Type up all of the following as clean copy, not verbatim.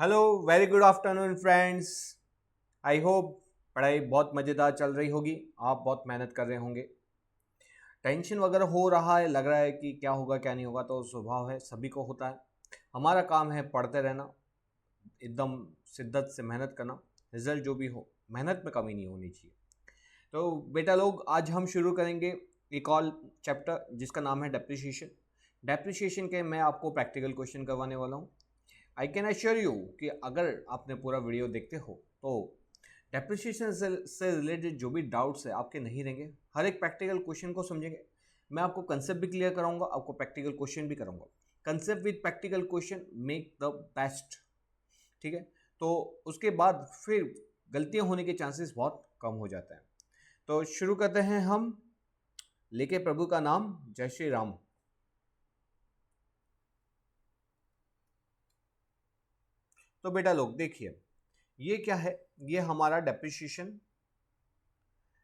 Hello very good afternoon friends. I hope पढ़ाई बहुत मज़ेदार चल रही होगी। आप बहुत मेहनत कर रहे होंगे। टेंशन वगैरह हो रहा है, लग रहा है कि क्या होगा क्या नहीं होगा, तो स्वभाव है, सभी को होता है। हमारा काम है पढ़ते रहना, एकदम शिद्दत से मेहनत करना। रिजल्ट जो भी हो, मेहनत में कमी नहीं होनी चाहिए। तो बेटा लोग, आज हम शुरू करेंगे एक और चैप्टर जिसका नाम है डेप्रिसिएशन। डेप्रिसिएशन के मैं आपको प्रैक्टिकल क्वेश्चन करवाने वाला हूँ। आई कैन एश्योर यू कि अगर आपने पूरा वीडियो देखते हो तो डेप्रिसिएशन से रिलेटेड जो भी डाउट्स है आपके नहीं रहेंगे। हर एक प्रैक्टिकल क्वेश्चन को समझेंगे। मैं आपको कंसेप्ट भी क्लियर कराऊंगा, आपको प्रैक्टिकल क्वेश्चन भी कराऊंगा। Concept with practical question make the best. ठीक है, तो उसके बाद फिर गलतियां होने के चांसेस बहुत कम हो जाते हैं। तो शुरू करते हैं हम, लेके प्रभु का नाम, जय श्री राम। तो बेटा लोग देखिए, ये क्या है? ये हमारा डेप्रिसिएशन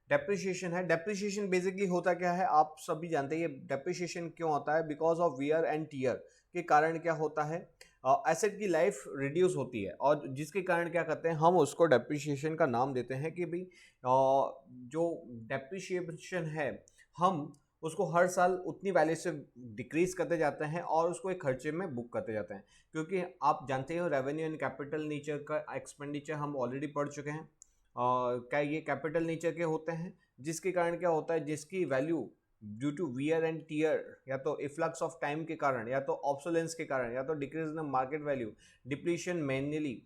डेप्रिसिएशन है। डेप्रिसिएशन बेसिकली होता क्या है, आप सभी जानते हैं। ये डेप्रिसिएशन क्यों होता है? Because of wear and tear के कारण क्या होता है, एसेट की लाइफ रिड्यूस होती है, और जिसके कारण क्या करते हैं हम उसको डेप्रिसिएशन का नाम देते हैं कि भाई जो डेप्रिसिएशन है, हम उसको हर साल उतनी वैल्यू से डिक्रीज करते जाते हैं और उसको एक खर्चे में बुक करते जाते हैं। क्योंकि आप जानते हो रेवेन्यू एंड कैपिटल नेचर का एक्सपेंडिचर हम ऑलरेडी पढ़ चुके हैं। क्या ये कैपिटल नेचर के होते हैं, जिसके कारण क्या होता है, जिसकी value due to wear and tear, या तो इफ्लक्स ऑफ टाइम के कारण, या तो ऑब्सोलेंस के कारण, या तो decrease in market value, depletion mainly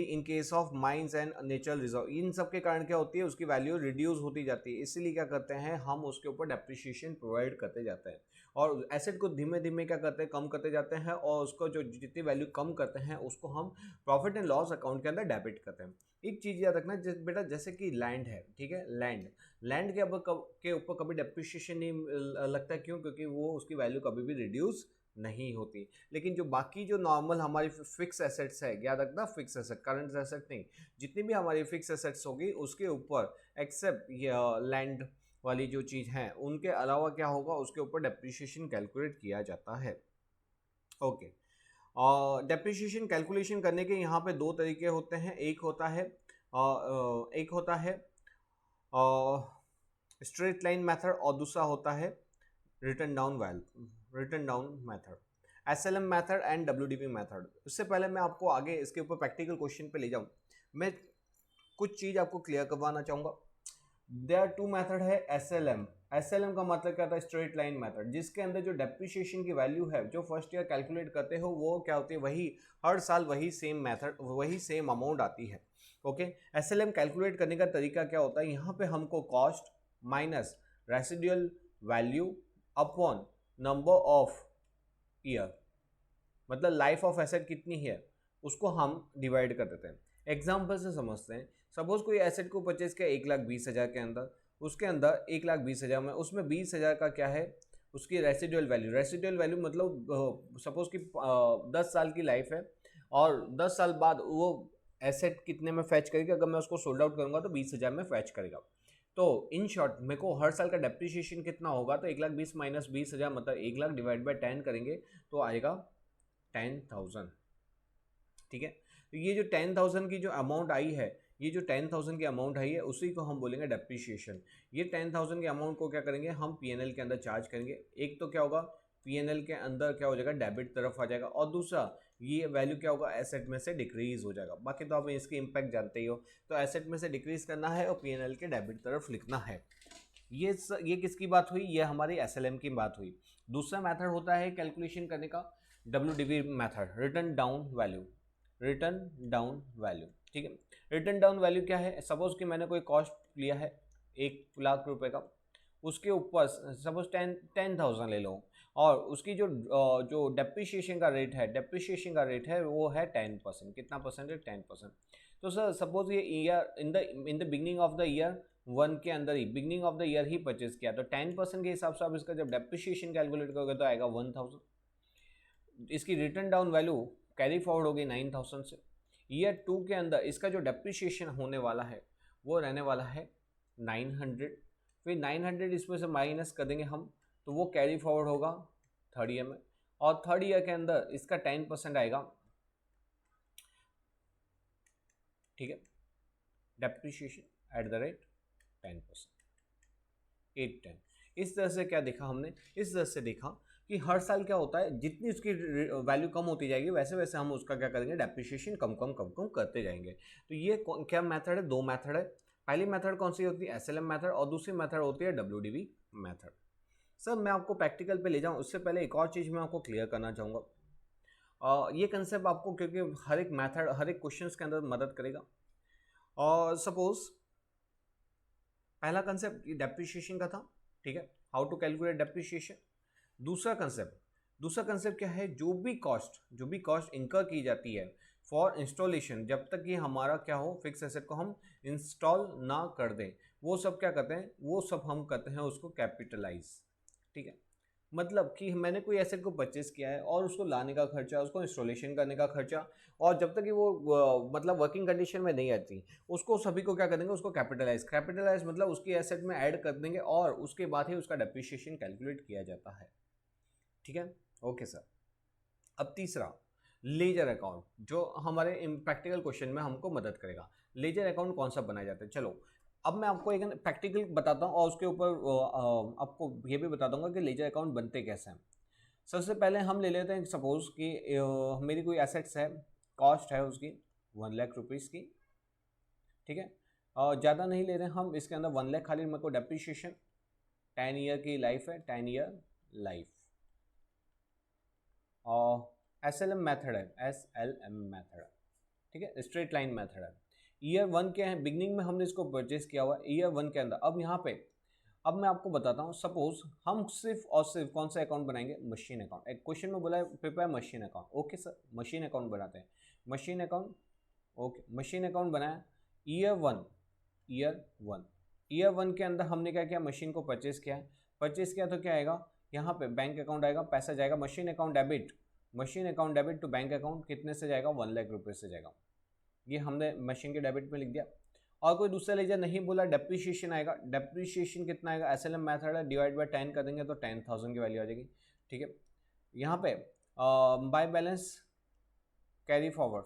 in case of mines and natural reserve, इन सब के कारण क्या होती है, उसकी वैल्यू रिड्यूस होती जाती है। इसीलिए क्या करते हैं हम उसके ऊपर डेप्रिसिएशन प्रोवाइड करते जाते हैं, और एसेट को धीमे धीमे क्या करते हैं, कम करते जाते हैं, और उसको जो जितनी वैल्यू कम करते हैं उसको हम प्रॉफिट एंड लॉस अकाउंट के अंदर डेबिट करते हैं। एक चीज़ याद रखना बेटा, जैसे कि लैंड है, ठीक है, लैंड लैंड के ऊपर कभी डेप्रिसिएशन नहीं लगता। क्यों? क्योंकि वो उसकी वैल्यू कभी भी रिड्यूस नहीं होती। लेकिन जो बाकी जो नॉर्मल हमारी फिक्स एसेट्स है, याद रखना, फिक्स एसेट, करंट एसेट नहीं, जितनी भी हमारी फिक्स एसेट्स होगी उसके ऊपर, एक्सेप्ट लैंड वाली जो चीज़ है, उनके अलावा क्या होगा, उसके ऊपर डेप्रिसिएशन कैलकुलेट किया जाता है। ओके। और डेप्रिसिएशन कैलकुलेशन करने के यहाँ पे दो तरीके होते हैं। एक होता है स्ट्रेट लाइन मेथड, और दूसरा होता है written down method, SLM method and WDP method. उससे पहले मैं आपको आगे इसके ऊपर प्रैक्टिकल क्वेश्चन पे ले जाऊँ, मैं कुछ चीज़ आपको क्लियर करवाना चाहूँगा। देयर आर टू मेथड है। एसएलएम का मतलब क्या होता है? स्ट्रेट लाइन मेथड, जिसके अंदर जो डेप्रिसिएशन की वैल्यू है जो फर्स्ट ईयर कैलकुलेट करते हो, वो क्या होती है, वही हर साल वही सेम मेथड, वही सेम अमाउंट आती है। ओके। एसएलएम कैलकुलेट करने का तरीका क्या होता है, यहाँ पे हमको cost minus residual value upon number of year, मतलब लाइफ ऑफ एसेट कितनी है उसको हम डिवाइड कर देते हैं। एग्जाम्पल से समझते हैं। सपोज कोई एसेट को परचेज किया 1,20,000 के अंदर, उसके अंदर 1,20,000 में उसमें 20,000 का क्या है, उसकी रेसिडुअल वैल्यू मतलब सपोज कि 10 साल की लाइफ है, और 10 साल बाद वो एसेट कितने में फैच करेगा, अगर मैं उसको सोल्ड आउट करूंगा तो 20,000 में फैच करेगा। तो इन शॉर्ट मेरे को हर साल का डेप्रिसिएशन कितना होगा, तो 1,20,000 माइनस 20,000 मतलब 1,00,000 डिवाइड बाई 10 करेंगे तो आएगा 10,000। ठीक है, तो ये जो 10,000 की जो अमाउंट आई है, ये जो 10,000 की अमाउंट आई है, उसी को हम बोलेंगे डेप्रिसिएशन। ये 10,000 के अमाउंट को क्या करेंगे हम पीएनएल के अंदर चार्ज करेंगे। एक तो क्या होगा, पीएनएल के अंदर क्या हो जाएगा, डेबिट तरफ आ जाएगा, और दूसरा ये वैल्यू क्या होगा, एसेट में से डिक्रीज हो जाएगा। बाकी तो आप इसके इम्पैक्ट जानते ही हो। तो एसेट में से डिक्रीज करना है और पीएनएल के डेबिट तरफ लिखना है। ये किसकी बात हुई? ये हमारी एसएलएम की बात हुई। दूसरा मेथड होता है कैलकुलेशन करने का, WDV method, return down value. ठीक है, रिटर्न डाउन वैल्यू क्या है? सपोज कि मैंने कोई कॉस्ट लिया है 1,00,000 रुपए का, उसके ऊपर सपोज 10,000 ले लो, और उसकी जो डेप्रिसिएशन का रेट है वो है 10%। कितना परसेंट है? 10%। तो सर सपोज ये year in the beginning of the year one के अंदर ही, बिगनिंग ऑफ द ईयर ही परचेज किया, तो 10% के हिसाब से आप इसका जब डेप्रिसिएशन कैलकुलेट करोगे तो आएगा 1,000। इसकी return down value carry forward होगी 9,000 से। ईयर 2 के अंदर इसका जो डेप्रिसिएशन होने वाला है वो रहने वाला है 900। फिर 900 इसमें से माइनस कर देंगे हम, तो वो कैरी फॉरवर्ड होगा थर्ड ईयर में, और थर्ड ईयर के अंदर इसका 10% आएगा ठीक है, डेप्रिसिएशन एट द रेट 10%, 8-10। इस तरह से क्या देखा हमने, इस तरह से देखा कि हर साल क्या होता है, जितनी उसकी वैल्यू कम होती जाएगी वैसे वैसे हम उसका क्या करेंगे, डेप्रिसिएशन कम कम कम कम करते जाएंगे। तो ये क्या मेथड है, दो मेथड है। पहली मेथड कौन सी होती है, एसएलएम मेथड, और दूसरी मेथड होती है डब्ल्यूडीवी मेथड। सर मैं आपको प्रैक्टिकल पे ले जाऊँ उससे पहले एक और चीज़ मैं आपको क्लियर करना चाहूँगा। ये कंसेप्ट आपको क्योंकि हर एक मेथड हर एक क्वेश्चन के अंदर मदद करेगा। और सपोज पहला कंसेप्ट डेप्रिसिएशन का था, ठीक है, हाउ टू कैलकुलेट डेप्रिसिएशन। दूसरा कंसेप्ट क्या है, जो भी कॉस्ट इंकर की जाती है फॉर इंस्टॉलेशन, जब तक कि हमारा क्या हो, फिक्स एसेट को हम इंस्टॉल ना कर दें, वो सब क्या करते हैं, वो सब हम करते हैं उसको कैपिटलाइज। ठीक है, मतलब कि मैंने कोई एसेट को परचेस किया है और उसको लाने का खर्चा, उसको इंस्टॉलेशन करने का खर्चा, और जब तक कि वो मतलब वर्किंग कंडीशन में नहीं आती, उसको सभी को क्या कर देंगे, उसको कैपिटलाइज मतलब उसकी एसेट में ऐड कर देंगे और उसके बाद ही उसका डेप्रिसिएशन कैलकुलेट किया जाता है। ठीक है, ओके सर। अब तीसरा लेजर अकाउंट, जो हमारे प्रैक्टिकल क्वेश्चन में हमको मदद करेगा। लेजर अकाउंट कौन सा बनाया जाता है, चलो अब मैं आपको एक प्रैक्टिकल बताता हूँ और उसके ऊपर आपको ये भी बता दूंगा कि लेजर अकाउंट बनते कैसे हैं। सबसे पहले हम ले लेते हैं, सपोज कि मेरी कोई एसेट्स है, कॉस्ट है उसकी 1 लाख रुपीज़ की, ठीक है, और ज़्यादा नहीं ले रहे हैं हम, इसके अंदर 1 लाख खाली मेरे को डेप्रिसिएशन, 10 ईयर की लाइफ है, 10 ईयर लाइफ। और SLM मेथड है, SLM मेथड, ठीक है, स्ट्रेट लाइन मेथड है। ईयर 1 क्या है, बिगनिंग में हमने इसको परचेज किया हुआ है, ईयर 1 के अंदर। अब यहाँ पे अब मैं आपको बताता हूँ, सपोज हम सिर्फ और सिर्फ कौन सा अकाउंट बनाएंगे, मशीन अकाउंट। एक क्वेश्चन में बोला है prepare machine account, okay sir, machine account बनाते हैं, machine account, okay, machine account बनाया। ईयर वन के अंदर हमने क्या किया, मशीन को परचेज किया तो क्या आएगा, यहाँ पे बैंक अकाउंट आएगा, पैसा जाएगा machine account debit to bank account, कितने से जाएगा, 1 लाख रुपये से जाएगा। ये हमने मशीन के डेबिट में लिख दिया। और कोई दूसरा लेजर नहीं बोला, डेप्रिसिएशन आएगा, डेप्रिसिएशन कितना आएगा, SLM मेथड है, डिवाइड बाय 10 कर देंगे तो 10,000 की वैल्यू आ जाएगी। ठीक है, यहाँ पे बाय बैलेंस कैरी फॉरवर्ड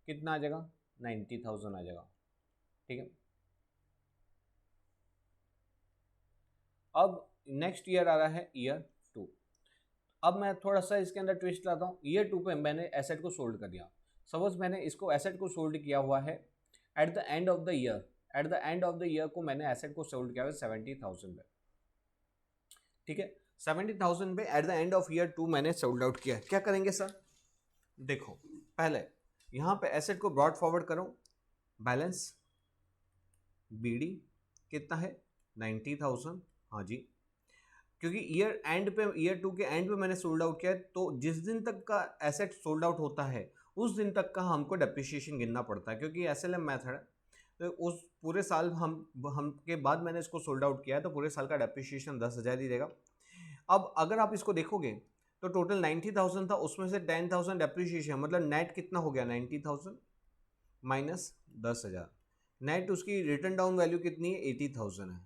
कितना आ जाएगा, 90,000 आ जाएगा। ठीक है, अब नेक्स्ट ईयर आ रहा है ईयर 2। अब मैं थोड़ा सा इसके अंदर ट्विस्ट लाता हूँ। ईयर 2 पे मैंने एसेट को सोल्ड कर दिया। सपोज मैंने इसको एसेट को सोल्ड किया हुआ है at the end of the year को मैंने एसेट को सोल्ड किया हुआ 70,000 पे। ठीक है, 70,000 पे at the end of year 2 मैंने सोल्ड आउट किया। क्या करेंगे सर, देखो पहले यहाँ पे एसेट को ब्रॉड फॉरवर्ड करो, बैलेंस BD कितना है, 90,000। हाँ जी, क्योंकि ईयर 2 के एंड पे मैंने सोल्ड आउट किया है, तो जिस दिन तक का एसेट सोल्ड आउट होता है उस दिन तक का हमको डेप्रिसिएशन गिनना पड़ता है, क्योंकि SLM मेथड है। तो उस पूरे साल हम के बाद मैंने इसको सोल्ड आउट किया है, तो पूरे साल का डेप्रिसिएशन 10,000 ही रहेगा। अब अगर आप इसको देखोगे तो टोटल 90,000 था, उसमें से 10,000 डेप्रिसिएशन, मतलब नेट कितना हो गया, 90,000 माइनस 10,000। नेट उसकी रिटर्न डाउन वैल्यू कितनी है, 80,000 है,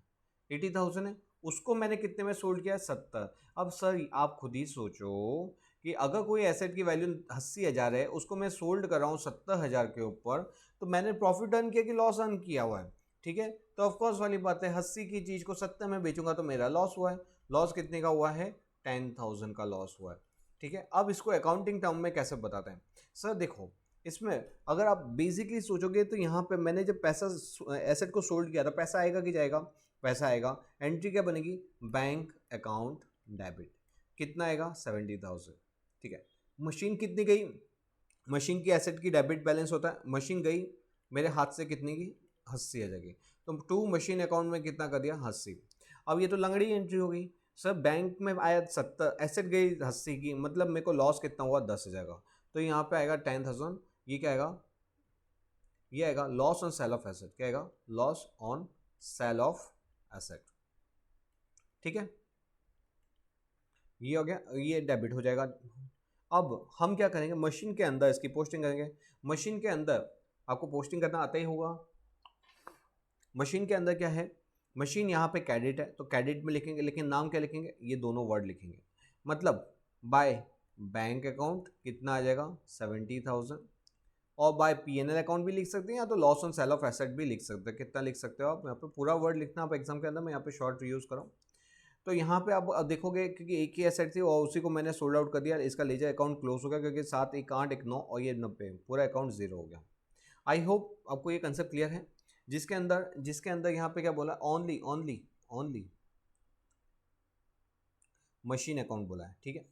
80,000 है। उसको मैंने कितने में सोल्ड किया, 70। अब सर आप खुद ही सोचो कि अगर कोई एसेट की वैल्यू 80,000 है, उसको मैं सोल्ड कर रहा हूँ 70,000 के ऊपर, तो मैंने प्रॉफिट अर्न किया कि लॉस अर्न किया हुआ है। ठीक है, तो ऑफकोर्स वाली बात है, 80 की चीज़ को 70 में बेचूंगा तो मेरा लॉस हुआ है। लॉस कितने का हुआ है, 10,000 का लॉस हुआ है। ठीक है, अब इसको अकाउंटिंग टर्म में कैसे बताते हैं सर, देखो इसमें अगर आप बेसिकली सोचोगे तो यहाँ पे मैंने जब पैसा एसेट को सोल्ड किया था, पैसा आएगा कि जाएगा, पैसा आएगा। एंट्री क्या बनेगी, बैंक अकाउंट डेबिट, कितना आएगा, 70,000। ठीक है, मशीन कितनी गई, मशीन की एसेट की डेबिट बैलेंस होता है, मशीन गई मेरे हाथ से कितनी की, 80 आ जाएगी, तो टू मशीन अकाउंट में कितना कर दिया, 80। अब ये तो लंगड़ी एंट्री हो गई सर, बैंक में आया 70, एसेट गई 80 की, मतलब मेरे को लॉस कितना हुआ, 10,000 का। तो यहाँ पे आएगा 10,000, ये क्या आएगा, ये आएगा loss on sale of asset, क्या आएगा, loss on sale of asset. ठीक है, ये हो गया, ये डेबिट हो जाएगा। अब हम क्या करेंगे, मशीन के अंदर इसकी पोस्टिंग करेंगे। मशीन के अंदर आपको पोस्टिंग करना आता ही होगा। मशीन के अंदर क्या है, मशीन यहाँ पे कैडेट है तो कैडेट में लिखेंगे, लेकिन नाम क्या लिखेंगे, ये दोनों वर्ड लिखेंगे। मतलब बाय बैंक अकाउंट कितना आ जाएगा, 70,000, और बाय पीएनएल अकाउंट भी लिख सकते हैं, या तो loss on sale of asset भी लिख सकते हैं। कितना लिख सकते हो आप यहाँ पे, पूरा वर्ड लिखना आप एग्जाम के अंदर, मैं यहाँ पे शॉर्ट यूज़ कर रहा हूँ। तो यहाँ पे आप देखोगे क्योंकि एक ही एसेट थी और उसी को मैंने सोल्ड आउट कर दिया, इसका लेजर अकाउंट क्लोज हो गया क्योंकि 7 1 8 1 9 और ये 90 पूरा अकाउंट जीरो हो गया। आई होप आपको ये कंसेप्ट क्लियर है, जिसके अंदर यहाँ पे क्या बोला, only only only machine account बोला है, ठीक है,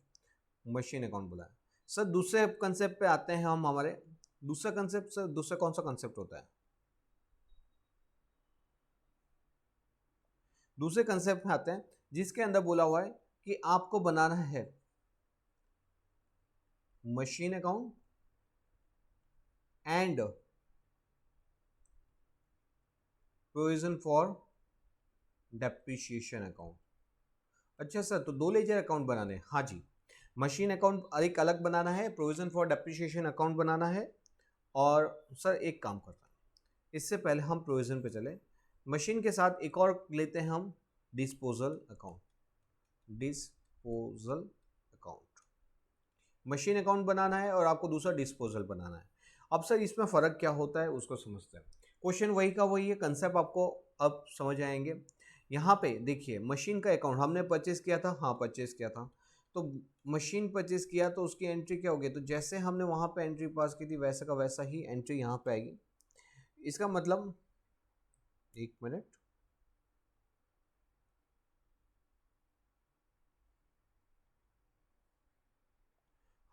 मशीन अकाउंट बोला है। सर दूसरे कंसेप्ट पे आते हैं हम हमारे, दूसरा कंसेप्ट सर, दूसरा कौन सा कंसेप्ट होता है, दूसरे कंसेप्ट में आते हैं जिसके अंदर बोला हुआ है कि आपको बनाना है machine account and provision for depreciation account. अच्छा सर, तो दो लेजर अकाउंट बनाने हैं, हाँ जी, मशीन अकाउंट एक अलग बनाना है, प्रोविजन फॉर डेप्रिसिएशन अकाउंट बनाना है। और सर एक काम करता है, इससे पहले हम प्रोविजन पे चले, मशीन के साथ एक और लेते हैं हम, disposal account. Disposal account, machine account बनाना है और आपको दूसरा डिस्पोजल बनाना है। अब सर इसमें फ़र्क क्या होता है उसको समझते हैं। क्वेश्चन वही का वही है, कंसेप्ट आपको अब समझ आएंगे। यहाँ पे देखिए, मशीन का अकाउंट हमने परचेज किया था, हाँ परचेज किया था, तो मशीन परचेज किया तो उसकी एंट्री क्या होगी, तो जैसे हमने वहाँ पे एंट्री पास की थी वैसा का वैसा ही एंट्री यहाँ पे आएगी। इसका मतलब, एक मिनट,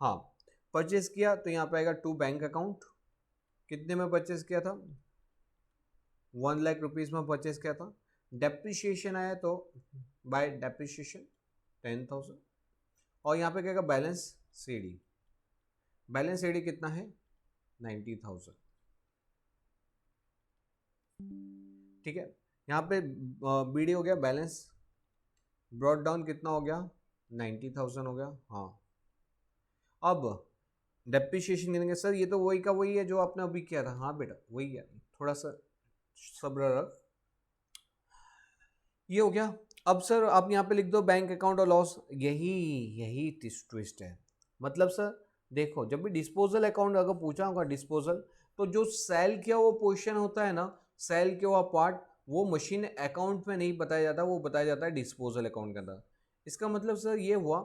हाँ परचेज किया तो यहाँ पे आएगा टू बैंक अकाउंट। कितने में परचेज किया था, 1 लाख रुपीज़ में परचेज किया था। डेप्रिशिएशन आया तो बाय डेप्रिशिएशन 10,000। और यहाँ पे क्या बैलेंस सीडी, बैलेंस सीडी कितना है 90,000, ठीक है। यहाँ पे बीडी हो गया, बैलेंस ब्रॉड डाउन कितना हो गया 90,000 हो गया, हाँ। अब डेप्रिशिएशन गिनेंगे, सर ये तो वही का वही है जो आपने अभी किया था, हाँ बेटा वही है, थोड़ा सा सब्र रख, ये हो गया। अब सर आप यहाँ पे लिख दो बैंक अकाउंट और लॉस, यही यही ट्विस्ट है। मतलब सर देखो, जब भी डिस्पोजल अकाउंट अगर पूछा होगा डिस्पोजल, तो जो सेल किया हुआ पोर्शन होता है ना, सेल किया हुआ पार्ट, वो मशीन अकाउंट में नहीं बताया जाता, वो बताया जाता है डिस्पोजल अकाउंट के अंदर। इसका मतलब सर ये हुआ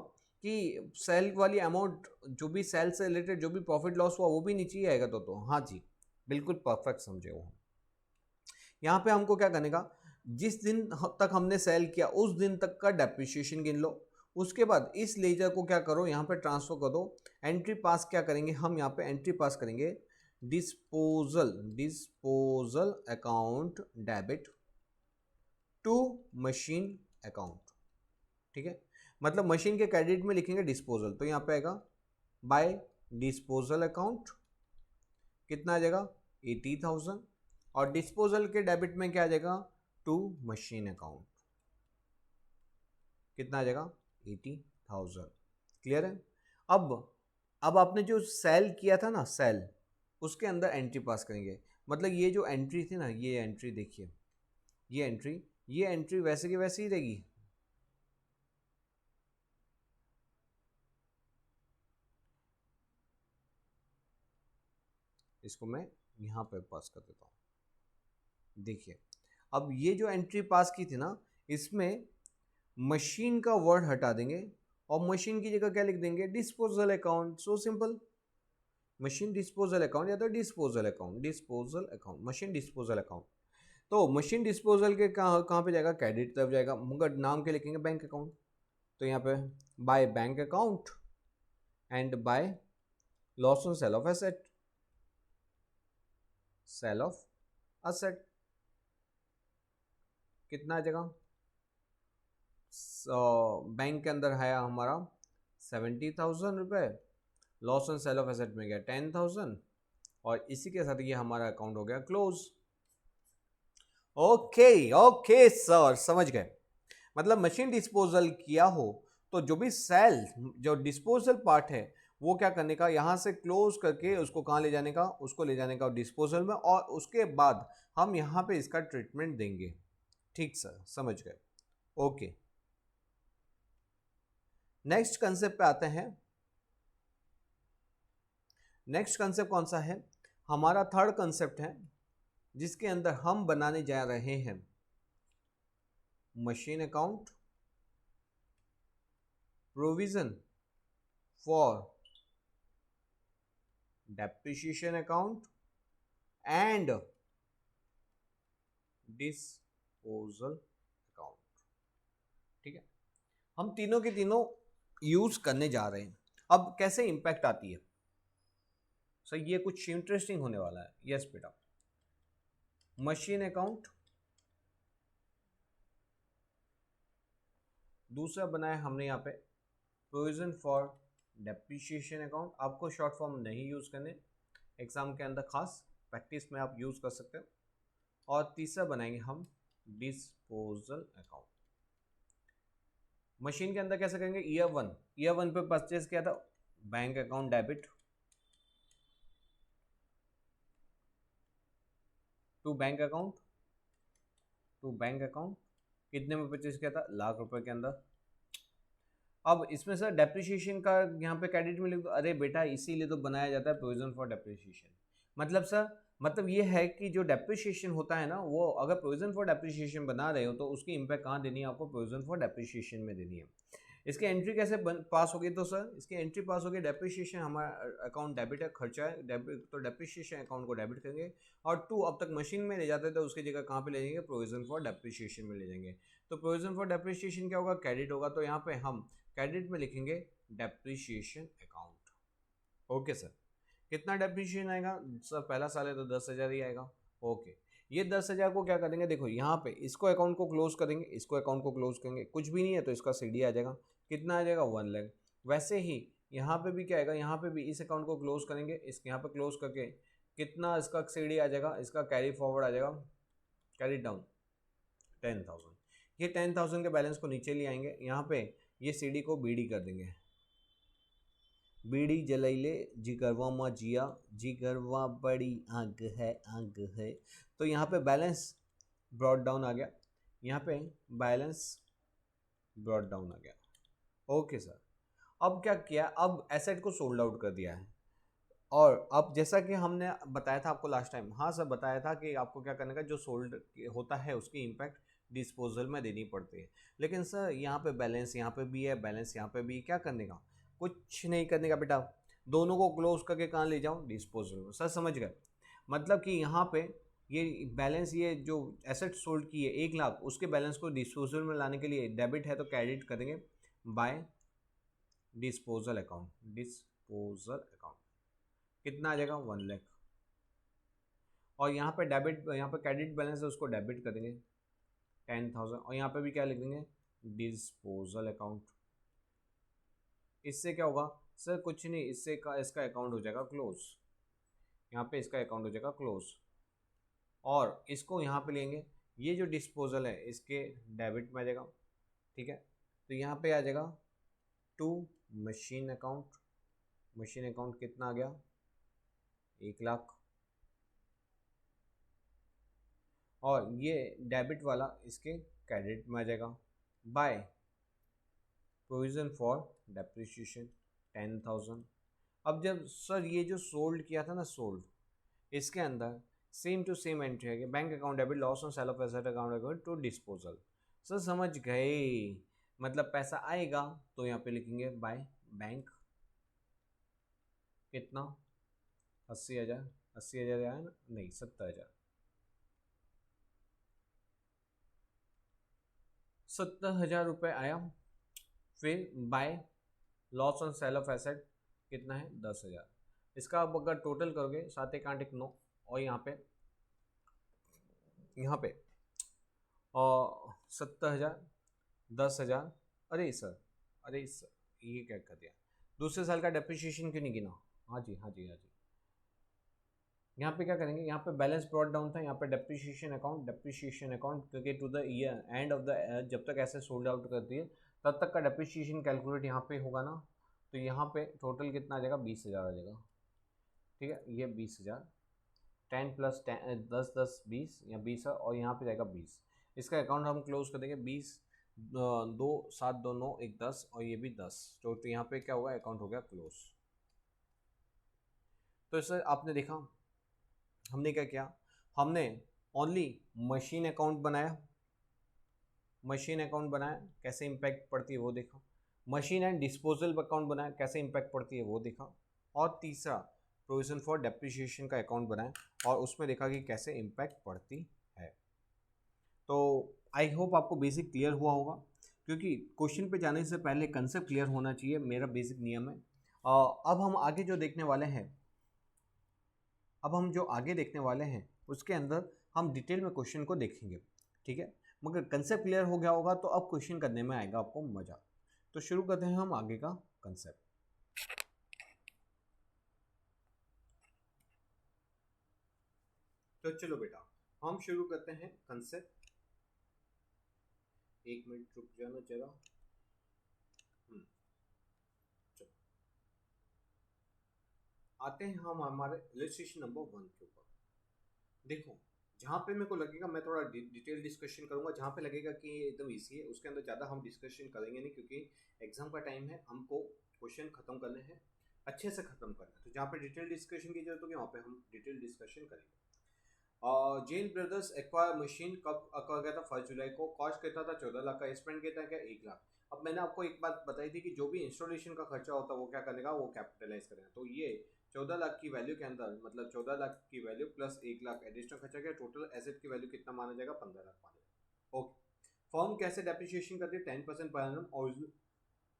कि सेल वाली अमाउंट, जो भी सेल से रिलेटेड जो भी प्रॉफिट लॉस हुआ वो भी नीचे ही आएगा, तो हाँ जी बिल्कुल परफेक्ट समझे वो। यहाँ पे हमको क्या करने का, जिस दिन तक हमने सेल किया उस दिन तक का डेप्रिसिएशन गिन लो, उसके बाद इस लेजर को क्या करो यहाँ पे ट्रांसफर कर दो। एंट्री पास क्या करेंगे हम, यहाँ पे एंट्री पास करेंगे disposal, disposal account debit to machine account, ठीक है। मतलब मशीन के क्रेडिट में लिखेंगे डिस्पोजल, तो यहाँ पे आएगा बाय डिस्पोजल अकाउंट, कितना आ जाएगा 80,000, और डिस्पोजल के डेबिट में क्या आ जाएगा टू मशीन अकाउंट, कितना आ जाएगा 80,000। क्लियर है। अब आपने जो सेल किया था ना, सेल, उसके अंदर एंट्री पास करेंगे। मतलब ये जो एंट्री थी ना, ये एंट्री देखिए, ये एंट्री वैसे की वैसे ही रहेगी, इसको मैं यहाँ पे पास कर देता हूँ। देखिए अब ये जो एंट्री पास की थी ना, इसमें मशीन का वर्ड हटा देंगे और मशीन की जगह क्या लिख देंगे, disposal account. So simple, machine disposal account या तो disposal account, disposal account, machine disposal account. तो मशीन डिस्पोजल के कहाँ कहाँ पे जाएगा, क्रेडिट तरफ जाएगा, मगर नाम के लिखेंगे बैंक अकाउंट। तो यहाँ पे by bank account and by loss on sale of asset, sale of asset कितना आ जाएगा, बैंक के अंदर है हमारा 70,000 रुपये, loss on sale of asset में गया 10,000, और इसी के साथ ये हमारा अकाउंट हो गया क्लोज। ओके ओके सर, समझ गए। मतलब मशीन डिस्पोजल किया हो तो जो भी सेल, जो डिस्पोजल पार्ट है वो क्या करने का, यहाँ से क्लोज करके उसको कहाँ ले जाने का, उसको ले जाने का डिस्पोजल में, और उसके बाद हम यहाँ पे इसका ट्रीटमेंट देंगे। ठीक सर, समझ गए। ओके, नेक्स्ट कंसेप्ट पे आते हैं। नेक्स्ट कंसेप्ट कौन सा है हमारा थर्ड कंसेप्ट है जिसके अंदर हम बनाने जा रहे हैं machine account, provision for depreciation account and disposal account. ठीक है, हम तीनों के तीनों यूज करने जा रहे हैं। अब कैसे इंपैक्ट आती है सर, ये कुछ इंटरेस्टिंग होने वाला है। यस बेटा, मशीन अकाउंट, दूसरा बनाया हमने यहाँ पे प्रोविजन फॉर डेप्रिसिएशन अकाउंट। आपको शॉर्ट फॉर्म नहीं यूज करने, एग्जाम के अंदर खास प्रैक्टिस में आप यूज कर सकते हो। और तीसरा बनाएंगे हम डिस्पोजल अकाउंट। मशीन के अंदर कैसे करेंगे, ईयर वन पे परचेज किया था, bank account debit to bank account, कितने में परचेज किया था, ₹1,00,000 के अंदर। अब इसमें सर डेप्रिसिएशन का यहाँ पे क्रेडिट मिलेगा, तो अरे बेटा इसीलिए तो बनाया जाता है प्रोविजन फॉर डेप्रिसिएशन। मतलब सर, मतलब ये है कि जो डेप्रिसिएशन होता है ना, वो अगर प्रोविजन फॉर डेप्रिसिएशन बना रहे हो तो उसकी इंपैक्ट कहाँ देनी है आपको, प्रोविजन फॉर डेप्रिसिएशन में देनी है। इसकी एंट्री कैसे पास होगी, तो सर इसकी एंट्री पास होगी, डेप्रिसिएशन हमारा अकाउंट डेबिट है, खर्चा है डेबिट, तो डेप्रिसिएशन अकाउंट को डेबिट करेंगे। और टू अब तक मशीन में ले जाते थे, उसकी जगह कहाँ पे ले जाएंगे, प्रोविजन फॉर डेप्रिसिएशन में ले जाएंगे। तो प्रोविजन फॉर डेप्रिसिएशन क्या होगा, क्रेडिट होगा, तो यहाँ पे हम क्रेडिट में लिखेंगे डेप्रिसिएशन अकाउंट। ओके सर, कितना डेप्रिसिएशन आएगा सर, पहला साल है तो 10,000 ही आएगा। ओके, ये 10,000 को क्या करेंगे, देखो यहाँ पे इसको अकाउंट को क्लोज करेंगे, इसको अकाउंट को क्लोज करेंगे, कुछ भी नहीं है तो इसका सीडी आ जाएगा, कितना आ जाएगा 1 लाख। वैसे ही यहाँ पे भी क्या आएगा, यहाँ पे भी इस अकाउंट को क्लोज करेंगे, इस यहाँ पे क्लोज करके कितना इसका सीडी आ जाएगा, इसका कैरी फॉरवर्ड आ जाएगा, कैरी डाउन 10,000। ये 10,000 के बैलेंस को नीचे ले आएंगे, यहाँ पे ये सीडी को बीडी कर देंगे, बीड़ी जलैले जिगरवा मा जिया, जिगरवा बड़ी आग है। तो यहाँ पे बैलेंस ब्रॉड डाउन आ गया, यहाँ पे बैलेंस ब्रॉड डाउन आ गया। ओके सर, अब क्या किया, अब एसेट को सोल्ड आउट कर दिया है। और अब जैसा कि हमने बताया था आपको लास्ट टाइम, हाँ सर बताया था कि आपको क्या करने का, जो सोल्ड होता है उसकी इम्पैक्ट डिस्पोजल में देनी पड़ती है। लेकिन सर यहाँ पे बैलेंस यहाँ पे भी है, बैलेंस यहाँ पे भी, क्या करने का, कुछ नहीं करने का बेटा, दोनों को क्लोज करके कहाँ ले जाऊँ, डिस्पोजल में। सर समझ गए, मतलब कि यहाँ पे ये बैलेंस, ये जो एसेट सोल्ड की है 1,00,000, उसके बैलेंस को डिस्पोजल में लाने के लिए डेबिट है तो क्रेडिट करेंगे by disposal account. Disposal account कितना आ जाएगा, 1 लाख। और यहाँ पे डेबिट, यहाँ पे क्रेडिट बैलेंस है उसको डेबिट करेंगे 10,000, और यहाँ पे भी क्या लिख देंगे, डिस्पोजल अकाउंट। इससे क्या होगा सर, कुछ नहीं, इससे का इसका अकाउंट हो जाएगा क्लोज, यहाँ पे इसका अकाउंट हो जाएगा क्लोज। और इसको यहाँ पे लेंगे, ये जो डिस्पोजल है इसके डेबिट में आ जाएगा, ठीक है। तो यहाँ पे आ जाएगा to machine account, machine account कितना आ गया, 1,00,000। और ये डेबिट वाला इसके क्रेडिट में आ जाएगा बाय प्रोविजन फॉर डेप्रिसिएशन 10,000। अब जब सर ये जो सोल्ड किया था ना, सोल्ड, इसके अंदर सेम टू सेम एंट्री है, bank account debit, loss on sale of asset account to disposal. Sir समझ गए, मतलब पैसा आएगा तो यहाँ पे लिखेंगे बाय बैंक, कितना 80,000, 80,000 आया ना, नहीं 70,000, 70,000 रुपये आया। फिर bye loss on sale of asset कितना है, 10,000। इसका आप अगर टोटल करोगे 7 1 8 1 9, और यहाँ पे और 70,000, 10,000, अरे सर ये क्या कर दिया, दूसरे साल का डेप्रिसिएशन क्यों नहीं गिना, हाँ जी हाँ जी हाँ जी। यहाँ पे क्या करेंगे, यहाँ पे बैलेंस ब्रॉट डाउन था, यहाँ पे डेप्रिसिएशन अकाउंट क्योंकि to the year end of the, जब तक ऐसे सोल्ड आउट करती है तब तक का डेप्रिसिएशन कैलकुलेट यहाँ पे होगा ना। तो यहाँ पे टोटल कितना आ जाएगा, 20,000 आ जाएगा, ठीक है। ये 20,000, 10 + 10 10 10 20 या 20 है, और यहाँ पे जाएगा 20। इसका अकाउंट हम क्लोज कर देंगे, 20 2 7 2 9 1 10, और ये भी 10, तो यहाँ पे क्या होगा, अकाउंट हो गया क्लोज। तो सर आपने देखा हमने क्या किया, हमने ओनली मशीन अकाउंट बनाया, मशीन अकाउंट बनाया, कैसे इम्पैक्ट पड़ती है वो देखा। मशीन एंड डिस्पोजल अकाउंट बनाया, कैसे इम्पैक्ट पड़ती है वो देखा। और तीसरा प्रोविजन फॉर डेप्रिसिएशन का अकाउंट बनाया और उसमें देखा कि कैसे इम्पैक्ट पड़ती है। तो आई होप आपको बेसिक क्लियर हुआ होगा, क्योंकि क्वेश्चन पे जाने से पहले कंसेप्ट क्लियर होना चाहिए, मेरा बेसिक नियम है। अब हम आगे जो देखने वाले हैं, अब हम जो आगे देखने वाले हैं उसके अंदर हम डिटेल में क्वेश्चन को देखेंगे, ठीक है। मगर कंसेप्ट क्लियर हो गया होगा तो अब क्वेश्चन करने में आएगा आपको मजा। तो शुरू करते हैं हम आगे का कंसेप्ट। तो चलो बेटा हम शुरू करते हैं कंसेप्ट। एक मिनट रुक जाना जरा। चलो आते हैं हम हमारे इलस्ट्रेशन नंबर 1 के ऊपर। देखो जहाँ पे मेरे को लगेगा मैं थोड़ा डिटेल डिस्कशन करूंगा, जहाँ पे लगेगा कि ये एकदम ईजी है उसके अंदर ज़्यादा हम डिस्कशन करेंगे नहीं, क्योंकि एग्जाम का टाइम है, हमको क्वेश्चन खत्म करने हैं, अच्छे से खत्म करना है। तो जहाँ पे डिटेल डिस्कशन की जरूरत होगी वहाँ पे हम डिटेल डिस्कशन करेंगे। जेन ब्रदर्स एक्वायर मशीन कब एक्वायर किया था? 1 जुलाई को। कॉस्ट कितना था? 14 लाख का। स्पेंड कितना क्या? 1 लाख। अब मैंने आपको एक बात बताई थी कि जो भी इंस्टॉलेशन का खर्चा होता है वो क्या करेगा, वो कैपिटलाइज करेगा। तो ये 14 लाख की वैल्यू के अंदर, मतलब 14 लाख की वैल्यू प्लस 1 लाख एडिशनल खर्चा किया, टोटल एसेट की वैल्यू कितना माना जाएगा? 15 लाख माना जाएगा। ओके। फर्म कैसे डेप्रिसिएशन करती है? 10% per annum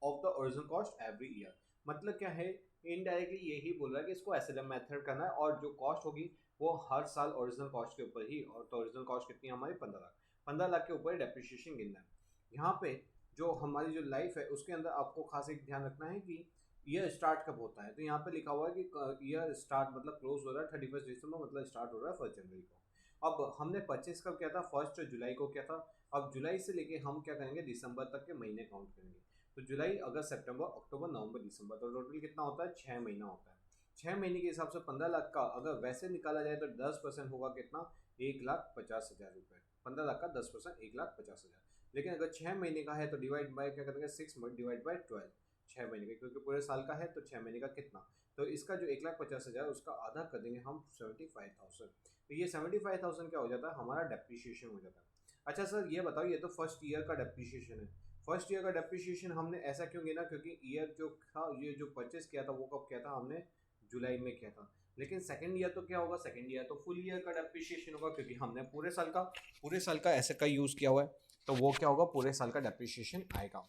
of the original cost every year. मतलब क्या है, इनडायरेक्टली यही बोल रहा है कि इसको एसएलएम मेथड करना है और जो कॉस्ट होगी वो हर साल ओरिजिनल कॉस्ट के ऊपर ही, और तो ओरिजिनल कॉस्ट कितनी है हमारी? 15 लाख। 15 लाख के ऊपर डेप्रिसिएशन गिनना है। यहाँ पे जो हमारी जो लाइफ है उसके अंदर आपको खास एक ध्यान रखना है कि ईयर स्टार्ट कब होता है। तो यहाँ पे लिखा हुआ है कि ईयर स्टार्ट मतलब क्लोज हो रहा है 31 दिसंबर, मतलब स्टार्ट हो रहा है 1 जनवरी को। अब हमने परचेस कब किया था? 1 जुलाई को किया था। अब जुलाई से लेके हम क्या करेंगे, दिसंबर तक के महीने काउंट करेंगे। तो जुलाई, अगस्त, सितंबर, अक्टूबर, नवंबर, दिसंबर, तो टोटल कितना होता है? 6 महीना होता है। 6 महीने के हिसाब से 15 लाख का अगर वैसे निकाला जाए तो 10% होगा कितना? 1,50,000 रुपये। 15 लाख का 10% 1,50,000। लेकिन अगर 6 महीने का है तो डिवाइड बाय क्या करेंगे? 6 डिवाइड बाय 12। 6 महीने का, क्योंकि पूरे साल का है तो 6 महीने का कितना, तो इसका जो 1,50,000 उसका आधा कर देंगे हम 75,000। तो ये 75,000 क्या हो जाता है? हमारा डेप्रिसिएशन हो जाता है। अच्छा सर ये बताओ, ये तो फर्स्ट ईयर का डेप्रिसिएशन है। फर्स्ट ईयर का डेप्रिसिएशन हमने ऐसा क्यों गिना? क्योंकि ईयर जो था, ये जो परचेस किया था वो कब किया था? हमने जुलाई में किया था। लेकिन सेकंड ईयर तो क्या होगा? सेकंड ईयर तो फुल ईयर का डेप्रिसिएशन होगा, क्योंकि हमने पूरे साल का ऐसे का यूज किया हुआ है। तो वो क्या होगा? पूरे साल का डेप्रिसिएशन आएगा।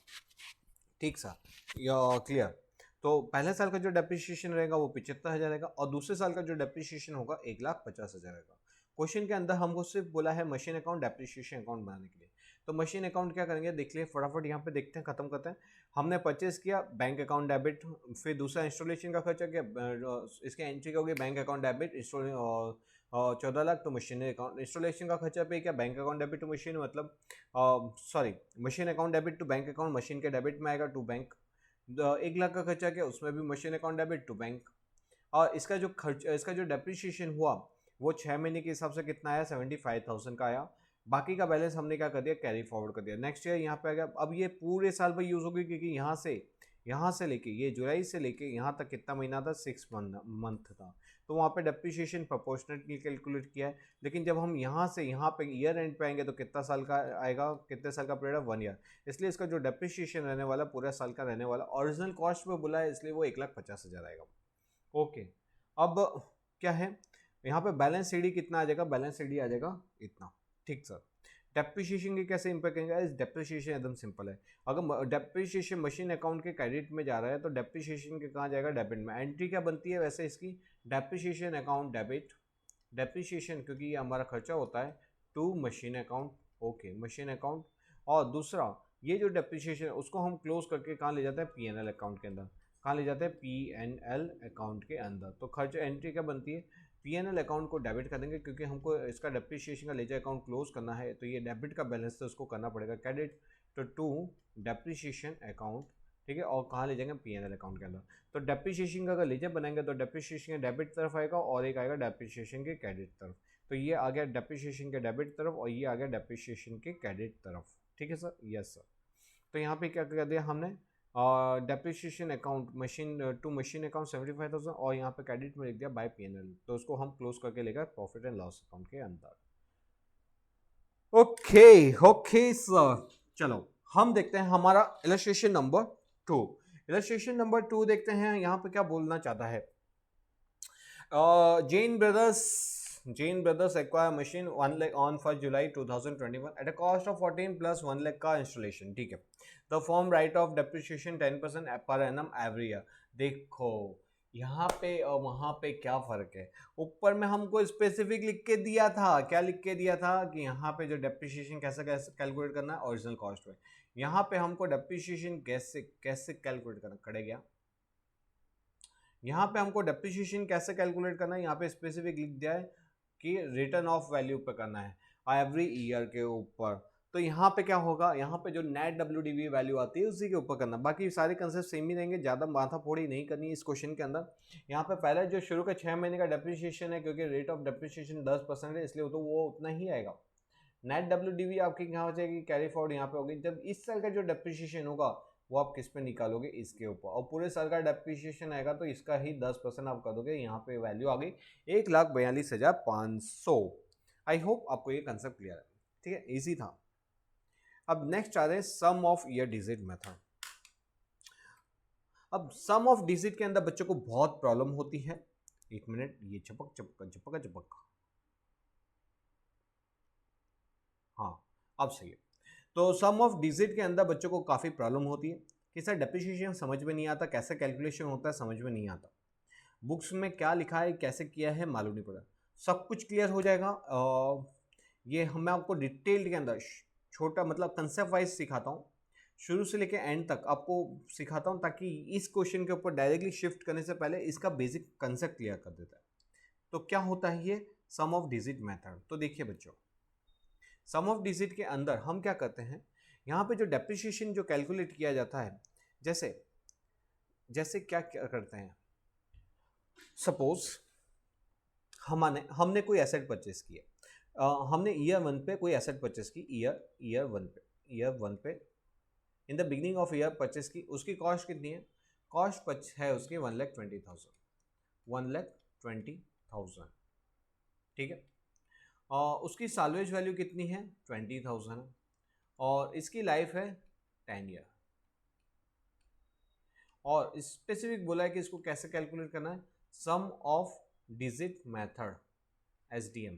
ठीक सा, या क्लियर? तो पहले साल का जो डेप्रिसिएशन रहेगा वो 75,000 रहेगा और दूसरे साल का जो डेप्रिसिएशन होगा 1,50,000 रहेगा। क्वेश्चन के अंदर हमको सिर्फ बोला है मशीन अकाउंट डेप्रिसिएशन अकाउंट बनाने के लिए। तो मशीन अकाउंट क्या करेंगे देख लिए फटाफट, यहाँ पे देखते हैं, खत्म करते हैं। हमने परचेस किया, बैंक अकाउंट डेबिट। फिर दूसरा इंस्टॉलेशन का खर्चा किया, इसके एंट्री होगी बैंक अकाउंट डेबिट। 14 लाख तो मशीन अकाउंट इंस्टॉलेशन का खर्चा पे किया, bank account debit to machine, मतलब sorry machine account debit to bank account, machine के डेबिट में आएगा टू बैंक। 1 लाख का खर्चा किया, उसमें भी machine account debit to bank. और इसका जो डेप्रिसिएशन हुआ वो 6 महीने के हिसाब से कितना आया? 75,000 का आया। बाकी का बैलेंस हमने क्या कर दिया? कैरी फॉरवर्ड कर दिया। नेक्स्ट ईयर यहाँ पे आ गया। अब ये पूरे साल भर यूज होगी, क्योंकि यहाँ से लेके ये जुलाई से लेके यहाँ तक कितना महीना था? 6 मंथ था। तो वहाँ पे डेप्रिसिएशन प्रोपोर्शनेटली कैलकुलेट किया है। लेकिन जब हम यहाँ से यहाँ पे ईयर एंड पे आएंगे तो कितना साल का आएगा? कितने साल का पीरियड है? 1 ईयर। इसलिए इसका जो डेप्रिसिएशन रहने वाला पूरा साल का रहने वाला, ओरिजिनल कॉस्ट में बोला है इसलिए वो 1,50,000 आएगा। ओके। अब क्या है यहाँ पे? बैलेंस सीडी कितना आ जाएगा? बैलेंस सीडी आ जाएगा इतना। ठीक सर। डेप्रिसिएशन के कैसे इम्पैक्ट करेंगे? इस डेप्रिसिएशन एकदम सिंपल है। अगर डेप्रिसिएशन मशीन अकाउंट के क्रेडिट में जा रहा है तो डेप्रिसिएशन के कहाँ जाएगा? डेबिट में। एंट्री क्या बनती है वैसे इसकी? डेप्रिसिएशन अकाउंट डेबिट, डेप्रिसिएशन क्योंकि ये हमारा खर्चा होता है, to machine account. Okay, machine account. और दूसरा ये जो डेप्रिसिएशन है उसको हम क्लोज करके कहाँ ले जाते हैं? पीएनएल अकाउंट के अंदर। कहाँ ले जाते हैं? पीएनएल अकाउंट के अंदर। तो खर्च एंट्री क्या बनती है? पीएनएल अकाउंट को डेबिट कर देंगे, क्योंकि हमको इसका डेप्रिसिएशन का लेजर अकाउंट क्लोज करना है, तो ये डेबिट का बैलेंस तो उसको करना पड़ेगा क्रेडिट तो टू डेप्रिसिएशन अकाउंट। ठीक है, और कहाँ ले जाएंगे? पीएनएल अकाउंट के अंदर। तो डेप्रिसिएशन का अगर लेजर बनाएंगे तो डेप्रिसिएशन के डेबिट तरफ आएगा और एक आएगा डेप्रिसिएशन के क्रेडिट तरफ। तो ये आ गया डेप्रिसिएशन के डेबिट तरफ और ये आ गया डेप्रिसिएशन के क्रेडिट तरफ। ठीक है सर? Yes sir. तो यहाँ पे क्या कर दिया हमने? Depreciation account machine to machine account 75,000 और यहाँ पे क्रेडिट में लिख दिया बाय पीएनएल, तो उसको हम क्लोज करके लेकर प्रॉफिट एंड लॉस अकाउंट के अंदर। ओके ओके सर, चलो हम देखते हैं हमारा इलस्ट्रेशन नंबर 2। इलस्ट्रेशन नंबर 2 देखते हैं यहाँ पे क्या बोलना चाहता है। Jain Brothers acquire machine 1 lakh on 1st July 2021 at a cost of 14 plus 1 lakh का इंस्टॉलेशन, ठीक है। The form right of depreciation 10% per annum every year. देखो यहाँ पे और वहाँ पे क्या फ़र्क है। ऊपर में हमको स्पेसिफिक लिख के दिया था, क्या लिख के दिया था कि यहाँ पे जो डेप्रिसिएशन कैसे कैसे कैलकुलेट करना है ओरिजिनल कॉस्ट में। यहाँ पे हमको डेप्रिसिएशन कैसे कैसे कैलकुलेट करना पड़ेगा। यहाँ पे हमको डेप्रिसिएशन कैसे कैलकुलेट करना है, यहाँ पे स्पेसिफिक लिख दिया है कि रिटर्न ऑफ वैल्यू पे करना है एवरी ईयर के ऊपर। तो यहाँ पे क्या होगा, यहाँ पे जो नेट WDV वैल्यू आती है उसी के ऊपर करना, बाकी सारे कंसेप्ट सेम ही रहेंगे, ज़्यादा माथाफोड़ी नहीं करनी है इस क्वेश्चन के अंदर। यहाँ पे पहले जो शुरू का 6 महीने का डेप्रिसिएशन है, क्योंकि रेट ऑफ डेप्रिसिएशन 10% है इसलिए तो वो उतना ही आएगा। नेट WDV आपकी यहाँ हो जाएगी कैरी फॉरवर्ड यहाँ पे होगी। जब इस साल का जो डेप्रिसिएशन होगा वो आप किस पे निकालोगे, इसके ऊपर, और पूरे साल का डेप्रिसिएशन आएगा तो इसका ही 10% आप कर दोगे। यहाँ पे वैल्यू आ गई 1,42,500। आई होप आपको ये कंसेप्ट क्लियर है, ठीक है, इजी था। अब नेक्स्ट आ रहे हैं सम ऑफ ईयर डिजिट मेथड। अब सम ऑफ डिजिट के अंदर बच्चों को बहुत प्रॉब्लम होती है। एक मिनट, ये चपक चपक चपक चपक, हाँ अब सही है। तो सम ऑफ डिजिट के अंदर बच्चों को काफ़ी प्रॉब्लम होती है कि सर डेप्रिसिएशन समझ में नहीं आता, कैसे कैलकुलेशन होता है समझ में नहीं आता, बुक्स में क्या लिखा है कैसे किया है मालूम नहीं पड़ा। सब कुछ क्लियर हो जाएगा। ये मैं आपको डिटेल के अंदर छोटा मतलब कंसेप्ट वाइज सिखाता हूँ, शुरू से लेकर एंड तक आपको सिखाता हूँ, ताकि इस क्वेश्चन के ऊपर डायरेक्टली शिफ्ट करने से पहले इसका बेसिक कंसेप्ट क्लियर कर देता है। तो क्या होता है ये सम ऑफ डिजिट मेथड। तो देखिए बच्चों, सम ऑफ डिजिट के अंदर हम क्या करते हैं, यहाँ पे जो डेप्रिसिएशन जो कैलकुलेट किया जाता है, जैसे जैसे क्या क्या करते हैं, सपोज हमने कोई एसेट परचेस किया, हमने ईयर 1 पे कोई एसेट परचेस की, ईयर वन पे in the beginning of year purchase की। उसकी कॉस्ट कितनी है, कॉस्ट है उसकी 1,20,000, ठीक है। उसकी साल्वेज वैल्यू कितनी है 20,000 है, और इसकी लाइफ है 10 ईयर। और स्पेसिफिक बोला है कि इसको कैसे कैलकुलेट करना है, sum of digit method, SDM,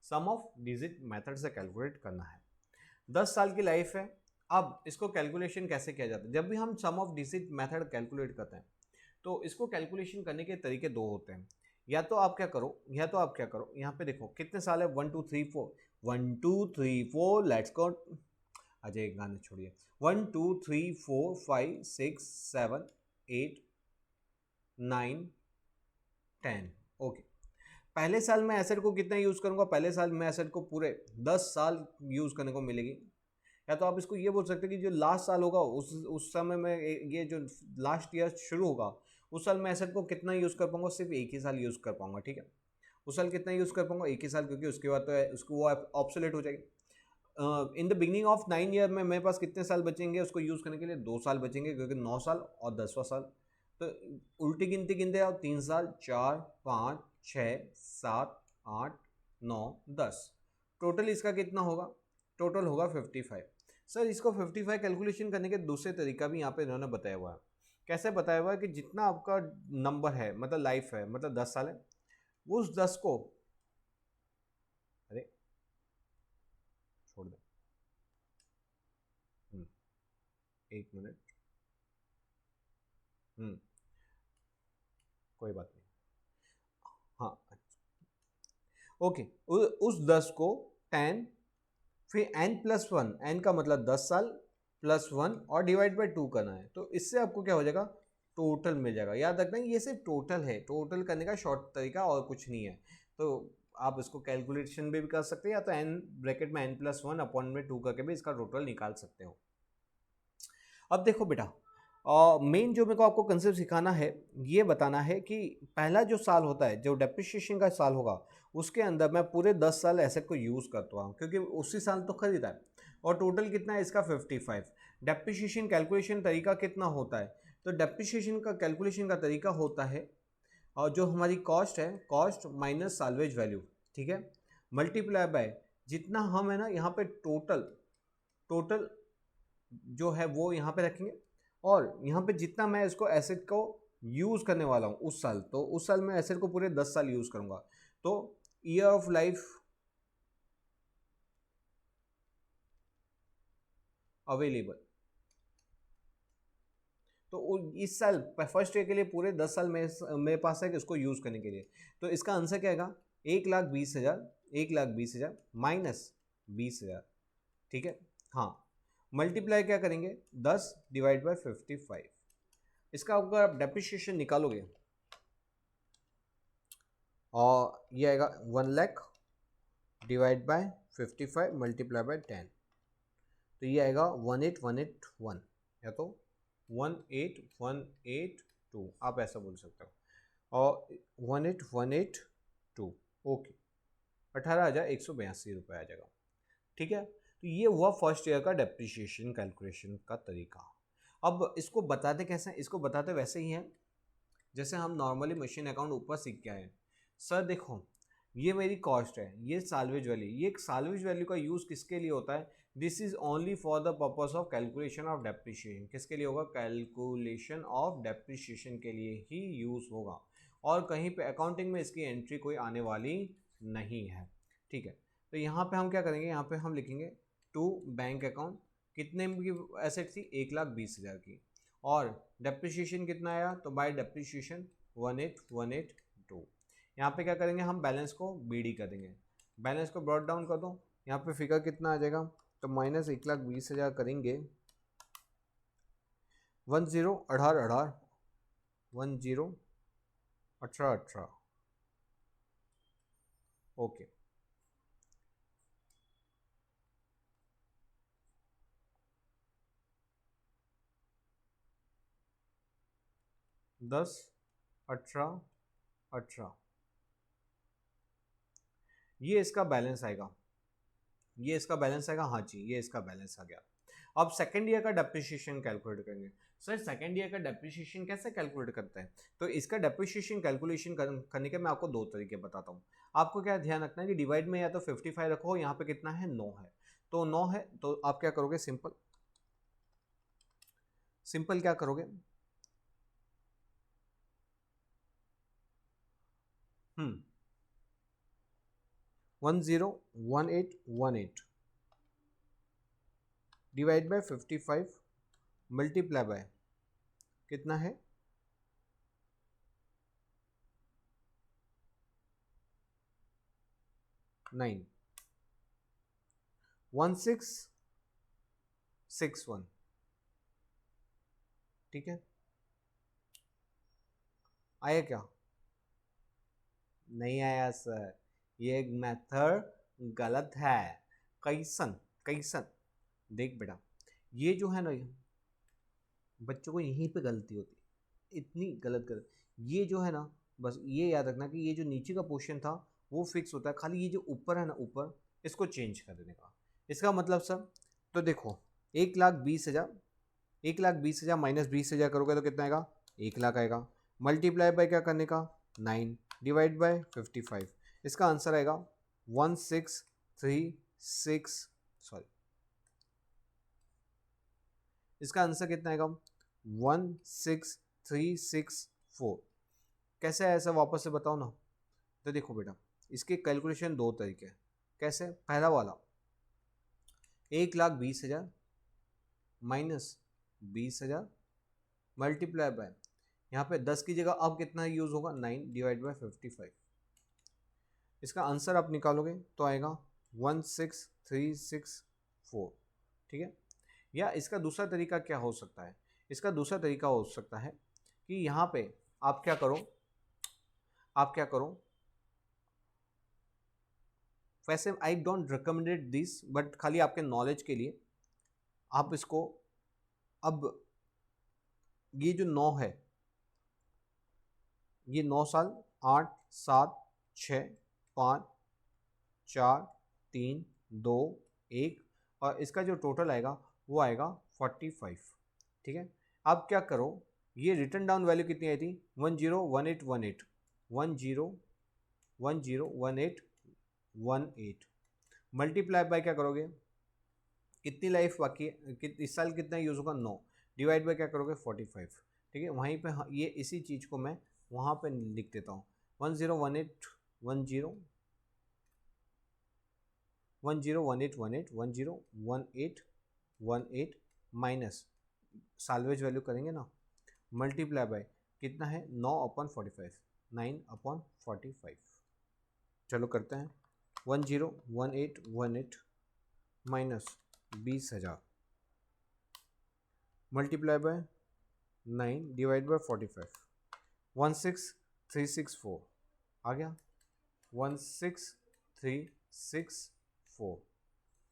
sum of digit method से कैलकुलेट करना है। 10 साल की लाइफ है। अब इसको कैलकुलेशन कैसे किया जाता है, जब भी हम सम ऑफ डिजिट मेथड कैलकुलेट करते हैं तो इसको कैलकुलेशन करने के तरीके दो होते हैं। या तो आप क्या करो, यहाँ पे देखो कितने साल है, 1 2 3 4, 1 2 3 4, लेट्स गो, अजय गाने छोड़िए, 1 2 3 4 5 6 7 8 9 10। ओके, पहले साल में एसेट को कितना यूज़ करूँगा, पहले साल में एसेट को पूरे 10 साल यूज़ करने को मिलेगी। या तो आप इसको ये बोल सकते हैं कि जो लास्ट साल होगा उस समय में, ये जो लास्ट ईयर शुरू होगा उस साल में एसेट को कितना यूज़ कर पाऊंगा, सिर्फ एक ही साल यूज़ कर पाऊंगा, ठीक है। उस साल कितना यूज़ कर पाऊंगा, एक ही साल, क्योंकि उसके बाद तो उसको वो ऑब्सोलेट हो जाएगी। In the beginning of 9 year में मेरे पास कितने साल बचेंगे उसको यूज़ करने के लिए, 2 साल बचेंगे, क्योंकि 9 साल और 10वां साल, तो उल्टी गिनती गिनते आओ, 3 साल 4 5 6 7 8 9 10, टोटल इसका कितना होगा, टोटल होगा 55। सर इसको 55 कैलकुलेशन करने के दूसरे तरीका भी यहाँ पे इन्होंने बताया हुआ है। कैसे बताया हुआ है कि जितना आपका नंबर है, मतलब लाइफ है, मतलब 10 साल है, उस 10 को, अरे छोड़ दे, एक मिनट, कोई बात नहीं, हाँ ओके, उस 10 को 10, फिर n+1, n का मतलब 10 साल +1 और डिवाइड बाई 2 करना है, तो इससे आपको क्या हो जाएगा, टोटल मिल जाएगा। याद रखना ये सिर्फ टोटल है, टोटल करने का शॉर्ट तरीका और कुछ नहीं है। तो आप इसको कैलकुलेशन भी कर सकते हैं, या तो n ब्रैकेट में n+1 अपॉन में 2 करके भी इसका टोटल निकाल सकते हो। अब देखो बेटा, मेन जो मेरे को आपको कंसेप्ट सिखाना है, ये बताना है कि पहला जो साल होता है, जो डेप्रिसिएशन का साल होगा, उसके अंदर मैं पूरे 10 साल एसेट को यूज़ करता हूँ, क्योंकि उसी साल तो खरीदा है, और टोटल कितना है इसका 55। डेप्रिसिएशन कैलकुलेशन तरीका कितना होता है, तो डेप्रिसिएशन का कैलकुलेशन का तरीका होता है और जो हमारी कॉस्ट है, कॉस्ट माइनस साल्वेज वैल्यू, ठीक है, मल्टीप्लाई बाय जितना हम है ना यहाँ पे टोटल जो है वो यहाँ पे रखेंगे, और यहाँ पे जितना मैं इसको एसेट को यूज़ करने वाला हूँ उस साल, तो उस साल मैं एसेट को पूरे 10 साल यूज़ करूँगा, तो ईयर ऑफ लाइफ अवेलेबल, तो इस साल फर्स्ट ईयर के लिए पूरे 10 साल मेरे पास है कि इसको यूज़ करने के लिए। तो इसका आंसर क्या आएगा, 1,20,000 माइनस 20,000, ठीक है। हाँ, मल्टीप्लाई क्या करेंगे, 10 डिवाइड बाय 55। इसका अगर आप डेप्रिसिएशन निकालोगे और ये आएगा 1 lakh divide by 55 multiply by 10, तो ये आएगा 18181 या तो 18182, आप ऐसा बोल सकते हो, और 18182, ओके, 18,182 रुपये आ जाएगा, ठीक है। तो ये हुआ फर्स्ट ईयर का डेप्रिसिएशन कैलकुलेशन का तरीका। अब इसको बताते कैसे हैं, इसको बताते वैसे ही हैं जैसे हम नॉर्मली मशीन अकाउंट ऊपर सीख के आए हैं। सर देखो, ये मेरी कॉस्ट है, ये साल्वेज वैल्यू, ये साल्वेज वैल्यू का यूज़ किसके लिए होता है, this is only for the purpose of calculation of depreciation. किसके लिए होगा, कैलकुलेशन ऑफ डेप्रिसिएशन के लिए ही यूज़ होगा, और कहीं पे अकाउंटिंग में इसकी एंट्री कोई आने वाली नहीं है, ठीक है। तो यहाँ पे हम क्या करेंगे, यहाँ पे हम लिखेंगे टू बैंक अकाउंट, कितने की एसेट थी, 1,20,000 की, और डेप्रिसिएशन कितना आया, तो बाय डेप्रिसिएशन 18182। यहाँ पे क्या करेंगे, हम बैलेंस को बीडी कर देंगे, बैलेंस को ब्रॉट डाउन कर दो, यहाँ पे फिगर कितना आ जाएगा, तो माइनस 1,20,000 करेंगे, 10 18 10 18, ओके, दस 18, ये इसका बैलेंस आएगा, ये इसका बैलेंस आएगा, हाँ जी, ये इसका बैलेंस आ गया। अब सेकेंड ईयर का डेप्रिसिएशन कैलकुलेट करेंगे। सर सेकेंड ईयर का डेप्रिसिएशन कैसे कैलकुलेट करते हैं, तो इसका डेप्रिसिएशन कैलकुलेशन करने के मैं आपको दो तरीके बताता हूँ। आपको क्या ध्यान रखना है कि डिवाइड में या तो 55 रखो, यहाँ पे कितना है, 9 है, तो 9 है, तो आप क्या करोगे, सिंपल क्या करोगे, 101818 डिवाइड बाय 55 मल्टीप्लाई बाय कितना है, 9, 1661, ठीक है। आया क्या, नहीं आया सर, ये मेथड गलत है। कैसन कैसन, देख बेटा, ये जो है ना, बच्चों को यहीं पे गलती होती है, इतनी गलत, ये जो है ना, बस ये याद रखना कि ये जो नीचे का पोर्शन था वो फिक्स होता है, खाली ये जो ऊपर है ना, ऊपर इसको चेंज कर देने का। इसका मतलब सर, तो देखो 1,20,000, 1,20,000 माइनस 20,000 करोगे तो कितना आएगा, 1,00,000 आएगा, मल्टीप्लाई बाय क्या करने का, 9 डिवाइड बाय 55, इसका आंसर आएगा 1636, सॉरी, इसका आंसर कितना आएगा, 16364। कैसे है ऐसा, वापस से बताओ ना। तो देखो बेटा, इसके कैलकुलेशन दो तरीके हैं। कैसे, पहला वाला 1,20,000 माइनस 20,000 मल्टीप्लाई बाय, यहाँ पे 10 की जगह अब कितना यूज होगा, 9 डिवाइड बाय 55। इसका आंसर आप निकालोगे तो आएगा 16364, ठीक है। या इसका दूसरा तरीका क्या हो सकता है, इसका दूसरा तरीका हो सकता है कि यहाँ पे आप क्या करो, वैसे I don't recommended this, but खाली आपके नॉलेज के लिए आप इसको, अब ये जो 9 है, ये 9 साल, 8 7 6 5 4 3 2 1, और इसका जो टोटल आएगा वो आएगा 45, ठीक है। अब क्या करो, ये रिटर्न डाउन वैल्यू कितनी आई थी 101818, 101818 मल्टीप्लाई बाय क्या करोगे, कितनी लाइफ बाकी है, इस साल कितना यूज़ होगा 9, डिवाइड बाय क्या करोगे 45, ठीक है। वहीं पे ये इसी चीज़ को मैं वहाँ पे लिख देता हूँ 101818 माइनस साल्वेज वैल्यू करेंगे ना, मल्टीप्लाई बाय कितना है 9/45, 9/45। चलो करते हैं 101818 minus 20,000 multiply by 9 divide by 45, 16364 आ गया 16364।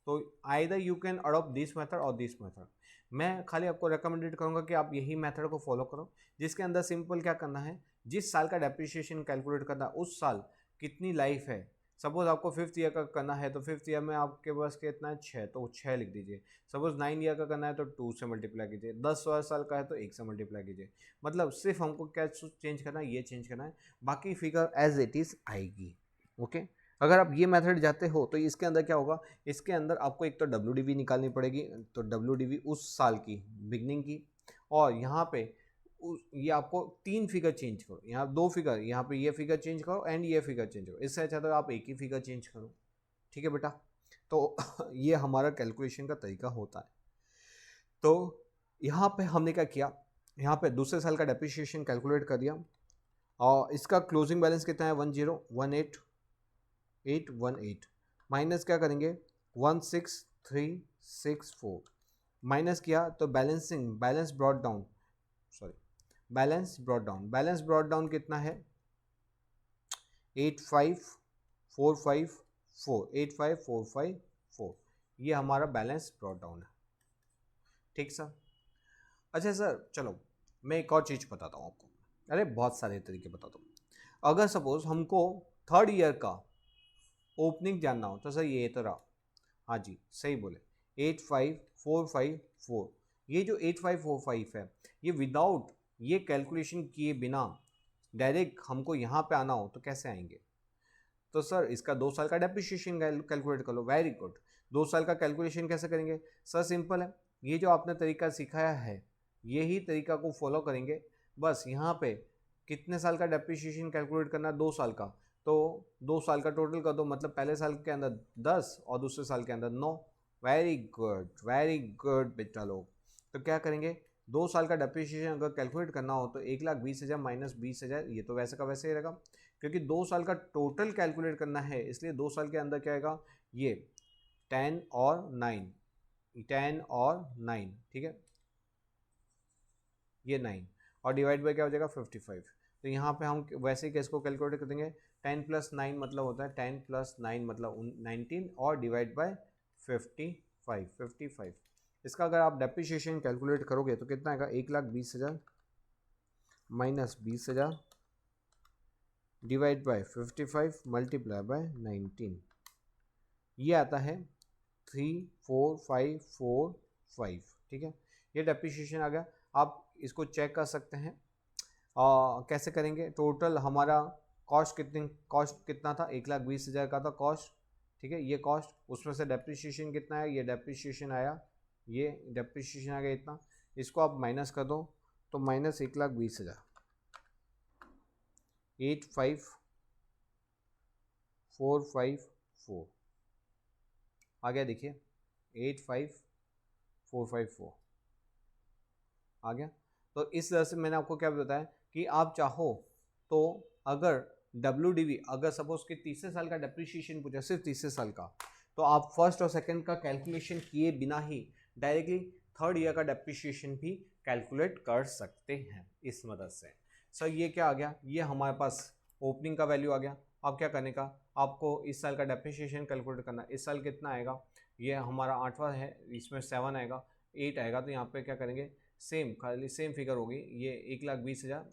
तो either you can adopt this method और दिस मेथड। मैं खाली आपको रिकमेंडेड करूंगा कि आप यही मेथड को फॉलो करो, जिसके अंदर सिंपल क्या करना है, जिस साल का डेप्रिसिएशन कैलकुलेट करना है उस साल कितनी लाइफ है। सपोज आपको 5th ईयर का करना है तो 5th ईयर में आपके पास कितना है 6, तो 6 लिख दीजिए। सपोज 9 ईयर का करना है तो 2 से मल्टीप्लाई कीजिए, 10 साल का है तो 1 से मल्टीप्लाई कीजिए। मतलब सिर्फ हमको क्या चेंज करना है, ये चेंज करना है, बाकी फिगर एज इट इज आएगी। ओके अगर आप ये मेथड जाते हो तो इसके अंदर क्या होगा, इसके अंदर आपको एक तो WDV निकालनी पड़ेगी, तो WDV उस साल की बिगनिंग की, और यहाँ पे ये आपको 3 फिगर चेंज करो, यहाँ 2 फिगर, यहाँ पे ये फिगर चेंज करो एंड ये फिगर चेंज करो। इससे अच्छा तो आप एक ही फिगर चेंज करो, ठीक है बेटा। तो ये हमारा कैलकुलेशन का तरीका होता है। तो यहाँ पे हमने क्या किया, यहाँ पे दूसरे साल का डेप्रिसिएशन कैलकुलेट कर दिया, और इसका क्लोजिंग बैलेंस कितना है 101818 माइनस क्या करेंगे 16364, माइनस किया तो बैलेंस ब्रॉट डाउन कितना है 85454, ये हमारा बैलेंस ब्रॉट डाउन है, ठीक सर। अच्छा सर चलो मैं एक और चीज़ बताता हूँ आपको, अरे बहुत सारे तरीके बताता हूँ। अगर सपोज हमको 3rd ईयर का ओपनिंग जानना हो तो सर ये तो रहा, हाँ जी सही बोले 85454, ये जो 8545 है ये विदाउट ये कैलकुलेशन किए बिना डायरेक्ट हमको यहाँ पे आना हो तो कैसे आएंगे। तो सर इसका 2 साल का डेप्रिसिएशन कैलकुलेट कर लो, वेरी गुड। 2 साल का कैलकुलेशन कैसे करेंगे सर, सिंपल है, ये जो आपने तरीका सिखाया है यही तरीका को फॉलो करेंगे। बस यहाँ पे कितने साल का डेप्रिसिएशन कैलकुलेट करना है 2 साल का, तो 2 साल का टोटल कर दो, मतलब पहले साल के अंदर 10 और दूसरे साल के अंदर 9। वेरी गुड बेटा लोग। तो क्या करेंगे 2 साल का डेप्रिसिएशन अगर कैलकुलेट करना हो तो 1,20,000 माइनस 20,000, ये तो वैसे का वैसे ही रहेगा, क्योंकि 2 साल का टोटल कैलकुलेट करना है, इसलिए 2 साल के अंदर क्या आएगा ये 10 और 9, ठीक है, ये 9 और डिवाइड बाय क्या हो जाएगा 55। तो यहाँ पे हम वैसे ही किसको कैलकुलेट कर देंगे 10 + 9 मतलब होता है 10 + 9 मतलब 19 और डिवाइड बाय 55। इसका अगर आप डेप्रिसिएशन कैलकुलेट करोगे तो कितना आएगा 1,20,000 minus 20,000 divide by 55 multiply by 19, ये आता है 34545, ठीक है। ये डेप्रिसिएशन आ गया। आप इसको चेक कर सकते हैं कैसे करेंगे। टोटल हमारा कॉस्ट कितना था 1,20,000 का था कॉस्ट, ठीक है, ये कॉस्ट, उसमें से डेप्रिसिएशन कितना है, ये डेप्रिसिएशन आ गया इतना, इसको आप माइनस कर दो तो माइनस 1,20,000 85454 आ गया, देखिए 85454 आ गया। तो इस तरह से मैंने आपको क्या बताया कि आप चाहो तो अगर WDV अगर सपोज कि तीसरे साल का डेप्रिसिएशन पूछा, सिर्फ तीसरे साल का, तो आप फर्स्ट और सेकंड का कैलकुलेशन किए बिना ही डायरेक्टली 3rd ईयर का डेप्रिसिएशन भी कैलकुलेट कर सकते हैं इस मदद से। सर ये क्या आ गया, ये हमारे पास ओपनिंग का वैल्यू आ गया। अब क्या करने का, आपको इस साल का डेप्रिसिएशन कैलकुलेट करना। इस साल कितना आएगा, ये हमारा 8वां है, इसमें 7 आएगा, 8 आएगा, तो यहाँ पे क्या करेंगे खाली सेम फिगर होगी, ये 1,20,000,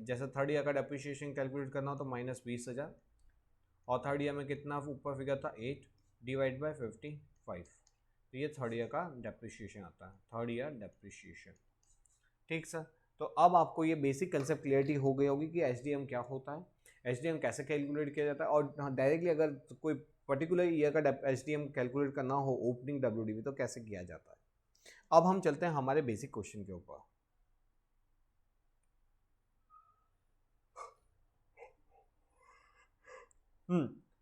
जैसा 3rd ईयर का डेप्रिसिएशन कैलकुलेट करना हो तो माइनस 20,000, और 3rd ईयर में कितना ऊपर फिगर था 8 डिवाइड बाय 55, तो ये थर्ड ईयर का डेप्रिसिएशन आता है, थर्ड ईयर डेप्रिसिएशन। ठीक सर, तो अब आपको ये बेसिक कंसेप्ट क्लियरिटी हो गई होगी कि एचडीएम क्या होता है, एचडीएम कैसे कैलकुलेट किया जाता है, और डायरेक्टली अगर कोई पर्टिकुलर ईयर का एचडीएम कैलकुलेट करना हो ओपनिंग डब्ल्यूडीवी तो कैसे किया जाता है। अब हम चलते हैं हमारे बेसिक क्वेश्चन के ऊपर।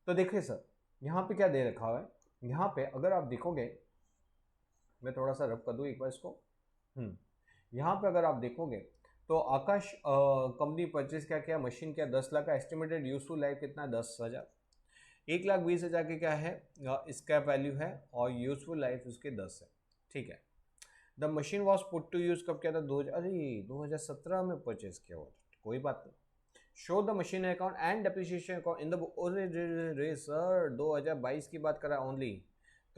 तो देखिए सर, यहाँ पे क्या दे रखा हुआ है, यहाँ पे अगर आप देखोगे, मैं थोड़ा सा रब कर दूँ एक बार इसको। यहाँ पे अगर आप देखोगे तो आकाश कंपनी परचेज क्या किया, मशीन क्या 10 लाख का, एस्टिमेटेड यूजफुल लाइफ कितना 10,000, 1,20,000 की क्या है स्क्रैप वैल्यू है, और यूजफुल लाइफ उसके 10 है। ठीक है, the machine was put to use कब किया था, 2017 में परचेज किया हुआ, कोई बात नहीं। Show the machine account and depreciation account in the book. रे सर 2022 की बात करा ओनली,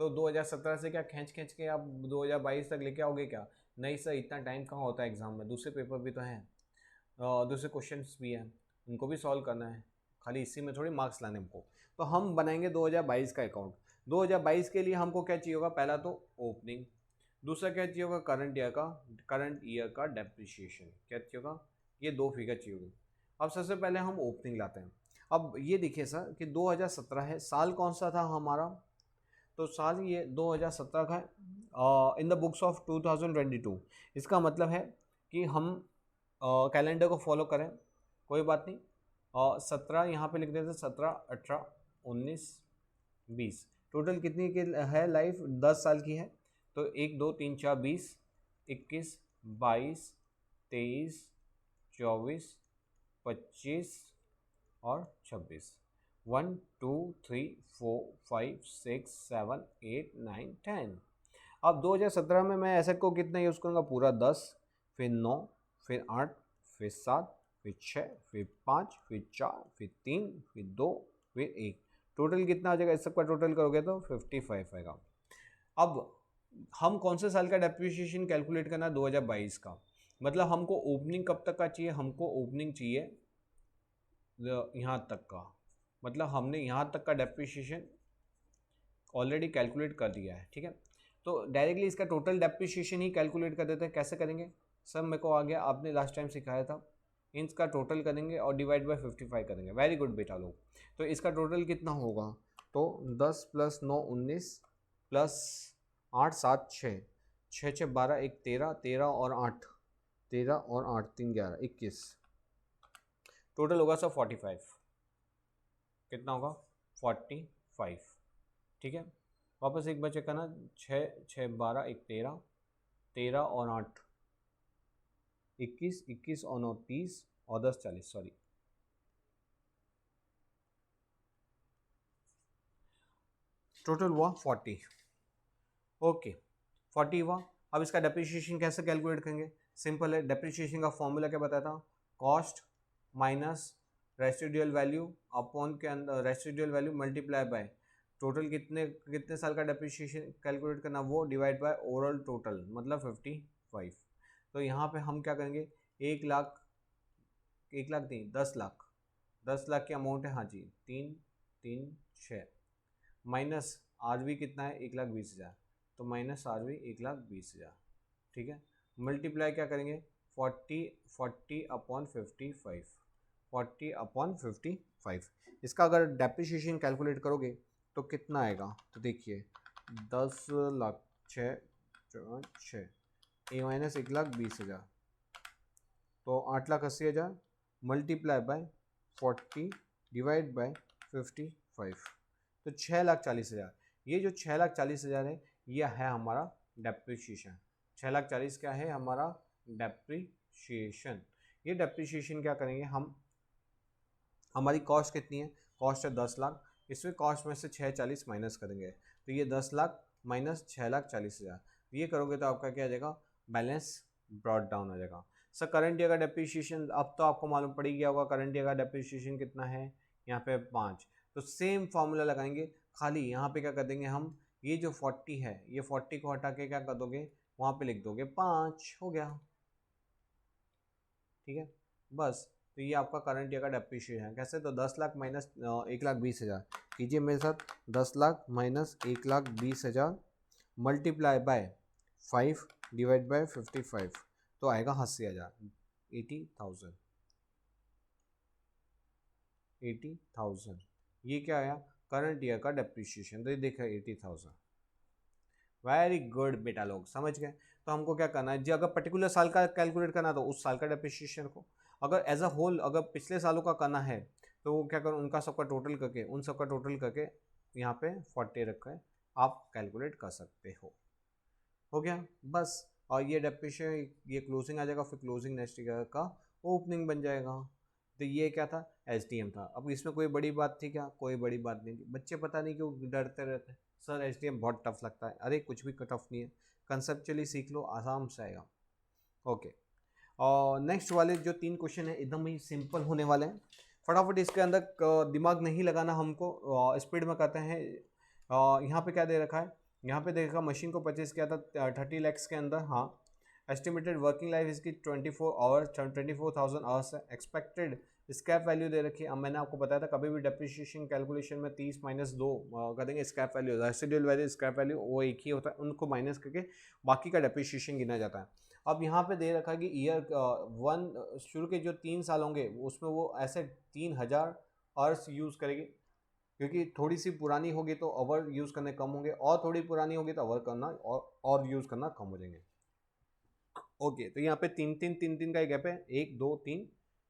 तो 2017 से क्या खींच के आप 2022 तक लेके आओगे क्या? नहीं सर, इतना टाइम कहाँ होता है एग्जाम में, दूसरे पेपर भी तो हैं, दूसरे क्वेश्चंस भी हैं, उनको भी सॉल्व करना है, खाली इसी में थोड़ी मार्क्स लाने हमको। तो हम बनाएंगे 2022 का अकाउंट। 2022 के लिए हमको क्या चाहिए होगा, पहला तो ओपनिंग, दूसरा क्या चाहिए होगा करंट ईयर का डेप्रिसिएशन, क्या चाहिए होगा, ये दो फिगर चाहिए होगी। अब सबसे पहले हम ओपनिंग लाते हैं। अब ये देखिए सर कि 2017 है, साल कौन सा था हमारा, तो साल ये 2017 का है इन द बुक्स ऑफ 2022। इसका मतलब है कि हम कैलेंडर को फॉलो करें, कोई बात नहीं, और 17 यहाँ पे लिख देते, 17, 18, 19, 20, टोटल कितनी की है लाइफ, 10 साल की है। तो 1, 2, 3, 4, 20, 21, 22, 23, 24, 25 और 26, 1, 2, 3, 4, 5, 6, 7, 8, 9, 10। अब 2017 में मैं एसेट को कितना यूज़ करूँगा, पूरा 10, फिर 9, फिर 8, फिर 7, फिर 6, फिर 5, फिर 4, फिर 3, फिर 2, फिर 1, टोटल कितना आ जाएगा, इस सबका टोटल करोगे तो 55 आएगा। अब हम कौन से साल का डेप्रिसिएशन कैलकुलेट करना है, 2022 का, मतलब हमको ओपनिंग कब तक का चाहिए, हमको ओपनिंग चाहिए यहाँ तक का, मतलब हमने यहाँ तक का डेप्रिसिएशन ऑलरेडी कैलकुलेट कर दिया है। ठीक है, तो डायरेक्टली इसका टोटल डेप्रिसिएशन ही कैलकुलेट कर देते हैं। कैसे करेंगे सर, मेरे को आ गया, आपने लास्ट टाइम सिखाया था, इसका टोटल करेंगे और डिवाइड बाय 55 करेंगे। वेरी गुड बेटा लोग, तो इसका टोटल कितना होगा, तो 10 + 9 19 प्लस 8 7 6, 6 6 12 1 13, 13 और 8 13 और 8 3 11 21, टोटल होगा सर 45। कितना होगा, 45। ठीक है, वापस एक बार चेक करना, 6 6 12 1 13, 13 और 8 21, 21 और 9 30 और 10 40, सॉरी टोटल हुआ 40। ओके 40 हुआ। अब इसका डेप्रिसिएशन कैसे कैलकुलेट करेंगे, सिंपल है, डेप्रिसिएशन का फॉर्मूला क्या बताया था, cost minus residual value upon के अंदर residual value multiply by total, कितने साल का डेप्रिसिएशन कैलकुलेट करना, वो डिवाइड बाय ओवरऑल टोटल, मतलब 55। तो यहाँ पे हम क्या करेंगे, 1 लाख 1 लाख नहीं 10 लाख, 10 लाख की अमाउंट है, हाँ जी 3 3 6, माइनस आज भी कितना है 1,20,000, तो माइनस आज भी 1,20,000। ठीक है, मल्टीप्लाई क्या करेंगे, 40 अपॉन 55, 40 अपॉन 55। इसका अगर डेप्रिसिएशन कैलकुलेट करोगे तो कितना आएगा, तो देखिए 10 लाख 6 ए माइनस 1,20,000, तो 8,80,000 मल्टीप्लाई बाय 40 डिवाइड बाय 55, तो 6,40,000। ये जो 6,40,000 है ये है हमारा डेप्रिसिएशन। 6,40,000 क्या है हमारा डेप्रिसिएशन। ये डेप्रिसिएशन क्या करेंगे हम, हमारी कॉस्ट कितनी है, कॉस्ट है 10 लाख, इसमें कॉस्ट में से 6,40 माइनस करेंगे, तो ये 10 लाख माइनस 6,40,000, ये करोगे तो आपका क्या आ जाएगा, बैलेंस ब्रॉड डाउन हो जाएगा। सर करंट ईयर का डेप्रिसिएशन अब तो आपको मालूम पड़ गया होगा, करंट ईयर का डेप्रिसिएशन कितना है, यहाँ पे 5, तो सेम फॉर्मूला लगाएंगे, खाली यहाँ पे क्या कर देंगे हम, ये जो 40 है ये 40 को हटा के क्या कर दोगे, वहाँ पे लिख दोगे 5, हो गया। ठीक है, बस, तो ये आपका करंट ईयर का डेप्रिसिएशन है। कैसे, तो 10 लाख माइनस 1,20,000 कीजिए मेरे साथ, 10 lakh minus 1,20,000 multiply by 5 divide by 55 तो आएगा 80,000, 80,000, 80,000। ये क्या आया? करंट ईयर का डेप्रिसिएशन। तो ये देखा 80,000। वेरी गुड बेटा, लोग समझ गए। तो हमको क्या करना है जी, अगर पर्टिकुलर साल का कैलकुलेट करना है तो उस साल का डेप्रिसिएशन को, अगर एज अ होल अगर पिछले सालों का करना है तो वो क्या करो, उनका सबका टोटल करके, उन सबका टोटल करके यहाँ पे 40 रखा है, आप कैलकुलेट कर सकते हो गया बस। और ये डेप्रिसिएशन, ये क्लोजिंग आ जाएगा, फिर क्लोजिंग नेक्स्ट ईयर का ओपनिंग बन जाएगा। तो ये क्या था? एसडीएम था। अब इसमें कोई बड़ी बात थी क्या? कोई बड़ी बात नहीं थी। बच्चे पता नहीं क्यों डरते रहते हैं, सर एसडीएम बहुत टफ लगता है। अरे कुछ भी टफ नहीं है, कंसेप्चुअली सीख लो, आराम से आएगा। ओके, और नेक्स्ट वाले जो 3 क्वेश्चन है एकदम ही सिंपल होने वाले हैं। फटाफट इसके अंदर दिमाग नहीं लगाना हमको, स्पीड में करते हैं। यहाँ पे क्या दे रखा है? यहाँ पे देखा मशीन को परचेज किया था 30 लैक्स के अंदर। हाँ, एस्टिमेटेड वर्किंग लाइफ इसकी 24 आवर्स, 24,000 आवर्स है। एक्सपेक्टेड स्क्रैप वैल्यू दे रखी है। अब मैंने आपको बताया था कभी भी डेप्रिसिएशन कैलकुलेशन में 30 माइनस 2 करेंगे, scrap value, residual value, scrap value वो एक ही होता है, उनको माइनस करके बाकी का डेप्रिसिएशन गिना जाता है। अब यहाँ पे दे रखा है कि ईयर 1 शुरू के जो 3 साल होंगे उसमें वो ऐसे 3,000 आवर्स यूज़ करेगी, क्योंकि थोड़ी सी पुरानी होगी तो आवर यूज़ करने कम होंगे, और थोड़ी पुरानी होगी तो आवर करना और यूज़ करना कम हो जाएंगे। ओके, तो यहाँ पे 3 का एक गैप है, 1 2 3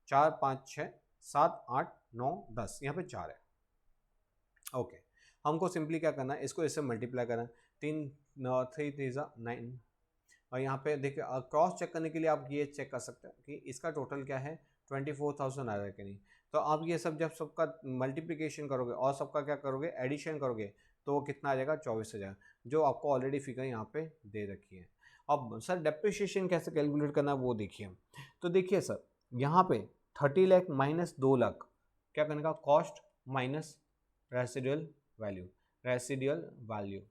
4 5 6 7 8 9 10, यहाँ पे 4 है। ओके, हमको सिंपली क्या करना है, इसको इससे मल्टीप्लाई करना है। 3 3 3 9, और यहाँ पे देखिए क्रॉस चेक करने के लिए आप ये चेक कर सकते हैं कि इसका टोटल क्या है, 24,000 आ रहा है कि नहीं। तो आप ये सब जब सबका मल्टीप्लिकेशन करोगे और सबका क्या करोगे, एडिशन करोगे, तो वो कितना आ जाएगा, 24,000, जो आपको ऑलरेडी फिगर यहाँ पे दे रखी है। अब सर डेप्रिसिएशन कैसे कैलकुलेट करना है वो देखिए। तो देखिए सर, यहाँ पे 30 लाख माइनस 2 लाख क्या करने का, cost minus residual value, residual value,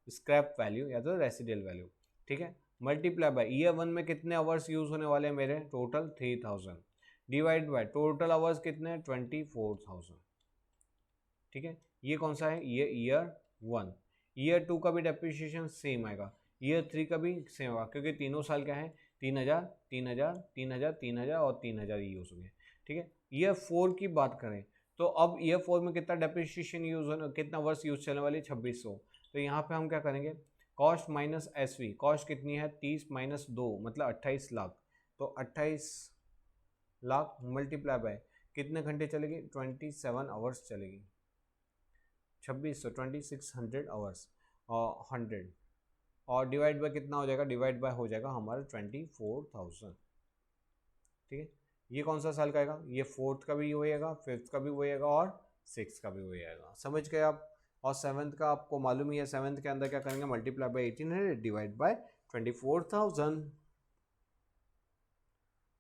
scrap value या तो रेसिडुअल वैल्यू, ठीक है। मल्टीप्लाई बाय ईयर 1 में कितने आवर्स यूज होने वाले हैं मेरे, total 3,000, divide by total hours कितने हैं, 24,000, ठीक है। ये कौन सा है, ये ईयर 1। ईयर 2 का भी डेप्रिसिएशन सेम आएगा, ईयर 3 का भी सेम होगा, क्योंकि तीनों साल क्या है, 3,000 3,000 3,000 3,000 और 3,000 यूज होंगे, ठीक है। ईयर 4 की बात करें तो अब ईयर 4 में कितना डेप्रिसिएशन यूज होने, कितना वर्ष यूज चलने वाली, 2600। तो यहाँ पे हम क्या करेंगे, cost minus S V, cost कितनी है, 30 माइनस 2 मतलब 28 लाख, तो 28 लाख मल्टीप्लाई बाय कितने घंटे चलेगी, 27 आवर्स चलेगी, 2600 2600 आवर्स और 100, और डिवाइड बाय कितना हो जाएगा, डिवाइड बाय हो जाएगा हमारा 24,000, ठीक है। ये कौन सा साल का आएगा, ये 4th का भी होएगा, 5th का भी होएगा और 6th का भी होएगा, समझ गए आप। और 7th का आपको मालूम ही है, 7th के अंदर क्या करेंगे, multiply by 1800 divide by 24,000।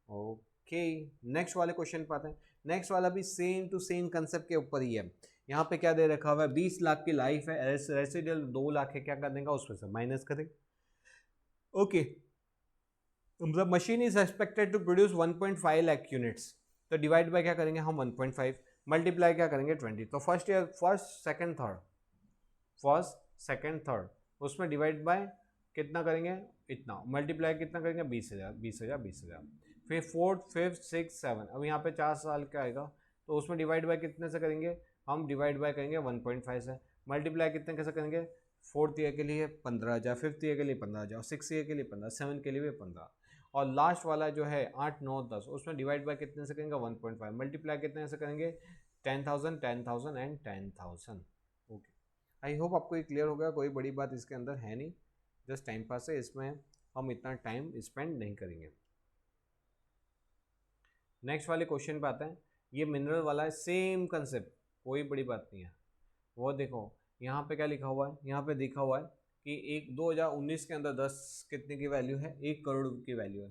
Okay, next वाले क्वेश्चन पे आते हैं। नेक्स्ट वाला भी सेम टू सेम कंसेप्ट के ऊपर ही है। यहाँ पे क्या दे रखा हुआ है, 20 लाख की लाइफ है, रेसिडुअल 2 लाख है, क्या कर देगा, उसमें से माइनस करेंगे। ओके, मतलब machine is expected to produce 1.5 lakh units, तो डिवाइड बाय क्या करेंगे हम, 1.5, मल्टीप्लाई क्या करेंगे 20। तो first year, first second third, उसमें डिवाइड बाय कितना करेंगे, इतना, मल्टीप्लाई कितना करेंगे, 20,000 20,000 20,000। फिर 4th 5th 6th 7, अब यहाँ पे 4 साल का आएगा, तो उसमें डिवाइड बाय कितने से करेंगे हम, डिवाइड बाय करेंगे 1.5 से, मल्टीप्लाई कितने कैसे करेंगे, 4th ईयर के लिए 15,000, 5th ईयर के लिए 15,000, 6th ईयर के लिए 15, 7 के लिए भी 15, और लास्ट वाला जो है 8 9 10, उसमें डिवाइड बाय कितने से करेंगे, 1.5, मल्टीप्लाई कितने से करेंगे, 10,000 10,000 एंड 10,000। ओके, आई होप आपको ये क्लियर हो गया, कोई बड़ी बात इसके अंदर है नहीं, जस्ट टाइम पास है, इसमें हम इतना टाइम स्पेंड नहीं करेंगे। नेक्स्ट वाले क्वेश्चन पे आते हैं, ये मिनरल वाला है, सेम कंसेप्ट, कोई बड़ी बात नहीं है। वो देखो यहाँ पे क्या लिखा हुआ है, यहाँ पे लिखा हुआ है कि 2019 के अंदर 10 कितने की वैल्यू है, 1 करोड़ की वैल्यू है,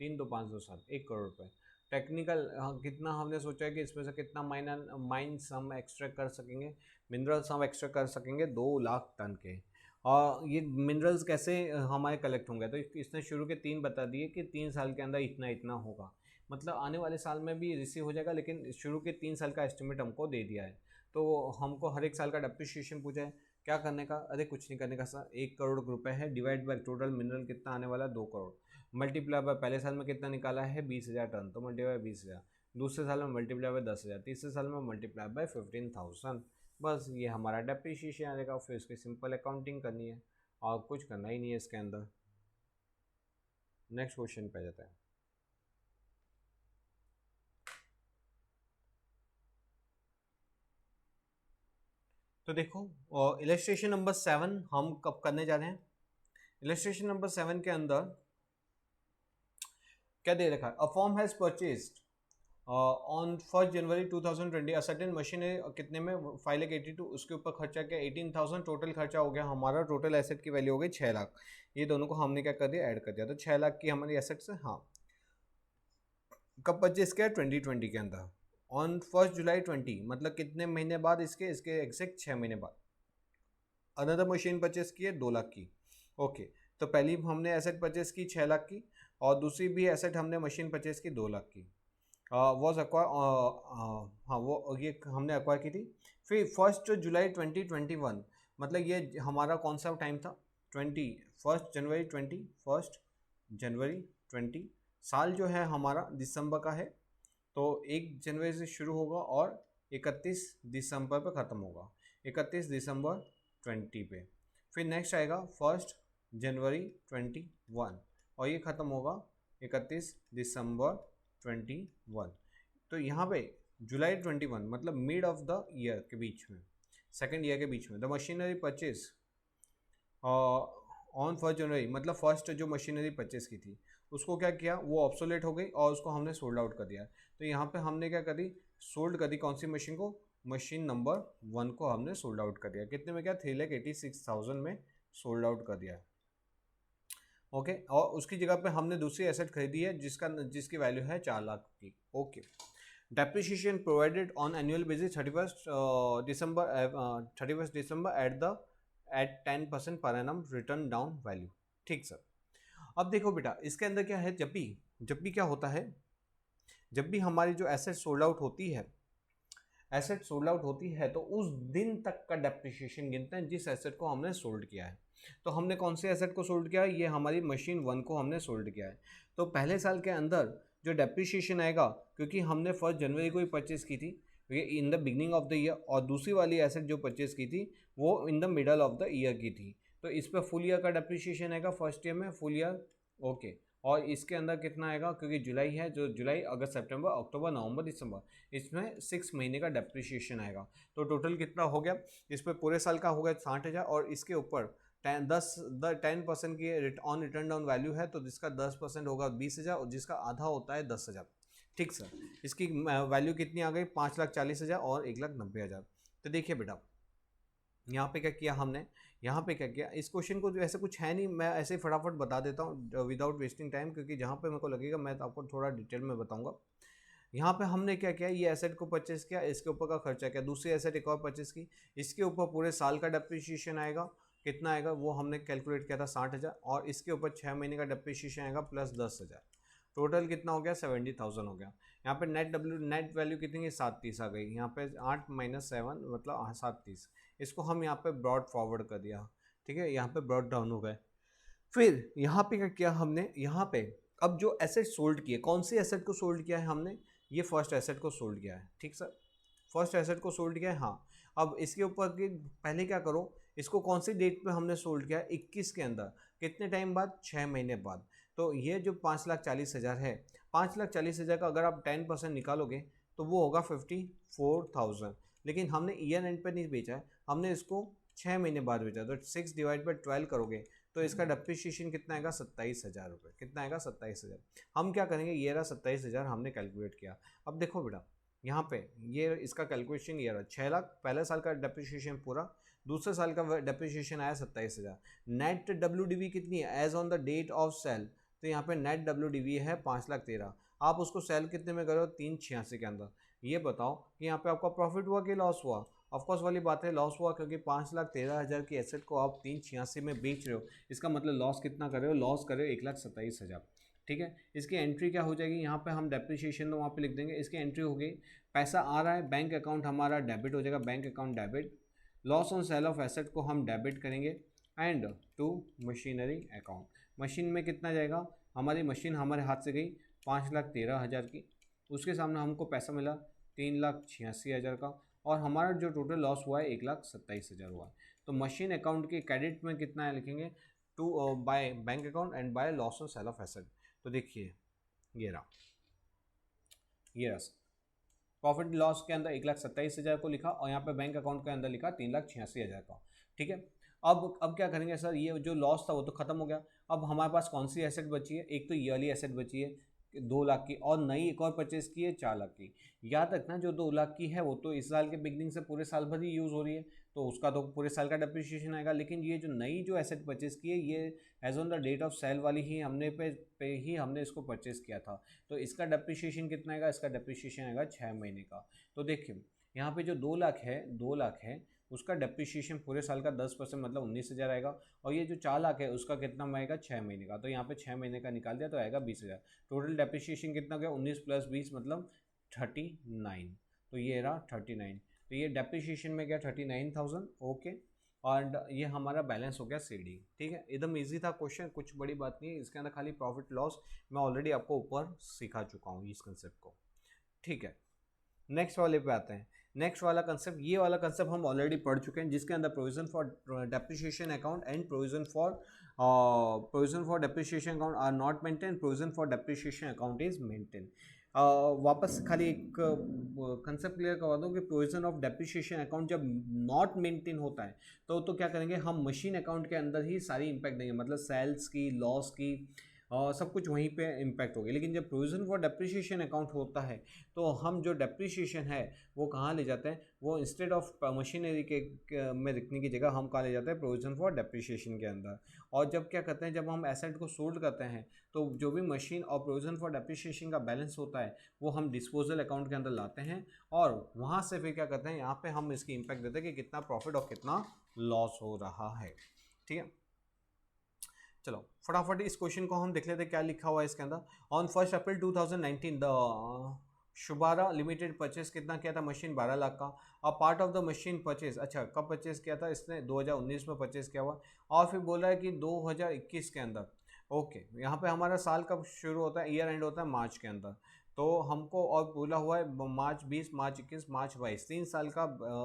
3 2 5 2 7, 1 करोड़ रुपये। टेक्निकल कितना हमने सोचा है कि इसमें से कितना माइंस हम एक्सट्रैक्ट कर सकेंगे, मिनरल्स हम एक्सट्रैक्ट कर सकेंगे 2 लाख टन के। और ये मिनरल्स कैसे हमारे कलेक्ट होंगे, तो इसने शुरू के 3 बता दिए कि 3 साल के अंदर इतना इतना होगा, मतलब आने वाले साल में भी रिसीव हो जाएगा, लेकिन शुरू के 3 साल का एस्टिमेट हमको दे दिया है। तो हमको हर एक साल का डेप्रिसिएशन पूछा है क्या करने का, अरे कुछ नहीं करने का सर, 1 करोड़ रुपए है, डिवाइड बाय टोटल मिनरल कितना आने वाला है 2 करोड़, मल्टीप्लाई बाय पहले साल में कितना निकाला है 20,000 टन, तो मल्टीप्लाई 20,000, दूसरे साल में मल्टीप्लाई बाय 10,000, तीसरे साल में मल्टीप्लाई बाय 15,000, बस ये हमारा डेप्रिसिएशन आएगा। फिर इसकी सिंपल अकाउंटिंग करनी है और कुछ करना ही नहीं है इसके अंदर। नेक्स्ट क्वेश्चन पे जाता है। तो देखो इलस्ट्रेशन नंबर 7 हम कब करने जा रहे हैं। इलस्ट्रेशन नंबर 7 के अंदर क्या दे रखा है, a firm has purchased on 1 January 2020 a certain machine कितने में 5,82,000, उसके ऊपर खर्चा क्या 18,000, टोटल खर्चा हो गया हमारा, टोटल एसेट की वैल्यू हो गई 6 लाख। ये दोनों को हमने क्या कर दिया, ऐड कर दिया, तो 6 लाख की हमारी एसेट्स है। हाँ, कब परचेज किया 2020 के अंदर, ऑन 1 जुलाई 20, मतलब कितने महीने बाद, इसके एग्जैक्ट 6 महीने बाद। अनदर मशीन परचेस की है 2 लाख की। ओके, तो पहली हमने एसेट परचेस की 6 लाख की, और दूसरी भी एसेट हमने मशीन परचेस की 2 लाख की। वॉज एक्वायर, हाँ वो ये हमने एक्वायर की थी। फिर 1 जुलाई 2021, मतलब ये हमारा कौन सा टाइम था, 1 जनवरी 20, साल जो है हमारा दिसंबर का है, तो 1 जनवरी से शुरू होगा और 31 दिसंबर पे ख़त्म होगा, 31 दिसंबर 20 पे। फिर नेक्स्ट आएगा 1 जनवरी 21 और ये ख़त्म होगा 31 दिसंबर 21। तो यहाँ पे जुलाई 21 मतलब मिड ऑफ द ईयर के बीच में, सेकेंड ईयर के बीच में। द मशीनरी परचेज ऑन 1 जनवरी, मतलब फर्स्ट जो मशीनरी परचेज की थी उसको क्या किया, वो ऑब्सोलेट हो गई और उसको हमने सोल्ड आउट कर दिया। तो यहाँ पे हमने क्या करी, सोल्ड कर दी कौन सी मशीन को, मशीन नंबर 1 को हमने सोल्ड आउट कर दिया। कितने में, क्या 3,86,000 में सोल्ड आउट कर दिया। ओके, और उसकी जगह पे हमने दूसरी एसेट खरीदी है जिसकी वैल्यू है 4 लाख की। Okay, depreciation provided on annual basis 31 December at 10% per annum written down value. ठीक सर। अब देखो बेटा, इसके अंदर क्या है, जब भी क्या होता है, जब भी हमारी जो एसेट सोल्ड आउट होती है तो उस दिन तक का डेप्रिसिएशन गिनते हैं जिस एसेट को हमने सोल्ड किया है। तो हमने कौन से एसेट को सोल्ड किया है, ये हमारी मशीन 1 को हमने सोल्ड किया है। तो पहले साल के अंदर जो डेप्रिसिएशन आएगा, क्योंकि हमने 1 जनवरी को ही परचेज की थी, ये इन the beginning of the year, और दूसरी वाली एसेट जो परचेज की थी वो in the middle of the year की थी, तो इस पर फुल ईयर का डेप्रिसिएशन आएगा, फर्स्ट ईयर में फुल ईयर। ओके, और इसके अंदर कितना आएगा, क्योंकि जुलाई है, जो जुलाई अगस्त सितंबर अक्टूबर नवंबर दिसंबर, इसमें 6 महीने का डेप्रिसिएशन आएगा। तो टोटल कितना हो गया, इस पर पूरे साल का हो गया 60,000, और इसके ऊपर 10% की ऑन रिटर्न डाउन वैल्यू है, तो जिसका 10% होगा 20,000 और जिसका आधा होता है 10,000। ठीक सर, इसकी वैल्यू कितनी आ गई, 5,40,000 और 1,90,000। तो देखिए बेटा, यहाँ पे क्या किया हमने, यहाँ पे क्या किया, इस क्वेश्चन को जो ऐसे कुछ है नहीं, मैं ऐसे फटाफट बता देता हूँ विदाउट वेस्टिंग टाइम, क्योंकि जहाँ पे मेरे को लगेगा मैं तो आपको थोड़ा डिटेल में बताऊँगा। यहाँ पे हमने क्या किया, ये एसेट को परचेस किया, इसके ऊपर का खर्चा किया, दूसरी एसेट एक और परचेस की, इसके ऊपर पूरे साल का डेप्रिसिएशन आएगा, कितना आएगा वो हमने कैलकुलेट किया था 60,000, और इसके ऊपर 6 महीने का डेप्रिसिएशन आएगा प्लस 10,000, टोटल कितना हो गया 70,000 हो गया। यहाँ पे नेट वैल्यू कितनी है 730 आ गई, यहाँ पे 8 - 7 मतलब 730, इसको हम यहाँ पे ब्रॉड फॉरवर्ड कर दिया। ठीक है, यहाँ पे ब्रॉड डाउन हो गए। फिर यहाँ पे क्या किया हमने, यहाँ पे अब जो एसेट सोल्ड किए, कौन सी एसेट को सोल्ड किया है हमने, ये फर्स्ट एसेट को सोल्ड किया है। ठीक सर, फर्स्ट एसेट को सोल्ड किया है। हाँ, अब इसके ऊपर की पहले क्या करो, इसको कौन सी डेट पे हमने सोल्ड किया है, 21 के अंदर, कितने टाइम बाद, 6 महीने बाद। तो ये जो 5,40,000 है, 5,40,000 का अगर आप 10% निकालोगे तो वो होगा 54,000, लेकिन हमने ईयर एंड पे नहीं बेचा है, हमने इसको 6 महीने बाद बेचा, तो 6/12 करोगे तो इसका डेप्रिसिएशन कितना आएगा 27,000 रुपये। कितना आएगा 27,000। हम क्या करेंगे, ये रहा 27,000 हमने कैलकुलेट किया। अब देखो बेटा, यहाँ पे ये इसका कैलकुलेशन ये रहा, 6 लाख पहले साल का डेप्रिसिएशन पूरा, दूसरे साल का डेप्रिसिएशन आया 27,000। नेट WDV कितनी है as on the date of sale, तो यहाँ पे नेट WDV है 5,13,000। आप उसको सेल कितने में करो, 386 के अंदर। ये बताओ कि यहाँ पे आपका प्रॉफिट हुआ कि लॉस हुआ, ऑफकोर्स वाली बात है लॉस हुआ, क्योंकि 5,13,000 की एसेट को आप 386 में बेच रहे हो, इसका मतलब लॉस कितना कर रहे हो, लॉस कर रहे हो 1,27,000। ठीक है, इसकी एंट्री क्या हो जाएगी, यहाँ पे हम डेप्रिसिएशन तो वहाँ पे लिख देंगे, इसकी एंट्री हो गई, पैसा आ रहा है बैंक अकाउंट हमारा डेबिट हो जाएगा, bank account debit, loss on sale of asset को हम डेबिट करेंगे and to machinery account. Machine में कितना जाएगा, हमारी मशीन हमारे हाथ से गई 5,13,000 की, उसके सामने हमको पैसा मिला 3,86,000 का, और हमारा जो टोटल लॉस हुआ है 1,27,000 हुआ है। तो मशीन अकाउंट के क्रेडिट में कितना है लिखेंगे, to by bank account and by loss on sale of asset. तो देखिए ये रहा प्रॉफिट लॉस के अंदर 1,27,000 को लिखा और यहाँ पे बैंक अकाउंट के अंदर लिखा 3,86,000 का। ठीक है, अब क्या करेंगे सर, ये जो लॉस था वो तो खत्म हो गया। अब हमारे पास कौन सी एसेट बची है, एक तो ईयरली एसेट बची है 2 लाख की, और नई एक और परचेज की है 4 लाख की। याद रखना जो 2 लाख की है वो तो इस साल के बिगनिंग से पूरे साल भर ही यूज़ हो रही है, तो उसका तो पूरे साल का डेप्रिसिएशन आएगा। लेकिन ये जो नई जो एसेट परचेज की है ये as on the date of sale वाली ही हमने पे ही हमने इसको परचेज किया था, तो इसका डेप्रिसिएशन कितना आएगा, इसका डेप्रिसिएशन आएगा 6 महीने का। तो देखिए यहाँ पे जो 2 लाख है उसका डेप्रिसिएशन पूरे साल का 10% मतलब 19,000 आएगा, और ये जो 4 लाख है उसका कितना आएगा 6 महीने का, तो यहाँ पे 6 महीने का निकाल दिया तो आएगा 20,000। टोटल डेप्रिसिएशन कितना गया 19 + 20 मतलब 39, तो ये रहा 39। तो ये डेप्रिसिएशन में गया 39,000। ओके, और ये हमारा बैलेंस हो गया सीडी। ठीक है, एकदम इजी था क्वेश्चन, कुछ बड़ी बात नहीं है इसके अंदर, खाली प्रॉफिट लॉस मैं ऑलरेडी आपको ऊपर सिखा चुका हूँ इस कंसेप्ट को। ठीक है, नेक्स्ट वाले पे आते हैं। नेक्स्ट वाला कंसेप्ट, ये वाला कंसेप्ट हम ऑलरेडी पढ़ चुके हैं, जिसके अंदर provision for depreciation account and provision for depreciation account are not maintain, provision for depreciation account is maintain. वापस खाली एक कंसेप्ट क्लियर करवा दूँ कि प्रोविजन ऑफ डेप्रिसिएशन अकाउंट जब नॉट मेंटेन होता है तो क्या करेंगे हम, मशीन अकाउंट के अंदर ही सारी इम्पैक्ट देंगे, मतलब सेल्स की, लॉस की, सब कुछ वहीं पे इम्पैक्ट होगी। लेकिन जब प्रोविजन फॉर डेप्रिसिएशन अकाउंट होता है तो हम जो डेप्रिसिएशन है वो कहाँ ले जाते हैं, वो इंस्टेड ऑफ मशीनरी के में रखने की जगह हम कहाँ ले जाते हैं, प्रोविजन फॉर डेप्रिसिएशन के अंदर। और जब क्या करते हैं, जब हम एसेट को सोल्ड करते हैं तो जो भी मशीन और प्रोविजन फॉर डेप्रिसिएशन का बैलेंस होता है वो हम डिस्पोजल अकाउंट के अंदर लाते हैं, और वहाँ से फिर क्या करते हैं, यहाँ पर हम इसकी इम्पैक्ट देते हैं कि कितना प्रॉफिट और कितना लॉस हो रहा है। ठीक है, चलो फटाफट इस क्वेश्चन को हम देख लेते हैं क्या लिखा हुआ है इसके अंदर। On 1 April 2019 the Shubara limited purchase कितना किया था, मशीन 12 लाख का। और part of the machine purchase, अच्छा कब परचेस किया था इसने, 2019 में परचेस किया हुआ, और फिर बोल रहा है कि 2021 के अंदर। ओके, यहाँ पे हमारा साल कब शुरू होता है, ईयर एंड होता है मार्च के अंदर, तो हमको और बोला हुआ है मार्च 20, मार्च 21, मार्च 22, 3 साल का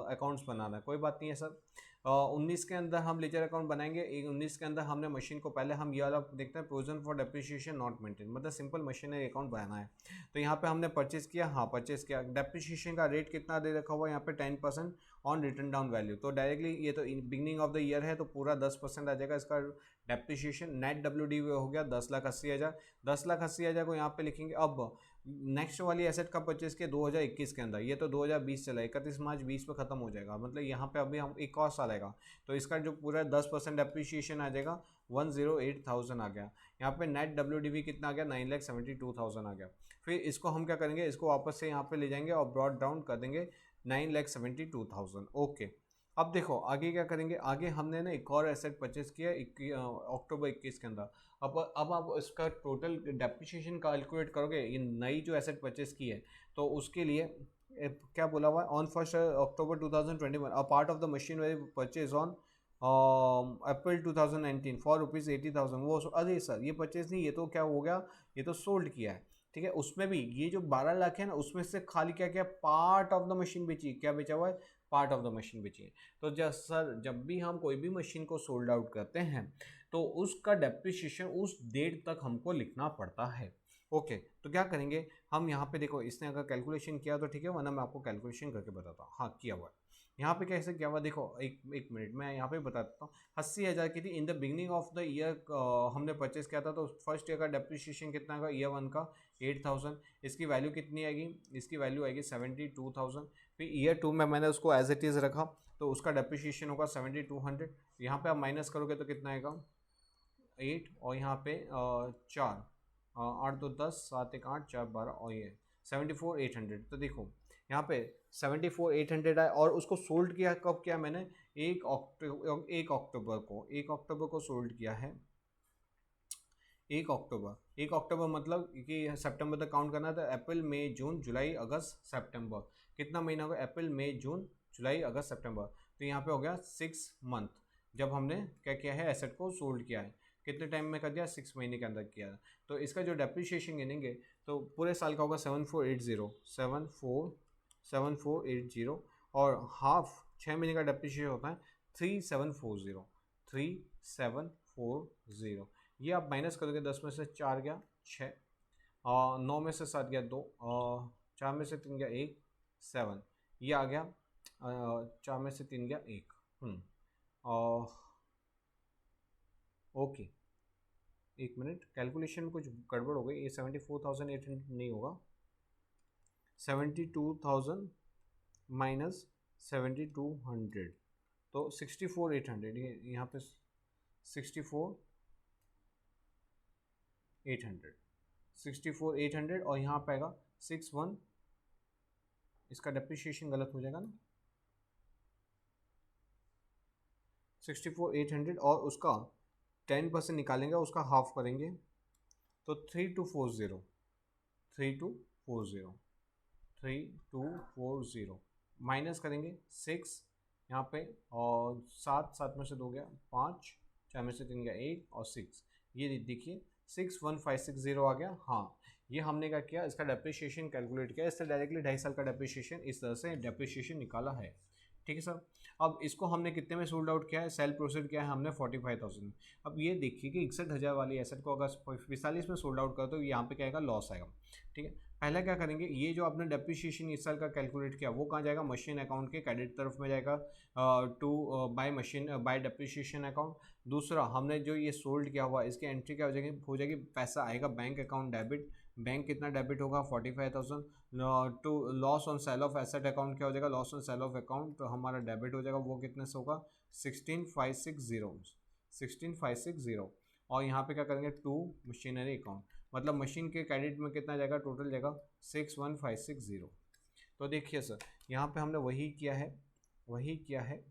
अकाउंट्स बनाना है। कोई बात नहीं है सर। 19 के अंदर हम लेजर अकाउंट बनाएंगे, 19 के अंदर हमने मशीन को पहले हम ये वाला देखते हैं, provision for depreciation not maintain, मतलब सिंपल मशीनरी अकाउंट बनाना है। तो यहाँ पे हमने परचेज किया, हाँ परचेज किया, डेप्रिसिएशन का रेट कितना दे रखा हुआ है यहाँ पे 10% ऑन रिटर्न डाउन वैल्यू। तो डायरेक्टली ये तो बिगनिंग ऑफ द ईयर है तो पूरा 10% आ जाएगा इसका डेप्रिसिएशन। नेट WDV हो गया 10,80,000, 10,80,000 को यहाँ पे लिखेंगे। अब नेक्स्ट वाली एसेट का परचेज किया 2021 के अंदर, ये तो 2020 चला, 31 मार्च 20 पे खत्म हो जाएगा, मतलब यहाँ पे अभी हम एक और साल आएगा, तो इसका जो पूरा 10% डेप्रिसिएशन आ जाएगा 108,000 आ गया। यहाँ पे नेट WDV कितना आ गया, 9,72,000 आ गया। फिर इसको हम क्या करेंगे, इसको वापस से यहाँ पे ले जाएंगे और ब्रॉड डाउन कर देंगे 9,72,000। ओके, अब देखो आगे क्या करेंगे, आगे हमने ना एक और एसेट परचेज किया अक्टूबर 21 के अंदर। अब आप इसका टोटल डेप्रिसिएशन कैलकुलेट करोगे, ये नई जो एसेट परचेज की है तो उसके लिए क्या बोला हुआ है, on 1 October 2021 a part of the machine very purchase on April 2019 for ₹80,000। वो अरे सर ये परचेज नहीं, ये तो क्या हो गया, ये तो सोल्ड किया है। ठीक है, उसमें भी ये जो 12 लाख है ना, उसमें से खाली क्या क्या पार्ट ऑफ द मशीन बेची, क्या बेचा हुआ है, पार्ट ऑफ द मशीन बेची है। तो जब भी हम कोई भी मशीन को सोल्ड आउट करते हैं तो उसका डेप्रिसिएशन उस डेट तक हमको लिखना पड़ता है। ओके, तो क्या करेंगे हम यहाँ पे, देखो इसने अगर कैलकुलेशन किया तो ठीक है, वरना मैं आपको कैलकुलेशन करके बताता हूँ। हाँ किया हुआ है, यहाँ पे कैसे किया हुआ, देखो एक मिनट मैं यहाँ पे बता देता हूँ। 80,000 की थी इन the beginning of the year, हमने परचेस किया था, तो फर्स्ट ईयर का डेप्रिसिएशन कितना आएगा, ईयर 1 का 8,000। इसकी वैल्यू कितनी आएगी, इसकी वैल्यू आएगी 72,000। फिर ईयर 2 में मैंने उसको एज इट इज़ रखा तो उसका डेप्रिसिएशन होगा 7200। यहाँ पे आप माइनस करोगे तो कितना आएगा 8, और यहाँ पे 4, 8 2 10, 7 1 8, 4 12, और ये 74,800। तो देखो यहाँ पे 74,800 आए, और उसको सोल्ड किया कब किया मैंने, 1 अक्टूबर को सोल्ड किया है। 1 अक्टूबर मतलब कि सितंबर तक काउंट करना था, अप्रैल मई जून जुलाई अगस्त सितंबर, कितना महीना होगा, अप्रैल मई जून जुलाई अगस्त सितंबर। तो यहाँ पे हो गया 6 मंथ, जब हमने क्या किया है, एसेट को सोल्ड किया है। कितने टाइम में कर दिया, 6 महीने के अंदर किया। तो इसका जो डेप्रिसिएशन गिनेंगे तो पूरे साल का होगा 7480 और हाफ 6 महीने का डेप्रिसिएशन होता है 3740। ये आप माइनस करोगे, 10 में से 4 गया 6, और 9 में से 7 गया 2, और 4 में से 3 गया 1, 7, ये आ गया 4 में से 3 गया 1। और ओके, एक मिनट, कैलकुलेशन में कुछ गड़बड़ हो गई, ये 74,800 नहीं होगा, 72,000 माइनस 7200, तो 64,800, ये यहाँ पे 64,800 और यहाँ पे आएगा 61, इसका डेप्रिसिएशन गलत हो जाएगा ना, 64,800 और उसका 10% निकालेंगे, उसका हाफ करेंगे तो 3240 माइनस करेंगे 6 यहाँ पे, और 7 में से 2 गया 5, 4 में से 3 गया 1 और 6, ये देखिए 61560 आ गया। हाँ, ये हमने क्या किया, इसका डेप्रिसिएशन कैलकुलेट किया, इससे डायरेक्टली 2.5 साल का डेप्रिसिएशन इस तरह से डेप्रिसिएशन निकाला है। ठीक है सर। अब इसको हमने कितने में सोल्ड आउट किया है, सेल प्रोसीड किया है हमने 45,000। अब ये देखिए कि 61,000 वाली एसेट को अगर 45 में सोल्ड आउट करो तो यहाँ पे क्या आएगा, लॉस आएगा। ठीक है, पहला क्या करेंगे, ये जो आपने डेप्रिसिएशन इस साल का कैलकुलेट किया वो कहाँ जाएगा, मशीन अकाउंट के क्रेडिट तरफ में जाएगा, to by machine by depreciation account. दूसरा, हमने जो ये सोल्ड किया हुआ इसकी एंट्री क्या हो जाएगी, पैसा आएगा बैंक अकाउंट डेबिट। बैंक कितना डेबिट होगा, 45,000। To loss on sale of asset account क्या हो जाएगा, loss on sale of account तो हमारा डेबिट हो जाएगा, वो कितने से होगा, 16,560। और यहाँ पे क्या करेंगे, टू मशीनरी अकाउंट, मतलब मशीन के क्रेडिट में कितना जाएगा, टोटल जाएगा 61,560। तो देखिए सर, यहाँ पे हमने वही किया है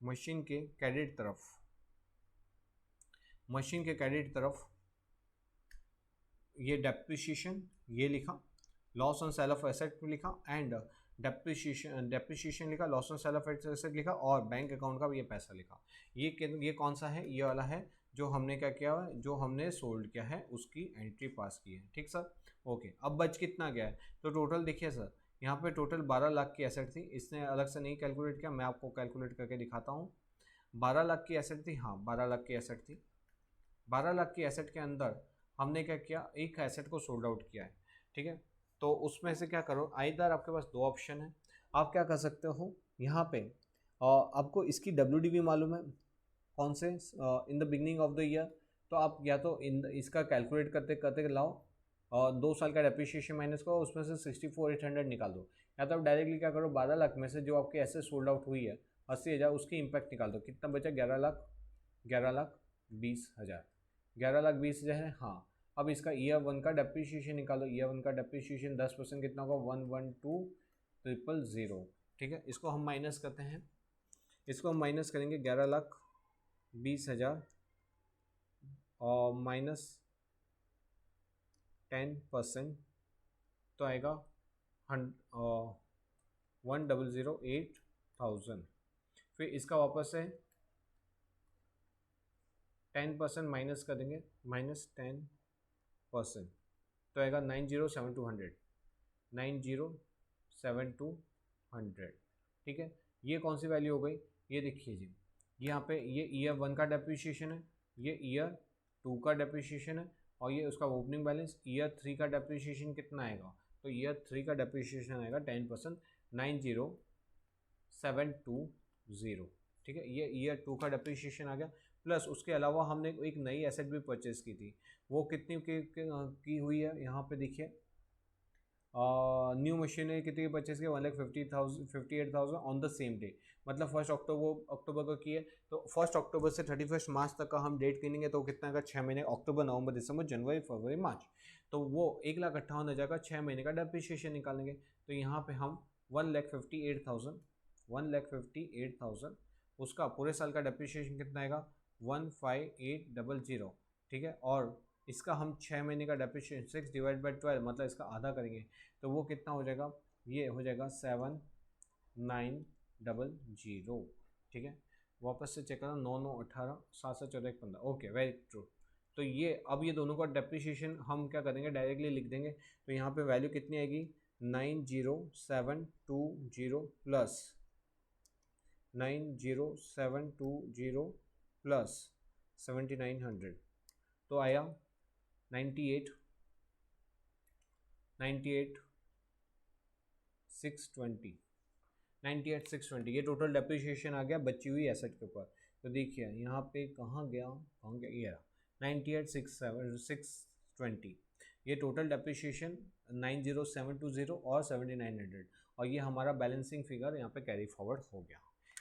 मशीन के क्रेडिट तरफ ये डेप्रिसिएशन ये लिखा, loss on sale of asset लिखा, एंड डेप्रिसिएशन लिखा, loss on sale of asset लिखा, और बैंक अकाउंट का भी ये पैसा लिखा। ये कौन सा है, ये वाला है जो हमने क्या किया है, जो हमने सोल्ड किया है उसकी एंट्री पास की है। ठीक सर, ओके। अब बच कितना गया है, तो टोटल देखिए सर, यहाँ पे टोटल 12 लाख की एसेट थी, इसने अलग से नहीं कैलकुलेट किया, मैं आपको कैलकुलेट करके दिखाता हूँ। 12 लाख की एसेट थी, हाँ 12 लाख की एसेट थी। 12 लाख की एसेट के अंदर हमने क्या किया, एक एसेट को सोल्ड आउट किया है। ठीक है, तो उसमें से क्या करो, आइदर आपके पास 2 ऑप्शन है, आप क्या कर सकते हो यहाँ पे, आपको इसकी WDV मालूम है कौन से, इन the beginning of the year, तो आप या तो इसका कैलकुलेट करते करते लाओ, और 2 साल का डेप्रिसिएशन माइनस करो, उसमें से 64,800 निकाल दो, या तो आप डायरेक्टली क्या करो, 12 लाख में से जो आपकी एसेट सोल्ड आउट हुई है 80,000, उसकी इम्पैक्ट निकाल दो, कितना बचा, 11,20,000 है। हाँ, अब इसका ईयर 1 का डेप्रिसिएशन निकालो, ईयर 1 का डेप्रिसिएशन 10% कितना होगा, 112,000। ठीक है, इसको हम माइनस करते हैं, इसको हम माइनस करेंगे 11,20,000 और माइनस 10% तो आएगा 1,008,000। फिर इसका वापस से 10% माइनस कर देंगे, माइनस 10% तो आएगा 90,7,200। ठीक है, ये कौन सी वैल्यू हो गई, ये देखिए जी, यहाँ पे ये ईयर 1 का डेप्रिसिएशन है, ये ईयर 2 का डेप्रिसिएशन है, और ये उसका ओपनिंग बैलेंस। ईयर 3 का डेप्रिसिएशन कितना आएगा, तो ईयर 3 का डेप्रिसिएशन आएगा 10%, 90,720। ठीक है, ये ईयर 2 का डेप्रिसिएशन आ गया, प्लस उसके अलावा हमने एक नई एसेट भी परचेज की थी, वो कितनी की हुई है, यहाँ पे देखिए, न्यू मशीनरी कितनी परचेज की, 1,58,000 ऑन द सेम डे, मतलब 1 अक्टूबर को की है, तो 1 अक्टूबर से 31 मार्च तक का हम डेट गिनेंगे तो कितना का, 6 महीने, अक्टूबर नवंबर दिसंबर जनवरी फरवरी मार्च, तो वो 1,58,000 का 6 महीने का डेप्रिसिएशन निकालेंगे। तो यहाँ पे हम 1,58,000 उसका पूरे साल का डेप्रिसिएशन कितना आएगा, 15800। ठीक है, और इसका हम 6 महीने का डेप्रिसिएशन 6/12 मतलब इसका आधा करेंगे, तो वो कितना हो जाएगा, ये हो जाएगा 7,900। 00, ठीक है। वापस से चेक करो, 9 9 18, 7 7 14 15, ओके वेरी ट्रू। तो ये अब ये दोनों का डेप्रिसिएशन हम क्या करेंगे, डायरेक्टली लिख देंगे। तो यहाँ पे वैल्यू कितनी आएगी, 90720 प्लस 90720 प्लस 7900, तो आया 98 620, 98,620, ये टोटल डेप्रिसिएशन आ गया बची हुई एसेट के ऊपर। तो देखिए यहाँ पे कहाँ गया ये रहा 98,620, ये टोटल डेप्रिसिएशन 90720 और 7900, और ये हमारा बैलेंसिंग फिगर यहाँ पे कैरी फॉरवर्ड हो गया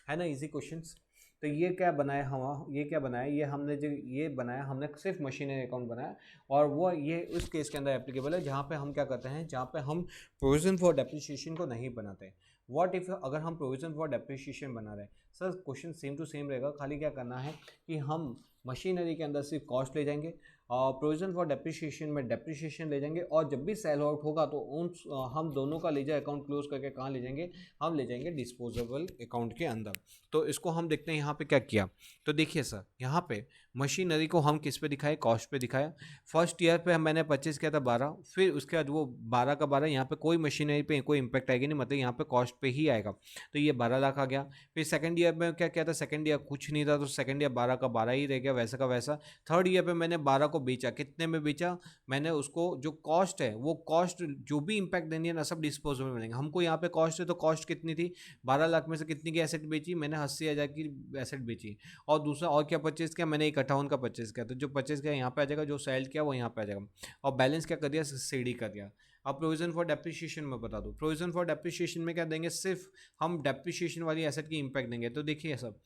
है ना। Easy questions. तो ये क्या बनाया ये हमने जो ये बनाया, हमने सिर्फ मशीनरी अकाउंट बनाया, और वो ये उस केस के अंदर एप्लीकेबल है जहाँ पे हम क्या करते हैं, जहाँ पे हम प्रोविजन फॉर डेप्रिसिएशन को नहीं बनाते। व्हाट इफ अगर हम प्रोविजन फॉर डेप्रिसिएशन बना रहे हैं, sir question same to same रहेगा, खाली क्या करना है कि हम मशीनरी के अंदर सिर्फ कॉस्ट ले जाएंगे, और प्रोविजन फॉर डेप्रिसिएशन में डेप्रिसिएशन ले जाएंगे, और जब भी सेल आउट होगा तो उन हम दोनों का लेजर अकाउंट क्लोज करके कहाँ ले जाएंगे, हम ले जाएंगे डिस्पोजेबल अकाउंट के अंदर। तो इसको हम देखते हैं यहाँ पे क्या किया। तो देखिए सर, यहाँ पे मशीनरी को हम किस पे दिखाए, कॉस्ट पे दिखाया। फर्स्ट ईयर पे मैंने परचेज किया था 12, फिर उसके बाद वो 12 का 12, यहाँ पे कोई मशीनरी पे कोई इंपैक्ट आएगी नहीं, मतलब यहाँ पे कॉस्ट पे ही आएगा, तो ये 12 लाख आ गया। फिर सेकंड ईयर में क्या किया था, सेकंड ईयर कुछ नहीं था, तो सेकंड ईयर 12 का 12 ही रह गया, वैसा का वैसा। थर्ड ईयर पे मैंने 12 को बेचा, कितने में बेचा, मैंने उसको जो कॉस्ट है, वो कॉस्ट जो भी इंपैक्ट देनी है ना, सब डिस्पोजेबल मिलेंगे हमको। यहाँ पे कॉस्ट है, तो कॉस्ट कितनी थी, 12 लाख में से कितनी की एसेट बेची, मैंने 80,000 की एसेट बेची। और दूसरा और क्या परचेज किया, मैंने 51 का परचेज किया, तो जो परचेज किया यहाँ पे आ जाएगा, जो सेल किया वो यहाँ पे आ जाएगा, और बैलेंस क्या कर दिया, सीडी कर दिया। अब प्रोविजन फॉर डेप्रिसिएशन में बता दो, प्रोविजन फॉर डेप्रिसिएशन में क्या देंगे, सिर्फ हम डेप्रिसिएशन वाली एसेट की इंपैक्ट देंगे। तो देखिए सब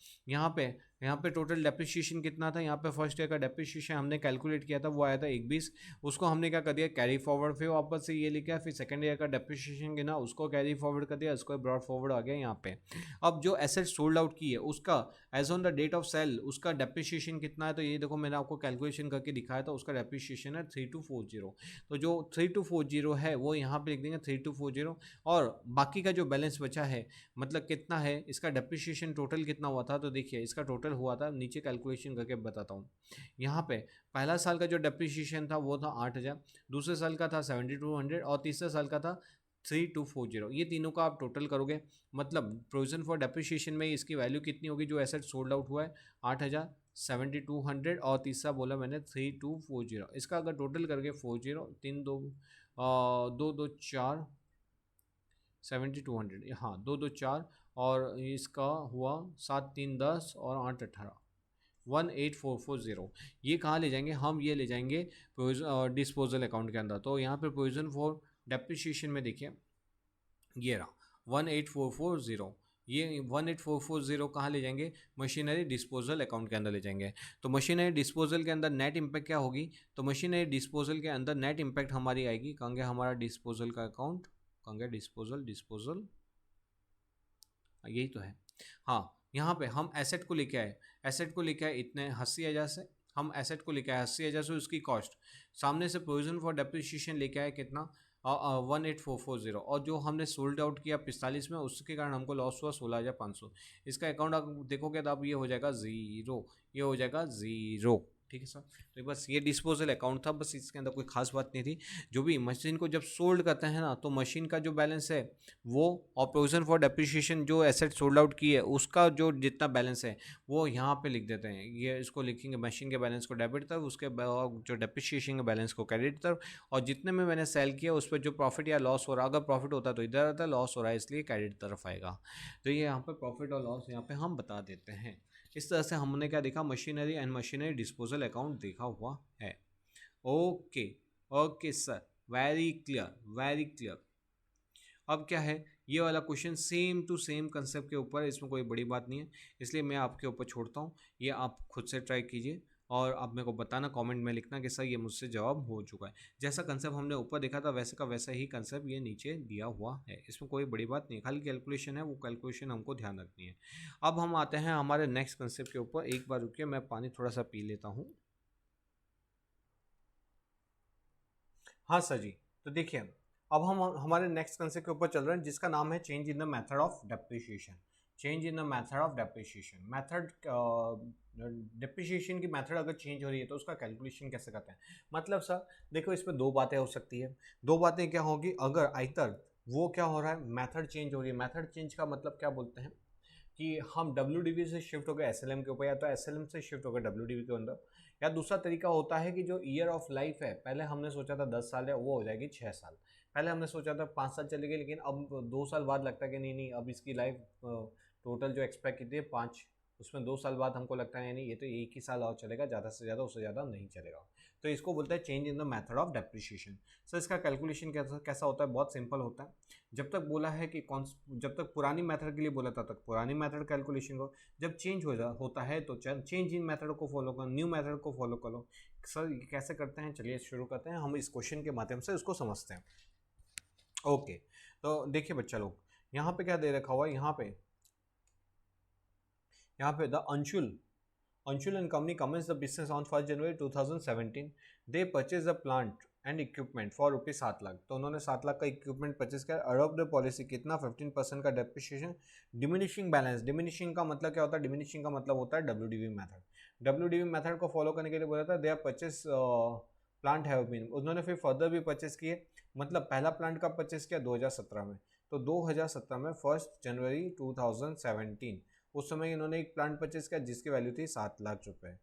यहाँ पे टोटल डेप्रिसिएशन कितना था, यहाँ पे फर्स्ट ईयर का डेप्रिसिएशन हमने कैलकुलेट किया था, वो आया था 120, उसको हमने क्या कर दिया, कैरी फॉरवर्ड, फिर वापस से ये लिखा, फिर सेकंड ईयर का डेप्रिसिएशन गिना, उसको कैरी फॉरवर्ड कर दिया, उसको ब्रॉड फॉरवर्ड आ गया यहाँ पे। अब जो एसेट सोल्ड आउट की है उसका as on the date of sale उसका डेप्रिसिएशन कितना है, तो ये देखो मैंने आपको कैलकुलेशन करके दिखाया था, उसका डेप्रिसिएशन है 3240। तो जो 3240 है वो यहाँ पे लिख देंगे 3240, और बाकी का जो बैलेंस बचा है, मतलब कितना है इसका डेप्रिसिएशन टोटल कितना हुआ था, तो देखिए इसका टोटल हुआ था, नीचे कैलकुलेशन करके बताता हूँ। यहाँ पे पहला साल का जो डेप्रिसिएशन था वो था 8,000, दूसरे साल का था 7200, और तीसरे साल का था 3240। ये तीनों का आप टोटल करोगे, मतलब प्रोविजन फॉर डेप्रिसिएशन में इसकी वैल्यू कितनी होगी, जो एसेट सोल्ड आउट हुआ है 8,000, 7200, और तीसरा बोला मैंने 3240। इसका अगर टोटल करके 40 3 2 2 2 4 7200, हाँ 2 2 4, और इसका हुआ 7 3 10 और 8 18, 18440। ये कहाँ ले जाएंगे हम, ये ले जाएंगे डिस्पोजल अकाउंट के अंदर। तो यहाँ पे प्रोविजन फॉर डेप्रिसिएशन में देखिए ये रहा 18440, ये 18440 कहाँ ले जाएंगे, मशीनरी डिस्पोजल अकाउंट के अंदर ले जाएंगे। तो मशीनरी डिस्पोजल के अंदर नेट इम्पैक्ट क्या होगी, तो मशीनरी डिस्पोजल के अंदर नेट इम्पैक्ट हमारी आएगी, कहेंगे हमारा डिस्पोजल का अकाउंट, कहेंगे डिस्पोजल यही तो है। हाँ, यहाँ पे हम एसेट को लेके आए इतने 80,000 से, हम एसेट को लेके आए 80,000 से, उसकी कॉस्ट सामने से प्रोविजन फॉर डेप्रिसिएशन लेके आए कितना 18440, और जो हमने सोल्ड आउट किया 45 में, उसके कारण हमको लॉस हुआ 16,500। इसका अकाउंट आप देखोगे तो अब ये हो जाएगा ज़ीरो, ये हो जाएगा ज़ीरो, ठीक है सर। तो बस ये डिस्पोजल अकाउंट था, बस इसके अंदर कोई खास बात नहीं थी। जो भी मशीन को जब सोल्ड करते हैं ना, तो मशीन का जो बैलेंस है वो, और प्रोविजन फॉर डेप्रिसिएशन जो एसेट सोल्ड आउट की है उसका जो जितना बैलेंस है वो यहाँ पे लिख देते हैं। ये इसको लिखेंगे मशीन के बैलेंस को डेबिट तरफ, उसके जो डेप्रिसिएशन के बैलेंस को क्रेडिट तरफ, और जितने में मैंने सेल किया उस पर जो प्रॉफिट या लॉस हो रहा, अगर प्रॉफिट होता तो इधर आता, लॉस हो रहा है इसलिए क्रेडिट तरफ आएगा। तो ये यहाँ पर प्रॉफिट और लॉस यहाँ पर हम बता देते हैं। इस तरह से हमने क्या देखा, machinery and machinery disposal account देखा हुआ है। Okay okay sir, very clear. अब क्या है, ये वाला question same to same concept के ऊपर, इसमें कोई बड़ी बात नहीं है, इसलिए मैं आपके ऊपर छोड़ता हूँ। ये आप खुद से ट्राई कीजिए, और आप मेरे को बताना, कमेंट में लिखना कि सर ये मुझसे जवाब हो चुका है। जैसा कंसेप्ट हमने ऊपर देखा था वैसे का वैसा ही कंसेप्ट ये नीचे दिया हुआ है, इसमें कोई बड़ी बात नहीं है, खाली कैलकुलेशन है, वो कैलकुलेशन हमको ध्यान रखनी है। अब हम आते हैं हमारे नेक्स्ट कंसेप्ट के ऊपर। एक बार रुकिए, मैं पानी थोड़ा सा पी लेता हूँ। हाँ सर जी, तो देखिए अब हम हमारे नेक्स्ट कंसेप्ट के ऊपर चल रहे हैं, जिसका नाम है change in the method of depreciation. Change in the method of depreciation. Method depreciation की मेथड अगर चेंज हो रही है तो उसका कैलकुलेशन कैसे करते हैं। मतलब सर देखो इसमें दो बातें हो सकती है। दो बातें क्या होगी, अगर आइतर वो क्या हो रहा है, मेथड चेंज हो रही है। मेथड चेंज का मतलब क्या बोलते हैं कि हम WDV से शिफ्ट हो गए SLM के ऊपर, या तो SLM से शिफ्ट हो गए WDV के अंदर। या दूसरा तरीका होता है कि जो ईयर ऑफ लाइफ है, पहले हमने सोचा था 10 साल है, वो हो जाएगी 6 साल। पहले हमने सोचा था 5 साल चलेगी, लेकिन अब 2 साल बाद लगता है कि नहीं नहीं, अब इसकी लाइफ टोटल जो एक्सपेक्ट की थी 5, उसमें 2 साल बाद हमको लगता है नहीं ये तो 1 ही साल और चलेगा, ज़्यादा से ज़्यादा, उससे ज़्यादा नहीं चलेगा। तो इसको बोलते हैं change in the method of depreciation. Sir इसका कैलकुलेशन कैसा होता है, बहुत सिंपल होता है। जब तक बोला है कि जब तक पुरानी मेथड के लिए बोला था तक पुरानी मेथड कैलकुलेशन को, जब चेंज होता है तो चेंज इन मेथड को फॉलो करो, न्यू मेथड को फॉलो करो। सर ये कैसे करते हैं, चलिए शुरू करते हैं, हम इस क्वेश्चन के माध्यम से उसको समझते हैं। ओके, तो देखिए बच्चा लोग, यहाँ पे क्या दे रखा हुआ है, यहाँ पे the Anshul and company commence the business on 1 January 2017। They purchase the plant and equipment for ₹7 lakh. तो उन्होंने 7 लाख का इक्विपमेंट परचेज किया। अडॉप्ट द पॉलिसी कितना, 15% का डेप्रिसिएशन। डिमिनिशिंग बैलेंस, डिमिनिशिंग का मतलब क्या होता है, डिमिनिशिंग का मतलब होता है WDV मेथड। WDV मेथड को फॉलो करने के लिए बोला था, they are purchase plant have been. उन्होंने फिर फर्दर भी परचेज किए। मतलब पहला प्लांट कब परचेज किया, 2017 में। तो 2017 में 1 जनवरी 2017 उस समय इन्होंने एक प्लांट परचेज किया जिसकी वैल्यू थी 7 लाख रुपए।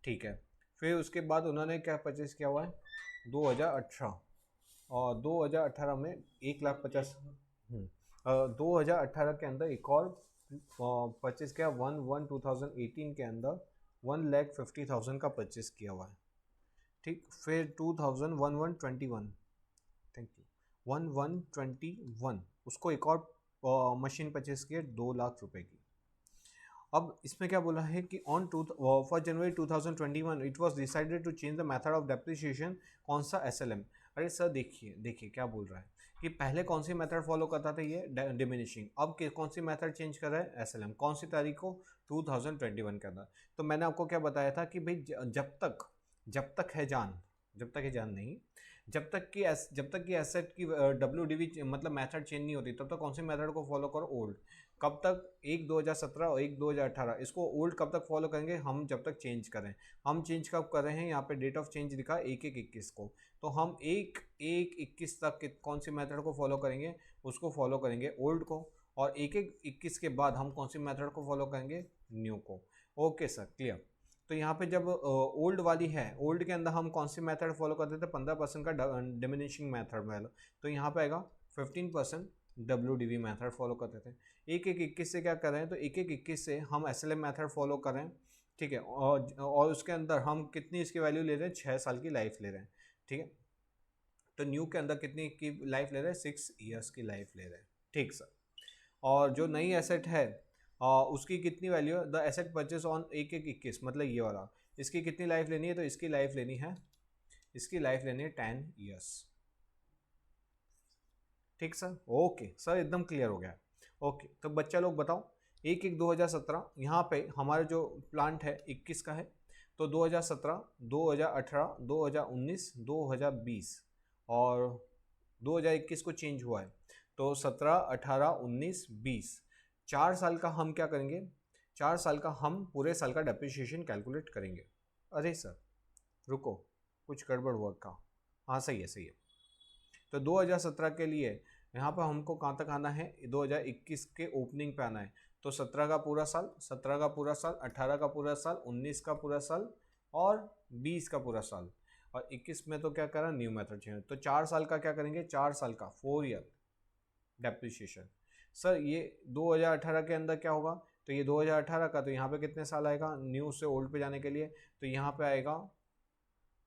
ठीक है, फिर उसके बाद उन्होंने क्या परचेज किया हुआ है, 2018, और 2018 में 1,50,000। 2018 के अंदर एक और परचेज किया, 1/1/2018 के अंदर 1,50,000 का परचेज किया हुआ है। ठीक, फिर 2011-21, थैंक यू, 1121 उसको एक और मशीन परचेज किया 2 लाख रुपए की। अब इसमें क्या बोला है कि on 1 January 2021 it was decided to change the method of depreciation. कौन सा, SLM। अरे सर देखिए क्या बोल रहा है कि पहले कौन सी मेथड फॉलो करता था ये, डिमिनिशिंग। अब कौन सी मेथड चेंज कर रहा है, SLM। कौन सी तारीख को, 2021 के अंदर। तो मैंने आपको क्या बताया था कि भाई जब तक है जान नहीं, जब तक कि एसेट की WDV मतलब मेथड चेंज नहीं होती, तब तक कौन सी मेथड को फॉलो करो, ओल्ड। कब तक, 1/2017 और 1/2018। इसको ओल्ड कब तक फॉलो करेंगे हम, जब तक चेंज करें। हम चेंज कब कर रहे हैं, यहाँ पे डेट ऑफ चेंज लिखा 1/1/21 को। तो हम 1/1/21 तक कौन सी मेथड को फॉलो करेंगे, उसको फॉलो करेंगे ओल्ड को। और 1/1/21 के बाद हम कौन सी मेथड को फॉलो करेंगे, न्यू को। Okay sir, clear. तो यहाँ पे जब ओल्ड वाली है, ओल्ड के अंदर हम कौन सी मेथड फॉलो करते थे, 15% का डिमिनिशिंग मेथड में। तो यहाँ पे आएगा 15% WDV मेथड फॉलो करते थे। 1/1/21 से क्या कर रहे हैं, तो 1/1/21 से हम SLM मेथड फॉलो कर रहे हैं। ठीक है, और उसके अंदर हम कितनी इसकी वैल्यू ले रहे हैं, 6 साल की लाइफ ले रहे हैं। ठीक है, तो न्यू के अंदर कितनी की लाइफ ले रहे हैं, 6 ईयर्स की लाइफ ले रहे हैं। ठीक सर। और जो नई एसेट है उसकी कितनी वैल्यू है, द एसेट परचेज ऑन 1/1/21, मतलब ये वाला, इसकी कितनी लाइफ लेनी है, तो इसकी लाइफ लेनी है 10 ईयर्स। ठीक सर, ओके सर, एकदम क्लियर हो गया। ओके, तो बच्चा लोग बताओ, 1/1/2017 यहाँ पे हमारा जो प्लांट है 21 का है। तो 2017, 2018, 2019, 2020 और 2021 को चेंज हुआ है। तो 17, 18, 19, 20, 4 साल का हम क्या करेंगे, 4 साल का हम पूरे साल का डेप्रिसिएशन कैलकुलेट करेंगे। अरे सर रुको, कुछ गड़बड़ हुआ का, हाँ सही है। तो 2017 के लिए यहाँ पर हमको कहाँ तक आना है, 2021 के ओपनिंग पे आना है। तो 17 का पूरा साल, 17 का पूरा साल, 18 का पूरा साल, 19 का पूरा साल और 20 का पूरा साल। और 21 में तो क्या करा, न्यू मेथड चेंज। तो 4 साल का क्या करेंगे, 4 साल का 4 ईयर डेप्रिसिएशन। सर ये 2018 के अंदर क्या होगा, तो ये 2018 का, तो यहाँ पे कितने साल आएगा न्यू से ओल्ड पे जाने के लिए, तो यहाँ पे आएगा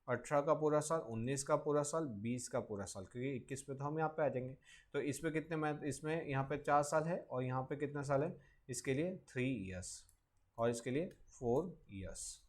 18 का पूरा साल, 19 का पूरा साल, 20 का पूरा साल, क्योंकि 21 पे तो हम यहाँ पे आ जाएंगे। तो इसमें इसमें यहाँ पे 4 साल है, और यहाँ पे कितना साल है, इसके लिए 3 ईयर्स और इसके लिए 4 ईयर्स।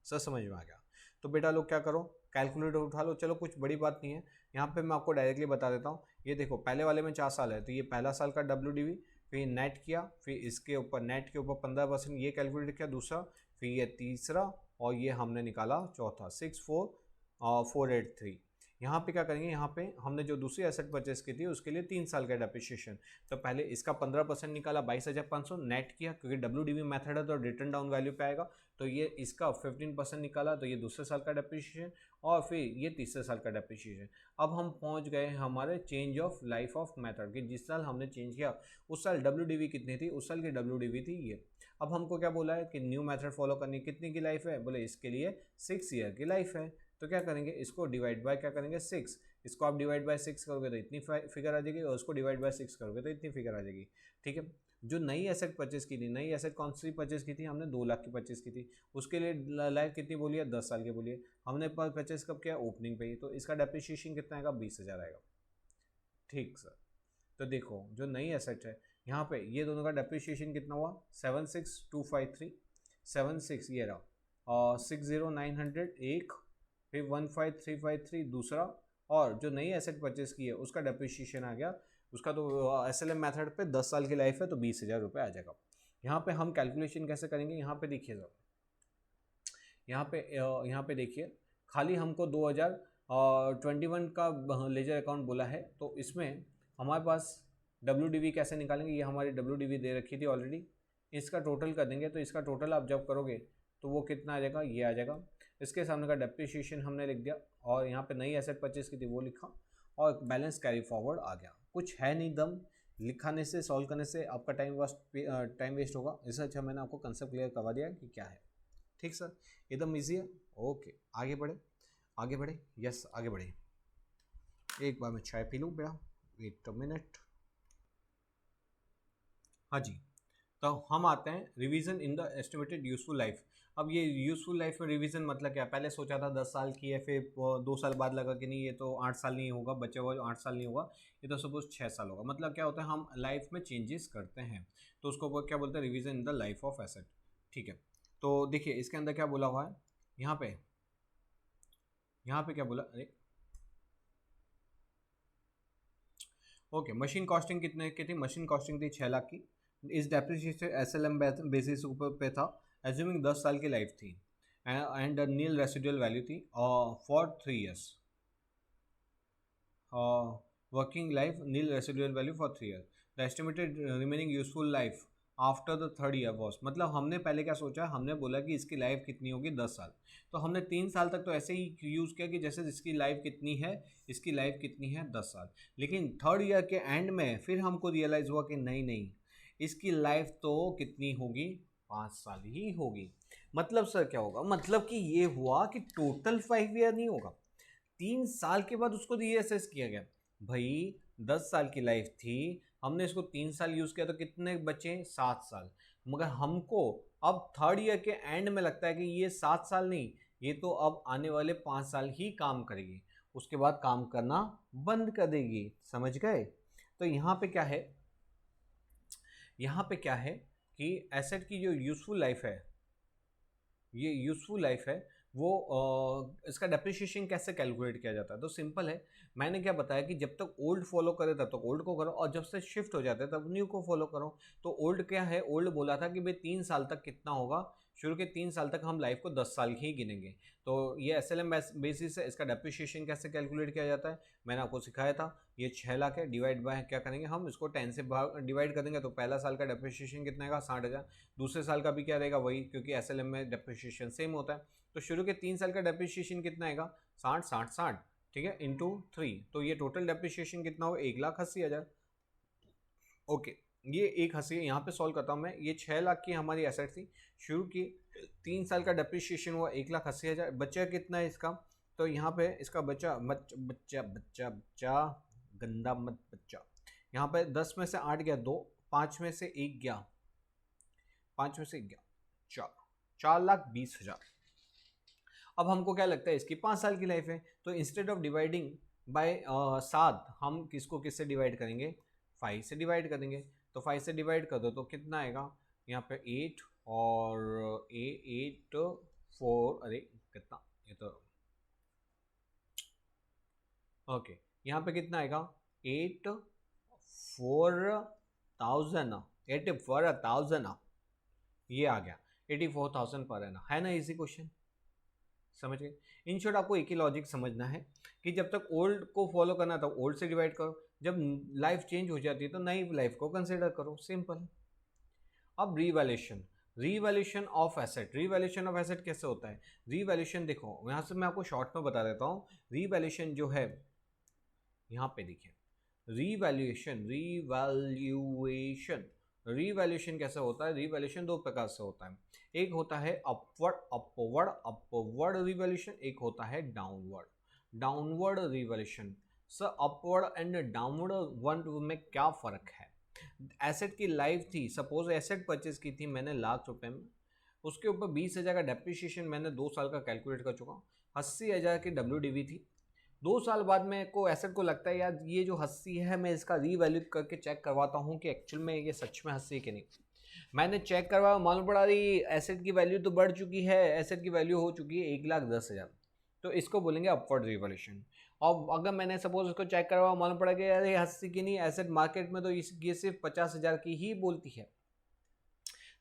सर समझ में आ गया। तो बेटा लोग क्या करो, कैलकुलेटर उठा लो। चलो कुछ बड़ी बात नहीं है, यहाँ पे मैं आपको डायरेक्टली बता देता हूँ। ये देखो पहले वाले में 4 साल है, तो ये पहला साल का WDV, फिर नेट किया, फिर इसके ऊपर नेट के ऊपर 15% ये कैलकुलेट किया दूसरा, फिर ये तीसरा, और ये हमने निकाला चौथा, 64483। यहाँ पे क्या करेंगे, यहाँ पे हमने जो दूसरी एसेट परचेस की थी उसके लिए 3 साल का डेप्रिसिएशन, तो पहले इसका 15% निकाला 22,500 नेट किया, क्योंकि WDV मेथड है तो रिटर्न डाउन वैल्यू पे आएगा, तो ये इसका 15% निकाला, तो ये दूसरे साल का डेप्रिसिएशन, और फिर ये तीसरे साल का डेप्रिसिएशन। अब हम पहुंच गए हमारे change of life of method कि जिस साल हमने चेंज किया उस साल WDV कितनी थी, उस साल की WDV थी ये। अब हमको क्या बोला है कि न्यू मेथड फॉलो करनी, कितनी की लाइफ है, बोले इसके लिए 6 ईयर की लाइफ है, तो क्या करेंगे, इसको डिवाइड बाय क्या करेंगे 6, इसको आप डिवाइड बाय 6 करोगे तो इतनी फिगर आ जाएगी, और उसको डिवाइड बाय 6 करोगे तो इतनी फिगर आ जाएगी। ठीक है, जो नई एसेट परचेस की थी, नई एसेट कौन सी परचेस की थी, हमने 2 लाख की परचेस की थी, उसके लिए लाइफ कितनी बोली है, 10 साल की बोली है, हमने परचेस कब किया, ओपनिंग पे ही, तो इसका डेप्रिसिएशन कितना आएगा, 20,000 आएगा। ठीक सर, तो देखो जो नई एसेट है यहाँ पे ये दोनों का डेप्रिसिएशन कितना हुआ, 76,253, 76 ये रहा, और 60,900 एक, फिर 15,353 दूसरा, और जो नई एसेट परचेस की है उसका डेप्रिसिएशन आ गया, उसका तो SLM मेथड पे 10 साल की लाइफ है तो 20,000 रुपये आ जाएगा। यहाँ पे हम कैलकुलेशन कैसे करेंगे, यहाँ पे देखिए सर, यहाँ पे देखिए, खाली हमको 2021 का लेजर अकाउंट बोला है, तो इसमें हमारे पास WDV कैसे निकालेंगे, ये हमारी WDV दे रखी थी ऑलरेडी, इसका टोटल कर देंगे, तो इसका टोटल आप जब करोगे तो वो कितना आ जाएगा, ये आ जाएगा, इसके सामने का डेप्रिसिएशन हमने लिख दिया, और यहाँ पे नई एसेट परचेस की थी वो लिखा, और बैलेंस कैरी फॉरवर्ड आ गया। कुछ है नहीं दम, लिखाने से सॉल्व करने से आपका टाइम वेस्ट होगा, इससे अच्छा मैंने आपको कंसेप्ट क्लियर करवा दिया कि क्या है। ठीक सर, एकदम ईजी है। ओके, आगे बढ़े, आगे बढ़े, यस आगे बढ़े। एक बार मैं चाय पी लूँ बेटा, वेट अ मिनट। हाँ जी, तो हम आते हैं revision in the estimated useful life. अब ये यूजफुल लाइफ में रिवीजन मतलब क्या, पहले सोचा था 10 साल की है, फिर 2 साल बाद लगा कि नहीं ये तो 8 साल नहीं होगा, बच्चे हुआ 8 साल नहीं होगा, ये तो सपोज 6 साल होगा। मतलब क्या होता है, हम लाइफ में चेंजेस करते हैं, तो उसको क्या बोलते हैं, revision in the life of asset. ठीक है, तो देखिए इसके अंदर क्या बोला हुआ है, यहाँ पे क्या बोला, अरे ओके, मशीन कॉस्टिंग कितने की थी, मशीन कॉस्टिंग थी 6 लाख की, इस डेप्रिसिएशन SLM बेसिस ऊपर पे था, एज्यूमिंग 10 साल की लाइफ थी, एंड नील रेसिडुअल वैल्यू थी for 3 years, working life nil residual value for 3 year, the estimated remaining useful life after the 3rd year was. मतलब हमने पहले क्या सोचा, हमने बोला कि इसकी लाइफ कितनी होगी 10 साल, तो हमने 3 साल तक तो ऐसे ही यूज़ किया कि जैसे इसकी लाइफ कितनी है, इसकी लाइफ कितनी है 10 साल, लेकिन 3rd ईयर के एंड में फिर हमको रियलाइज़ हुआ कि नहीं नहीं, इसकी लाइफ तो कितनी होगी, 5 साल ही होगी। मतलब सर क्या होगा, मतलब कि ये हुआ कि टोटल 5 ईयर नहीं होगा, 3 साल के बाद उसको रीअसेस किया गया। भाई 10 साल की लाइफ थी, हमने इसको 3 साल यूज़ किया तो कितने बचे, 7 साल, मगर हमको अब 3rd ईयर के एंड में लगता है कि ये 7 साल नहीं, ये तो अब आने वाले 5 साल ही काम करेगी, उसके बाद काम करना बंद कर देगी। समझ गए, तो यहाँ पे क्या है, यहाँ पे क्या है कि एसेट की जो यूज़फुल लाइफ है, ये यूज़फुल लाइफ है वो इसका डेप्रिसिएशन कैसे कैलकुलेट किया जाता है, तो सिंपल है, मैंने क्या बताया कि जब तक ओल्ड फॉलो करे तब तक ओल्ड को करो, और जब से शिफ्ट हो जाते हैं तब न्यू को फॉलो करो। तो ओल्ड क्या है, ओल्ड बोला था कि भाई 3 साल तक कितना होगा, शुरू के 3 साल तक हम लाइफ को 10 साल ही गिनेंगे, तो ये SLM बेसिस है। इसका डेप्रिसिएशन कैसे कैलकुलेट किया जाता है मैंने आपको सिखाया था, ये 6 लाख है, डिवाइड बाय क्या करेंगे हम, इसको 10 से डिवाइड कर देंगे, तो पहला साल का डेप्रिसिएशन कितना आएगा, 60,000, दूसरे साल का भी क्या रहेगा वही, क्योंकि SLM में डेप्रिसिएशन सेम होता है, तो शुरू के 3 साल का डेप्रिसिएशन कितना आएगा, 60 60 60, ठीक है, इंटू 3, तो ये टोटल डेप्रिसिएशन कितना होगा, 1,80,000। ओके, ये 1,80 यहाँ पे सॉल्व करता हूँ मैं, ये 6 लाख की हमारी एसेट थी, शुरू की 3 साल का डेप्रिसिएशन हुआ 1,80,000, बचा कितना है इसका, तो यहाँ पे इसका बचा बच्चा बच्चा बच्चा गंदा मत बच्चा, यहाँ पे 10 में से 8 गया 2, 5 में से 1 गया, 5 में से 1 गया 4, 4,20,000। अब हमको क्या लगता है, इसकी 5 साल की लाइफ है, तो इंस्टेड ऑफ डिवाइडिंग बाय 7 हम किसको किससे डिवाइड करेंगे, 5 से डिवाइड करेंगे, तो 5 से डिवाइड कर दो तो कितना आएगा, यहाँ पे 8 और 8 4, अरे कितना, ये तो ओके, यहाँ पे कितना आएगा 84,000 ये आ गया 84,000 पर है ना, है ना, इजी क्वेश्चन, समझ गए? इन शॉर्ट आपको एक ही लॉजिक समझना है कि जब तक ओल्ड को फॉलो करना था ओल्ड से डिवाइड करो, जब लाइफ चेंज हो जाती है तो नई लाइफ को कंसिडर करो, सिंपल। अब revaluation, revaluation of asset, revaluation of asset कैसे होता है? रीवैल्यूएशन देखो यहाँ से मैं आपको शॉर्ट में बता देता हूँ। रीवैल्यूएशन जो है यहाँ पे देखिए, रीवैल्यूएशन रीवैल्यूएशन रीवैल्यूएशन कैसे होता है? रीवैल्यूएशन दो प्रकार से होता है, एक होता है अपवर्ड अपवर्ड अपवर्ड रीवैल्यूएशन, एक होता है downward downward revaluation. Sir upward and downward one में क्या फर्क है? एसेट की लाइफ थी, सपोज एसेट परचेज की थी मैंने ₹1,00,000 में, उसके ऊपर 20,000 का डेप्रिसिएशन मैंने 2 साल का कैलकुलेट कर चुका, 80,000 की WDV थी। 2 साल बाद में को एसेट को लगता है यार ये जो 80 है मैं इसका रीवैल्यू करके चेक करवाता हूँ कि एक्चुअल में ये सच में 80 है कि नहीं। मैंने चेक करवाया, मालूम पड़ा रही एसेट की वैल्यू तो बढ़ चुकी है, एसेट की वैल्यू हो चुकी है 1,10,000, तो इसको बोलेंगे अपवर्ड रिवैल्यूएशन। और अगर मैंने सपोज इसको चेक करवाया, मालूम पड़ा कि यार ये 80 की नहीं, एसेट मार्केट में तो ये सिर्फ 50,000 की ही बोलती है,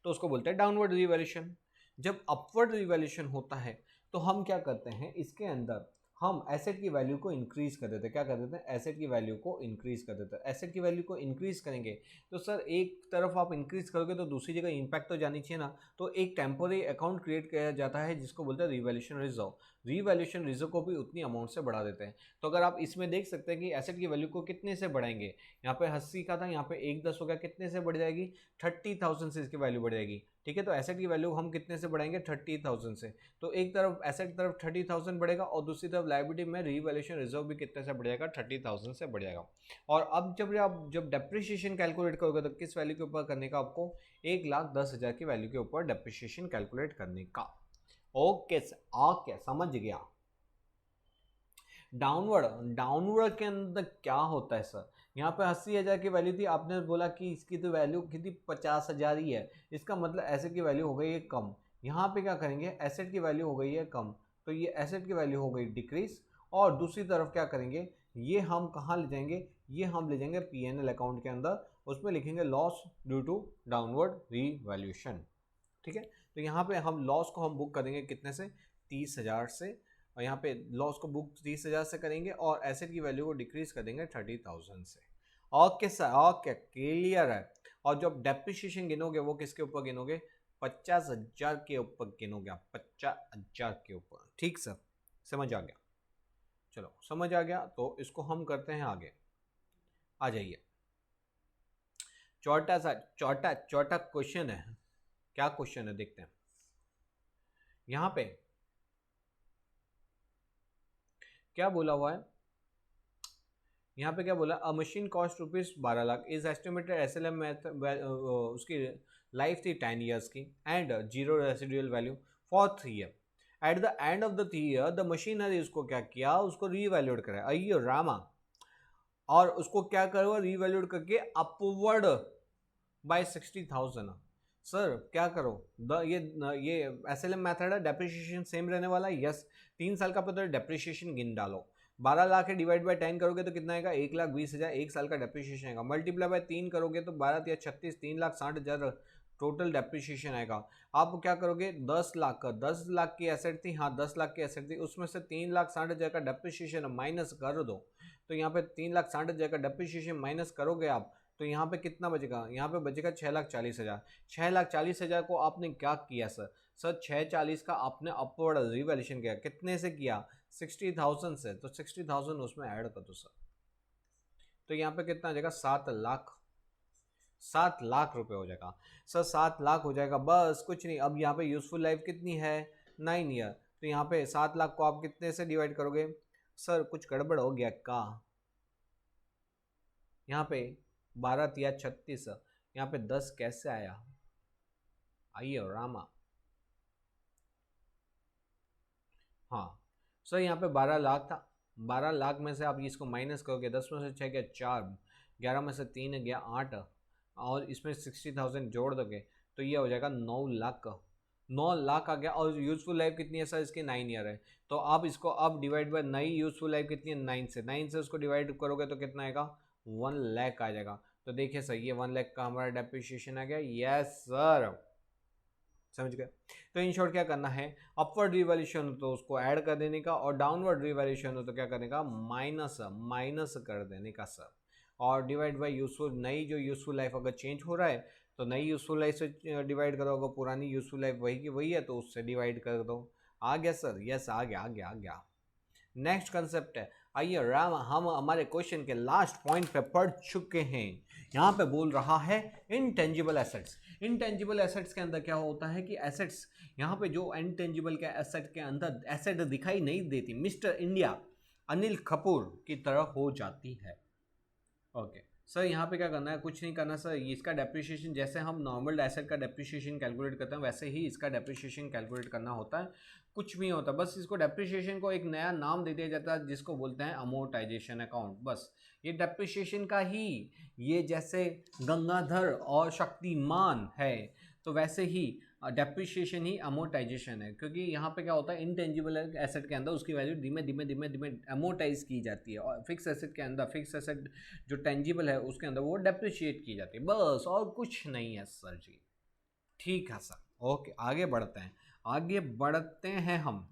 तो उसको बोलते हैं डाउनवर्ड रिवैल्यूएशन। जब अपवर्ड रिवैल्यूएशन होता है तो हम क्या करते हैं, इसके अंदर हम एसेट की वैल्यू को इंक्रीज कर देते हैं। क्या कर देते हैं? एसेट की वैल्यू को इंक्रीज कर देते हैं। एसेट की वैल्यू को इंक्रीज करेंगे तो सर एक तरफ आप इंक्रीज करोगे तो दूसरी जगह इंपैक्ट तो जानी चाहिए ना, तो एक टेम्पोररी अकाउंट क्रिएट किया जाता है जिसको बोलते हैं रिवैल्यूएशन रिजर्व। रिवैल्यूएशन रिजर्व को भी उतनी अमाउंट से बढ़ा देते हैं। तो अगर आप इसमें देख सकते हैं कि एसेट की वैल्यू को कितने से बढ़ाएंगे, यहाँ पे 80 का था, यहाँ पे 1,10 हो गया, कितने से बढ़ जाएगी? 30,000 से इसकी वैल्यू बढ़ जाएगी। ठीक है, तो एसेट की वैल्यू हम कितने से बढ़ाएंगे? 30,000 से। तो एक तरफ एसेट की तरफ 30,000 बढ़ेगा और दूसरी तरफ लायबिलिटी में रीवैल्यूएशन रिजर्व भी कितने से बढ़ जाएगा? 30,000 से बढ़ जाएगा। और अब जब डेप्रिसिएशन कैलकुलेट करोगे तो किस वैल्यू के ऊपर करने का? आपको 1,10,000 की वैल्यू के ऊपर डेप्रिसिएशन कैलकुलेट करने का। ओके ओके, समझ गया। डाउनवर्ड के अंदर क्या होता है सर? यहाँ पे 80,000 की वैल्यू थी, आपने बोला कि इसकी तो वैल्यू कितनी 50,000 ही है, इसका मतलब एसेट की वैल्यू हो गई है कम। यहाँ पे क्या करेंगे? एसेट की वैल्यू हो गई है कम, तो ये एसेट की वैल्यू हो गई डिक्रीज। और दूसरी तरफ क्या करेंगे? ये हम कहाँ ले जाएंगे? ये हम ले जाएंगे P&L अकाउंट के अंदर, उसमें लिखेंगे loss due to downward revaluation. ठीक है, तो यहाँ पे हम लॉस को हम बुक करेंगे कितने से? 30,000 से, और यहाँ पे लॉस को बुक 30,000 से करेंगे और एसेट की वैल्यू को डिक्रीज कर देंगे 30,000 से। ओके सर, ओके क्लियर है। और जब डेप्रिसिएशन गिनोगे वो किसके ऊपर गिनोगे? 50,000 के ऊपर गिनोगे आप, 50,000 के ऊपर। ठीक सर, समझ आ गया? चलो समझ आ गया, तो इसको हम करते हैं आगे। आ जाइए, चौथा क्वेश्चन है। क्या क्वेश्चन है देखते हैं। यहाँ पे क्या बोला हुआ है? यहाँ पे क्या बोला? अ machine cost ₹12,00,000 is estimated SLM उसकी लाइफ थी 10 ईयर्स की and zero residual value for 3 year. At the end of the 3 year the machinery उसको क्या किया? उसको रीवैल्यूड करा, अयो रामा, और उसको क्या करो? रीवैल्यूड करके अपवर्ड बाय 60,000। सर क्या करो? ये SLM मेथड है, डेप्रिसिएशन सेम रहने वाला है। यस, 3 साल का पता, डेप्रिसिएशन गिन डालो। 12,00,000 है डिवाइड बाय 10 करोगे तो कितना आएगा? 1,20,000 एक साल का डेप्रिसिएशन आएगा। मल्टीप्लाई बाय 3 करोगे तो 12 या 36, 3,60,000 टोटल डेप्रिसिएशन आएगा। आप क्या करोगे? 10,00,000 का, 10,00,000 की एसेट थी, हाँ 10,00,000 की एसेट थी, उसमें से 3,60,000 का डेप्रिसिएशन माइनस कर दो। तो यहाँ पे 3,60,000 का डेप्रिसिएशन माइनस करोगे आप, तो यहाँ पे कितना बचेगा? यहाँ पे बचेगा 6,40,000। 6,40,000 को आपने क्या किया सर? सर 640 का आपने अपवर्ड रिवैल्यूएशन किया, कितने से किया? 60,000 से। तो 60,000 उसमें ऐड कर दो सर, तो यहाँ पे कितना आ जाएगा? 7,00,000, 7,00,000 रुपये हो जाएगा सर। 7,00,000 हो जाएगा, बस कुछ नहीं। अब यहाँ पे यूजफुल लाइफ कितनी है? 9 ईयर। तो यहाँ पे 7,00,000 को आप कितने से डिवाइड करोगे? सर कुछ गड़बड़ हो गया का? यहाँ पे 12 या 36, यहाँ पे 10 कैसे आया? आइए रामा। हाँ सर, यहाँ पे 12,00,000 था, 12,00,000 में से आप इसको माइनस करोगे, 10 में से 6 गया 4, 11 में से 3 गया 8, और इसमें 60,000 जोड़ दोगे तो ये हो जाएगा 9,00,000 का। 9,00,000 आ गया। और यूजफुल लाइफ कितनी है सर इसकी? 9 ईयर है। तो आप इसको अब डिवाइड बाय नई यूजफुल लाइफ कितनी है? 9 से उसको डिवाइड करोगे तो कितना आएगा? 1,00,000 आ जाएगा। तो देखिए सर, ये 1,00,000 का हमारा डेप्रिसिएशन आ गया। यस सर, समझ गए। तो इन शॉर्ट क्या करना है, अपवर्ड रिवैल्यूएशन हो तो उसको ऐड कर देने का, और डाउनवर्ड रिवैल्यूएशन हो तो क्या करने का, माइनस कर देने का सर। और डिवाइड बाय यूजफुल, नई जो यूजफुल लाइफ अगर चेंज हो रहा है तो नई यूजफुल लाइफ से डिवाइड करो, अगर पुरानी यूजफुल लाइफ वही की वही है तो उससे डिवाइड कर दो। आ गया सर, यस आ गया आ गया आ गया। नेक्स्ट कंसेप्ट है, आइए राम हम हमारे क्वेश्चन के लास्ट पॉइंट पे पढ़ चुके हैं। यहाँ पे बोल रहा है इनटेंजिबल एसेट्स। इनटेंजिबल एसेट्स के अंदर क्या होता है कि एसेट्स, यहाँ पे जो इनटेंजिबल के एसेट के अंदर एसेट दिखाई नहीं देती, मिस्टर इंडिया अनिल कपूर की तरह हो जाती है। ओके सर, यहाँ पे क्या करना है, कुछ नहीं करना सर, इसका डेप्रिसिएशन जैसे हम नॉर्मल एसेट का डेप्रिसिएशन कैलकुलेट करते हैं वैसे ही इसका डेप्रिसिएशन कैलकुलेट करना होता है। कुछ भी होता है, बस इसको डेप्रिसिएशन को एक नया नाम दे दिया जाता है जिसको बोलते हैं अमोर्टाइजेशन अकाउंट। बस ये डेप्रिसिएशन का ही, ये जैसे गंगाधर और शक्तिमान है तो वैसे ही डेप्रिसिएशन ही अमोर्टाइजेशन है, क्योंकि यहाँ पे क्या होता है इंटेंजिबल एसेट के अंदर उसकी वैल्यू धीमे धीमे धीमे धीमे अमोर्टाइज की जाती है, और फिक्स एसेट के अंदर, फिक्स एसेट जो टेंजिबल है उसके अंदर वो डेप्रिशिएट की जाती है, बस और कुछ नहीं है सर जी। ठीक है सर, ओके आगे बढ़ते हैं, आगे बढ़ते हैं हम।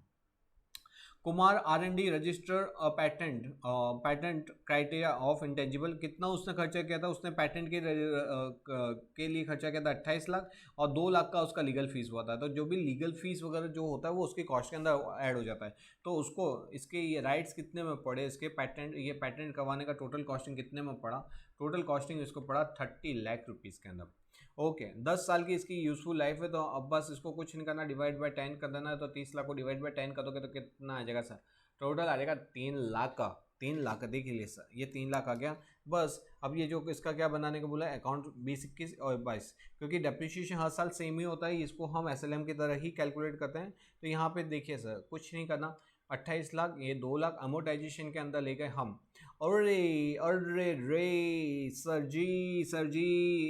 Kumar R&D register patent criteria of intangible, कितना उसने खर्चा किया था, उसने पैटेंट के लिए खर्चा किया था 28 लाख, और 2 लाख का उसका लीगल फीस हुआ था। तो जो भी लीगल फीस वगैरह जो होता है वो उसके कॉस्ट के अंदर ऐड हो जाता है। तो उसको इसके ये राइट्स कितने में पड़े, इसके पैटेंट करवाने का टोटल कॉस्टिंग कितने में पड़ा, टोटल कॉस्टिंग इसको पड़ा 30 लाख रुपीज़ के अंदर। ओके 10 साल की इसकी यूजफुल लाइफ है, तो अब बस इसको कुछ नहीं करना, डिवाइड बाय 10 कर देना है। तो 30 लाख को डिवाइड बाय 10 कर दोगे तो कितना आ जाएगा सर, टोटल आ जाएगा 3 लाख का। 3 लाख का देख लीजिए सर, ये 3 लाख आ गया। बस अब ये जो इसका क्या बनाने को बोला है, अकाउंट 20, 21 और 22, क्योंकि डेप्रिसिएशन हर साल सेम ही होता है, इसको हम SLM की तरह ही कैलकुलेट करते हैं। तो यहाँ पे देखिए सर, कुछ नहीं करना, 28 लाख, ये 2 लाख अमोर्टाइजेशन के अंदर ले गए हम। अरे अरे रे सर जी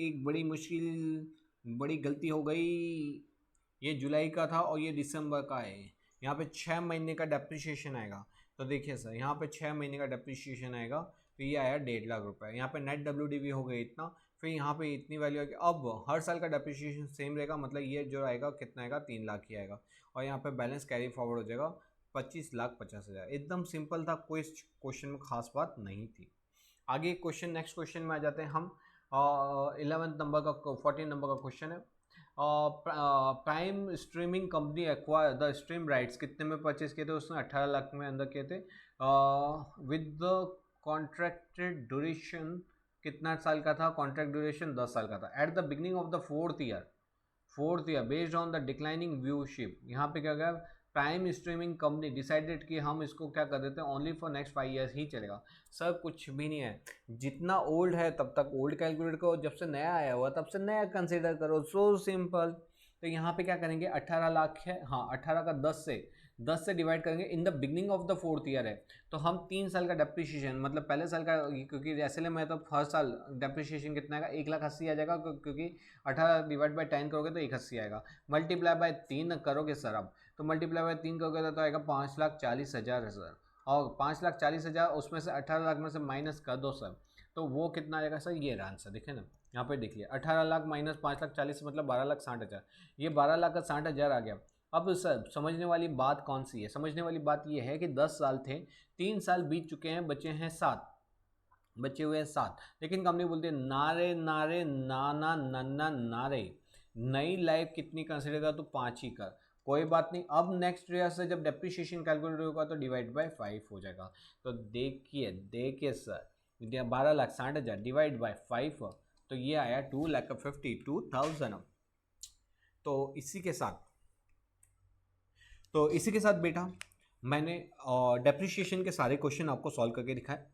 एक बड़ी गलती हो गई। ये जुलाई का था और ये दिसंबर का है, यहाँ पे 6 महीने का डेप्रिसिएशन आएगा। तो देखिए सर, यहाँ पे 6 महीने का डेप्रिसिएशन आएगा, तो ये आया 1.5 लाख रुपए। यहाँ पे नेट WDV हो गई इतना, फिर यहाँ पे इतनी वैल्यू आएगी। अब हर साल का डेप्रिसिएशन सेम रहेगा, मतलब ये जो आएगा कितना आएगा, 3 लाख ही आएगा। और यहाँ पे बैलेंस कैरी फॉरवर्ड हो जाएगा 25,50,000। एकदम सिंपल था, कोई क्वेश्चन में खास बात नहीं थी। आगे क्वेश्चन, नेक्स्ट क्वेश्चन में आ जाते हैं हम। 11 नंबर का 14 नंबर का क्वेश्चन है। Prime streaming company acquire the stream rights, कितने में परचेज किए थे उसने, 18 लाख में अंदर किए थे। विद द कॉन्ट्रैक्टेड ड्यूरेशन, कितना साल का था कॉन्ट्रैक्ट ड्यूरेशन, 10 साल का था। At the beginning of the fourth year based on the declining व्यूशिप, यहाँ पे क्या गया, प्राइम स्ट्रीमिंग कंपनी डिसाइडेड कि हम इसको क्या कर देते हैं, only for next 5 years he चलेगा। सर कुछ भी नहीं है, जितना ओल्ड है तब तक ओल्ड कैलकुलेट करो, जब से नया आया हुआ तब से नया कंसिडर करो, सो सिंपल। तो यहाँ पे क्या करेंगे, 18 लाख है, हाँ 18 का 10 से डिवाइड करेंगे, इन the beginning of the fourth year है, तो हम 3 साल का डेप्रिसिएशन, मतलब पहले साल का, क्योंकि SLM है तो हर साल डेप्रिसिएशन कितना आएगा, 1,80,000 आ जाएगा, क्योंकि 18 डिवाइड बाई 10 करोगे तो 1,80,000 आएगा। मल्टीप्लाई बाय 3 करोगे सर आप, तो मल्टीप्लाई बाय 3 करोगे तो आएगा 5,40,000 है सर। और 5,40,000 उसमें से 18 लाख में से माइनस कर दो सर, तो वो कितना आएगा सर, ये आंसर देखिए ना, यहाँ पे देखिए 18 लाख माइनस 5,40,000 मतलब 12,60,000, ये 12,60,000 आ गया। अब सर समझने वाली बात कौन सी है, समझने वाली बात ये है कि 10 साल थे, 3 साल बीत चुके हैं, बचे हैं 7, बचे हुए हैं 7, लेकिन कंपनी बोलती है नारे नारे नाना नन्ना नारे, नई लाइफ कितनी कंसिडर कर, तो 5 ही कर, कोई बात नहीं। अब नेक्स्ट ईयर से जब डेप्रिसिएशन कैलकुलेट होगा तो डिवाइड बाय 5 हो जाएगा। तो देखिए सर, 12,60,000 डिवाइड बाय 5, तो ये आया 2,52,000। तो इसी के साथ बेटा मैंने डेप्रिसिएशन के सारे क्वेश्चन आपको सॉल्व करके दिखाए,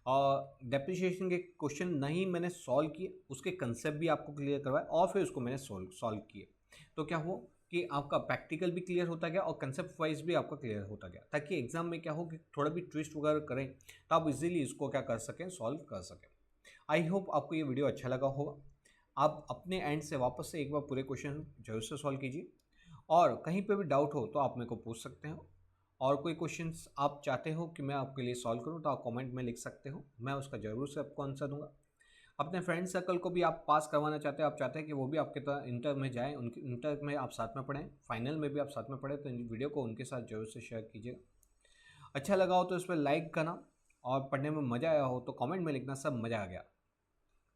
और डेप्रिसिएशन के क्वेश्चन नहीं मैंने सॉल्व किए, उसके कंसेप्ट भी आपको क्लियर करवाए, और फिर उसको मैंने सॉल्व किए। तो क्या हो कि आपका प्रैक्टिकल भी क्लियर होता गया और कंसेप्ट वाइज भी आपका क्लियर होता गया, ताकि एग्जाम में क्या हो कि थोड़ा भी ट्विस्ट वगैरह करें तो आप इजीली इसको क्या कर सकें, सॉल्व कर सकें। आई होप आपको ये वीडियो अच्छा लगा होगा। आप अपने एंड से वापस से एक बार पूरे क्वेश्चन जरूर से सॉल्व कीजिए, और कहीं पे भी डाउट हो तो आप मेरे को पूछ सकते हो, और कोई क्वेश्चंस आप चाहते हो कि मैं आपके लिए सॉल्व करूं तो आप कमेंट में लिख सकते हो, मैं उसका ज़रूर से आपको आंसर दूंगा। अपने फ्रेंड सर्कल को भी आप पास करवाना चाहते हैं, आप चाहते हैं कि वो भी आपके तरह इंटर में जाएँ, उनकी इंटर में आप साथ में पढ़ें, फाइनल में भी आप साथ में पढ़ें, तो इन वीडियो को उनके साथ ज़रूर से शेयर कीजिएगा। अच्छा लगा हो तो इस पर लाइक करना, और पढ़ने में मज़ा आया हो तो कमेंट में लिखना सब मज़ा आ गया।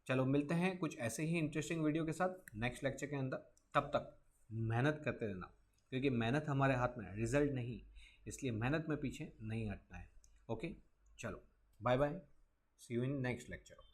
चलो मिलते हैं कुछ ऐसे ही इंटरेस्टिंग वीडियो के साथ नेक्स्ट लेक्चर के अंदर। तब तक मेहनत करते रहना, क्योंकि मेहनत हमारे हाथ में है, रिजल्ट नहीं, इसलिए मेहनत में पीछे नहीं हटना है। ओके, चलो bye bye, see you in next lecture.